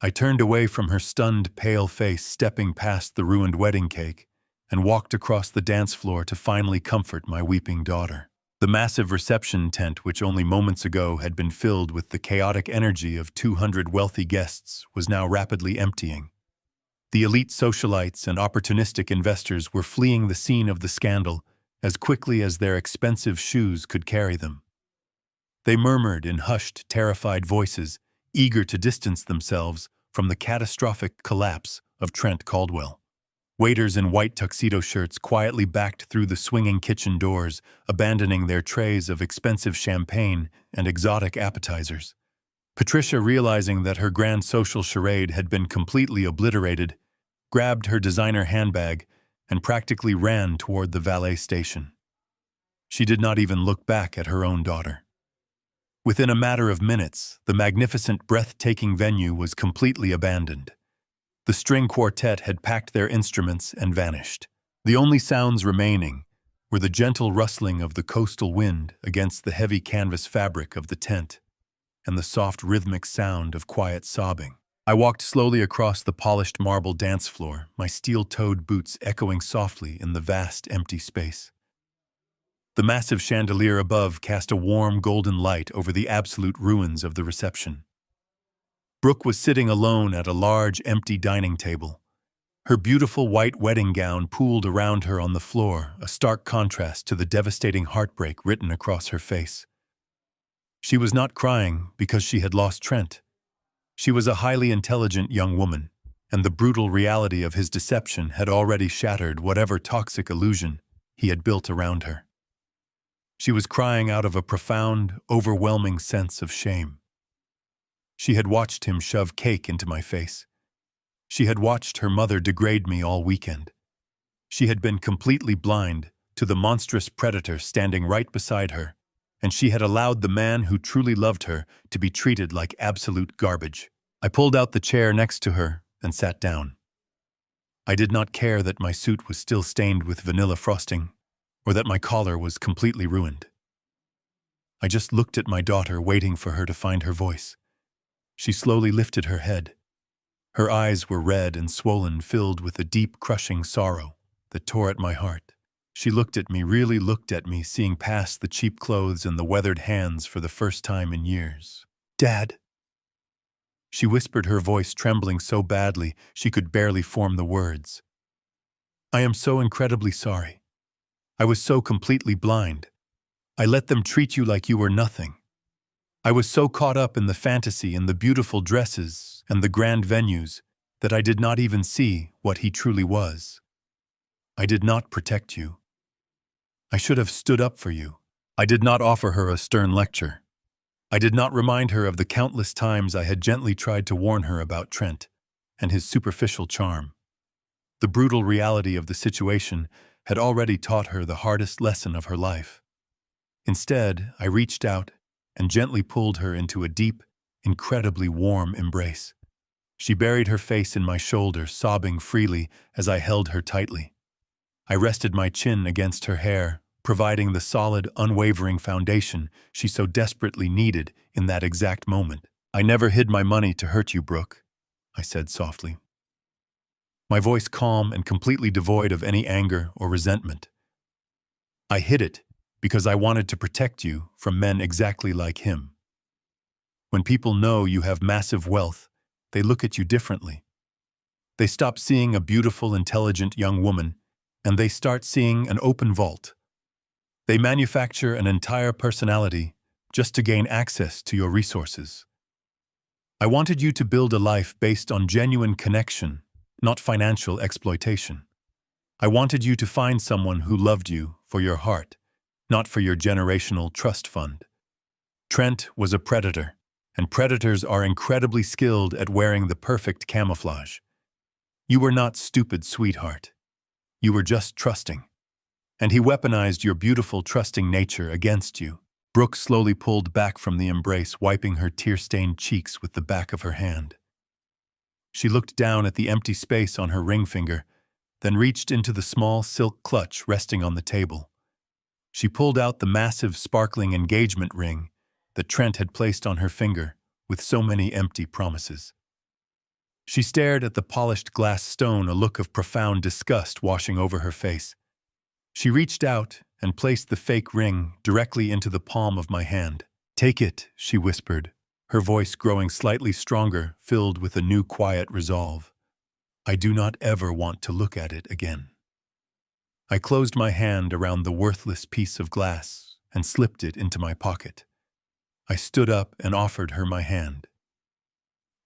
S1: I turned away from her stunned, pale face, stepping past the ruined wedding cake, and walked across the dance floor to finally comfort my weeping daughter. The massive reception tent, which only moments ago had been filled with the chaotic energy of 200 wealthy guests, was now rapidly emptying. The elite socialites and opportunistic investors were fleeing the scene of the scandal as quickly as their expensive shoes could carry them. They murmured in hushed, terrified voices, eager to distance themselves from the catastrophic collapse of Trent Caldwell. Waiters in white tuxedo shirts quietly backed through the swinging kitchen doors, abandoning their trays of expensive champagne and exotic appetizers. Patricia, realizing that her grand social charade had been completely obliterated, grabbed her designer handbag and practically ran toward the valet station. She did not even look back at her own daughter. Within a matter of minutes, the magnificent, breathtaking venue was completely abandoned. The string quartet had packed their instruments and vanished. The only sounds remaining were the gentle rustling of the coastal wind against the heavy canvas fabric of the tent and the soft rhythmic sound of quiet sobbing. I walked slowly across the polished marble dance floor, my steel-toed boots echoing softly in the vast empty space. The massive chandelier above cast a warm golden light over the absolute ruins of the reception. Brooke was sitting alone at a large empty dining table. Her beautiful white wedding gown pooled around her on the floor, a stark contrast to the devastating heartbreak written across her face. She was not crying because she had lost Trent. She was a highly intelligent young woman, and the brutal reality of his deception had already shattered whatever toxic illusion he had built around her. She was crying out of a profound, overwhelming sense of shame. She had watched him shove cake into my face. She had watched her mother degrade me all weekend. She had been completely blind to the monstrous predator standing right beside her, and she had allowed the man who truly loved her to be treated like absolute garbage. I pulled out the chair next to her and sat down. I did not care that my suit was still stained with vanilla frosting, or that my collar was completely ruined. I just looked at my daughter, waiting for her to find her voice. She slowly lifted her head. Her eyes were red and swollen, filled with a deep, crushing sorrow that tore at my heart. She looked at me, really looked at me, seeing past the cheap clothes and the weathered hands for the first time in years. "Dad," she whispered, her voice trembling so badly she could barely form the words. "I am so incredibly sorry. I was so completely blind. I let them treat you like you were nothing. I was so caught up in the fantasy and the beautiful dresses and the grand venues that I did not even see what he truly was. I did not protect you. I should have stood up for you." I did not offer her a stern lecture. I did not remind her of the countless times I had gently tried to warn her about Trent and his superficial charm. The brutal reality of the situation had already taught her the hardest lesson of her life. Instead, I reached out and gently pulled her into a deep, incredibly warm embrace. She buried her face in my shoulder, sobbing freely as I held her tightly. I rested my chin against her hair, providing the solid, unwavering foundation she so desperately needed in that exact moment. "I never hid my money to hurt you, Brooke," I said softly, my voice calm and completely devoid of any anger or resentment. "I hid it because I wanted to protect you from men exactly like him. When people know you have massive wealth, they look at you differently. They stop seeing a beautiful, intelligent young woman, and they start seeing an open vault. They manufacture an entire personality just to gain access to your resources. I wanted you to build a life based on genuine connection, not financial exploitation. I wanted you to find someone who loved you for your heart, not for your generational trust fund. Trent was a predator, and predators are incredibly skilled at wearing the perfect camouflage. You were not stupid, sweetheart. You were just trusting. And he weaponized your beautiful, trusting nature against you." Brooke slowly pulled back from the embrace, wiping her tear-stained cheeks with the back of her hand. She looked down at the empty space on her ring finger, then reached into the small silk clutch resting on the table. She pulled out the massive, sparkling engagement ring that Trent had placed on her finger with so many empty promises. She stared at the polished glass stone, a look of profound disgust washing over her face. She reached out and placed the fake ring directly into the palm of my hand. "Take it," she whispered, her voice growing slightly stronger, filled with a new quiet resolve. "I do not ever want to look at it again." I closed my hand around the worthless piece of glass and slipped it into my pocket. I stood up and offered her my hand.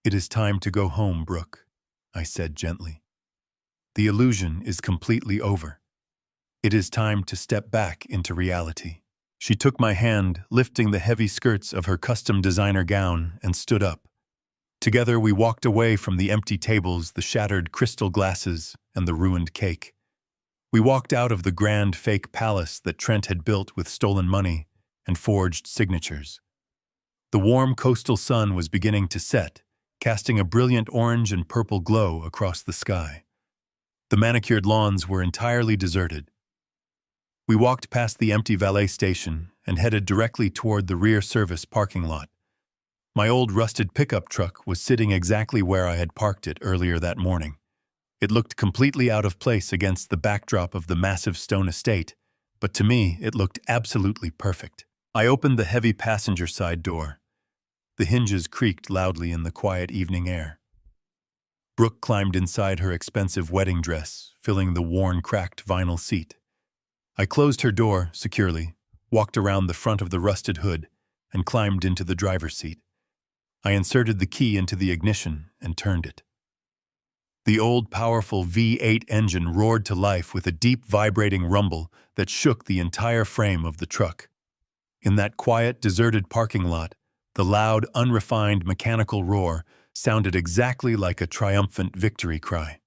S1: "It is time to go home, Brooke," I said gently. "The illusion is completely over. It is time to step back into reality." She took my hand, lifting the heavy skirts of her custom designer gown, and stood up. Together we walked away from the empty tables, the shattered crystal glasses, and the ruined cake. We walked out of the grand fake palace that Trent had built with stolen money and forged signatures. The warm coastal sun was beginning to set, casting a brilliant orange and purple glow across the sky. The manicured lawns were entirely deserted. We walked past the empty valet station and headed directly toward the rear service parking lot. My old rusted pickup truck was sitting exactly where I had parked it earlier that morning. It looked completely out of place against the backdrop of the massive stone estate, but to me it looked absolutely perfect. I opened the heavy passenger side door. The hinges creaked loudly in the quiet evening air. Brooke climbed inside her expensive wedding dress, filling the worn, cracked vinyl seat. I closed her door securely, walked around the front of the rusted hood, and climbed into the driver's seat. I inserted the key into the ignition and turned it. The old, powerful V8 engine roared to life with a deep, vibrating rumble that shook the entire frame of the truck. In that quiet, deserted parking lot, the loud, unrefined mechanical roar sounded exactly like a triumphant victory cry.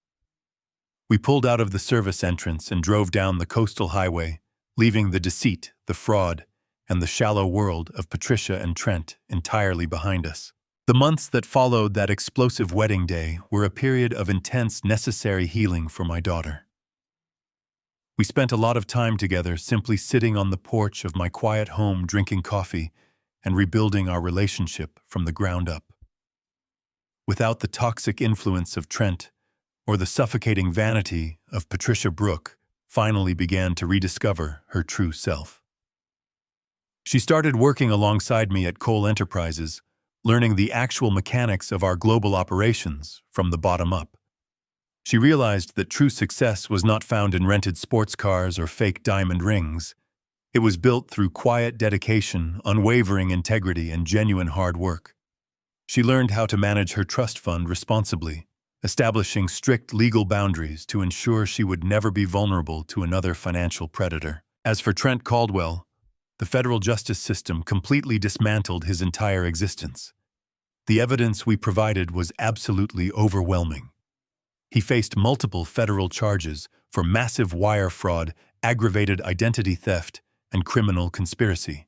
S1: We pulled out of the service entrance and drove down the coastal highway, leaving the deceit, the fraud, and the shallow world of Patricia and Trent entirely behind us. The months that followed that explosive wedding day were a period of intense, necessary healing for my daughter. We spent a lot of time together simply sitting on the porch of my quiet home drinking coffee and rebuilding our relationship from the ground up. Without the toxic influence of Trent or the suffocating vanity of Patricia, Brooke finally began to rediscover her true self. She started working alongside me at Cole Enterprises, learning the actual mechanics of our global operations from the bottom up. She realized that true success was not found in rented sports cars or fake diamond rings. It was built through quiet dedication, unwavering integrity, and genuine hard work. She learned how to manage her trust fund responsibly, establishing strict legal boundaries to ensure she would never be vulnerable to another financial predator. As for Trent Caldwell, the federal justice system completely dismantled his entire existence. The evidence we provided was absolutely overwhelming. He faced multiple federal charges for massive wire fraud, aggravated identity theft, and criminal conspiracy.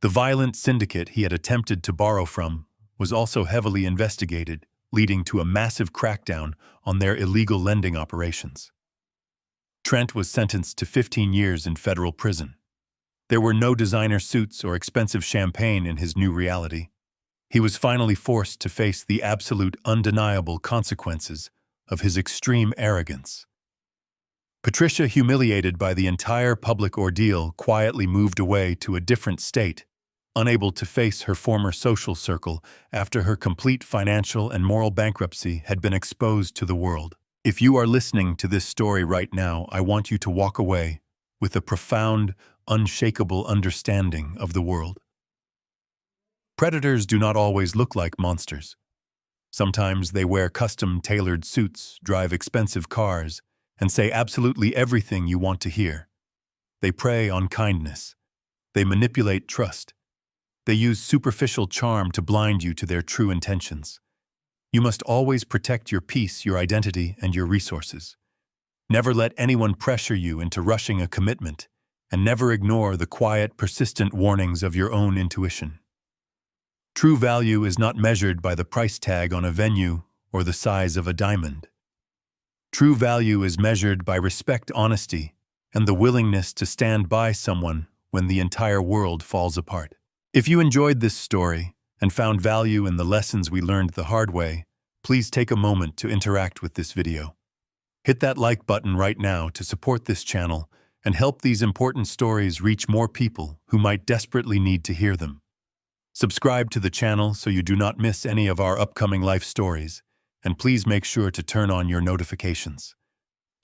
S1: The violent syndicate he had attempted to borrow from was also heavily investigated, leading to a massive crackdown on their illegal lending operations. Trent was sentenced to 15 years in federal prison. There were no designer suits or expensive champagne in his new reality. He was finally forced to face the absolute undeniable consequences of his extreme arrogance. Patricia, humiliated by the entire public ordeal, quietly moved away to a different state, unable to face her former social circle after her complete financial and moral bankruptcy had been exposed to the world. If you are listening to this story right now, I want you to walk away with a profound, unshakable understanding of the world. Predators do not always look like monsters. Sometimes they wear custom-tailored suits, drive expensive cars, and say absolutely everything you want to hear. They prey on kindness. They manipulate trust. They use superficial charm to blind you to their true intentions. You must always protect your peace, your identity, and your resources. Never let anyone pressure you into rushing a commitment, and never ignore the quiet, persistent warnings of your own intuition. True value is not measured by the price tag on a venue or the size of a diamond. True value is measured by respect, honesty, and the willingness to stand by someone when the entire world falls apart. If you enjoyed this story and found value in the lessons we learned the hard way, please take a moment to interact with this video. Hit that like button right now to support this channel and help these important stories reach more people who might desperately need to hear them. Subscribe to the channel so you do not miss any of our upcoming life stories, and please make sure to turn on your notifications.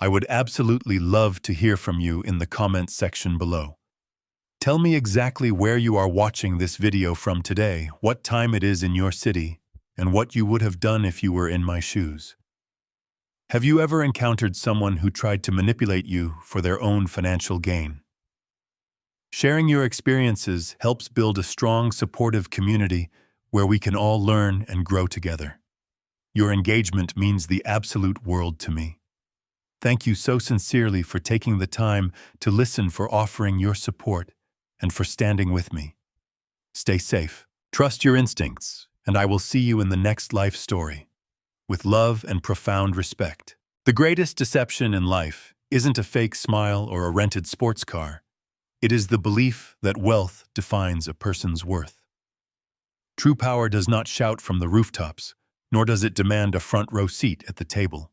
S1: I would absolutely love to hear from you in the comments section below. Tell me exactly where you are watching this video from today, what time it is in your city, and what you would have done if you were in my shoes. Have you ever encountered someone who tried to manipulate you for their own financial gain? Sharing your experiences helps build a strong, supportive community where we can all learn and grow together. Your engagement means the absolute world to me. Thank you so sincerely for taking the time to listen, for offering your support, and for standing with me. Stay safe, trust your instincts, and I will see you in the next life story. With love and profound respect. The greatest deception in life isn't a fake smile or a rented sports car. It is the belief that wealth defines a person's worth. True power does not shout from the rooftops, nor does it demand a front-row seat at the table.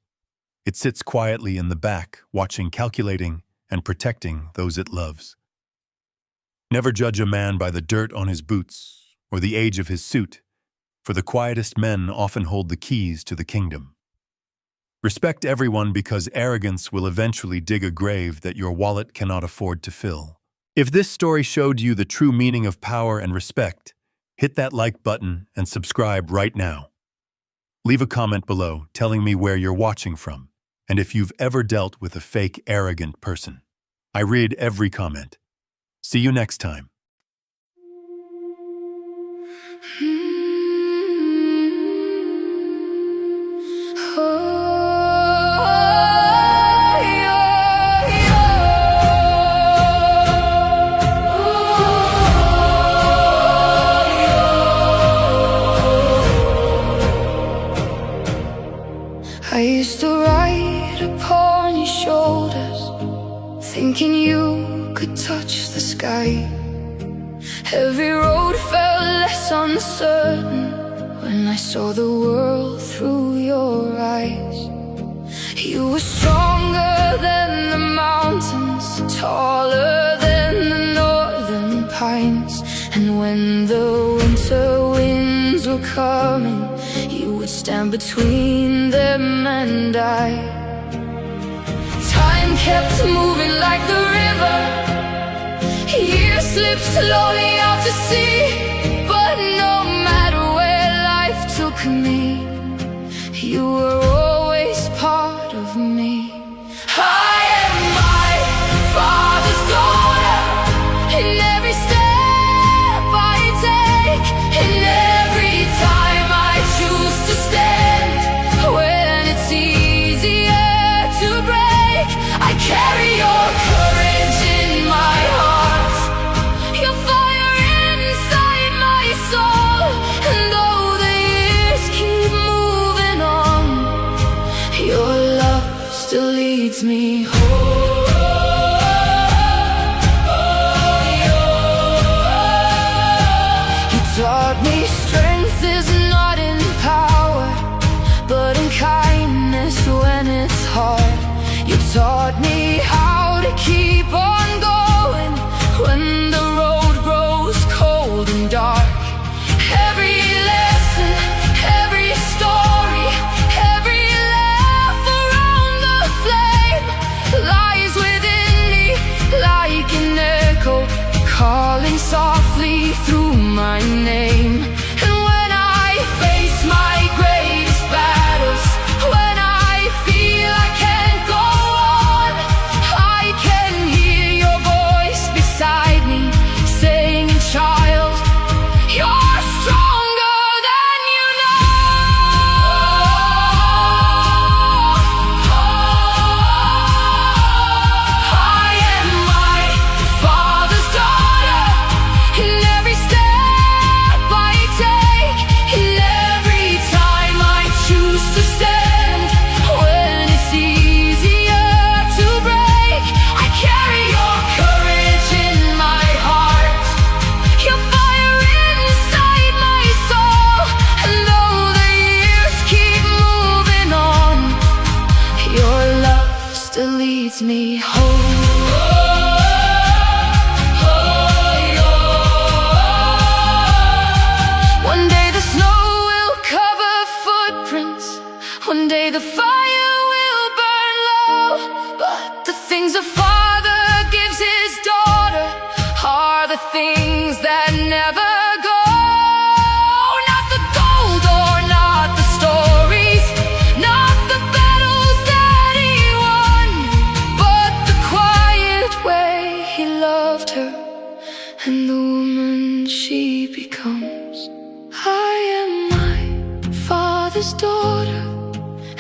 S1: It sits quietly in the back, watching, calculating, and protecting those it loves. Never judge a man by the dirt on his boots or the age of his suit, for the quietest men often hold the keys to the kingdom. Respect everyone because arrogance will eventually dig a grave that your wallet cannot afford to fill. If this story showed you the true meaning of power and respect, hit that like button and subscribe right now. Leave a comment below telling me where you're watching from and if you've ever dealt with a fake, arrogant person. I read every comment. See you next time.
S2: I used to ride upon your shoulders, thinking you could touch the sky. Every road felt less uncertain when I saw the world through your eyes. You were stronger than the mountains, taller than the northern pines. And when the winter winds were coming, you would stand between them and I. Time kept moving like the river, years slipped slowly out to sea. But no matter where life took me, you were always part of me. I am my father's daughter, in every step I take, in every time I choose to stand. When it's easier to break, I carry your courage in my heart, your fire inside my soul. And though the years keep moving on, your love still leads me home. You taught me strength is not in power, but in kindness when it's hard. You taught me how to keep on going when the road grows cold and dark. Every lesson, every story, every laugh around the flame lies within me like an echo, calling softly through my name. And when I face my greatest battles, when I feel I can't go on, I can hear your voice beside me saying, child, you're stronger than you know. I am my father's daughter, in every step I take, in every time I choose to stand. When it's easier to break, I carry your courage in my heart, your fire inside my soul. And though the years keep moving on, your love still leads me home. One day the snow will cover footprints, one day the fire will burn low. But the things a father gives his daughter are the things that never go. Not the gold or not the stories, not the battles that he won, but the quiet way he loved her and the woman she becomes. I am my father's daughter,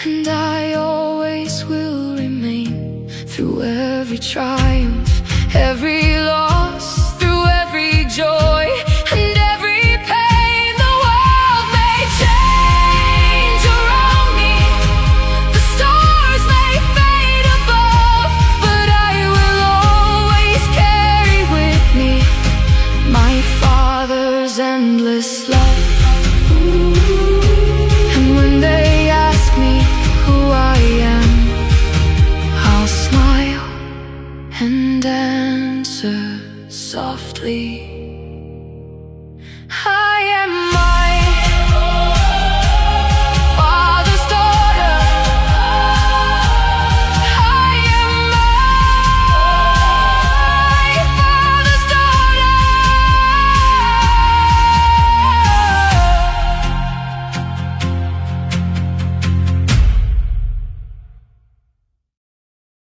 S2: and I always will remain. Through every triumph, every loss, through every joy and every pain, the world may change around me, the stars may fade above, but I will always carry with and answer softly.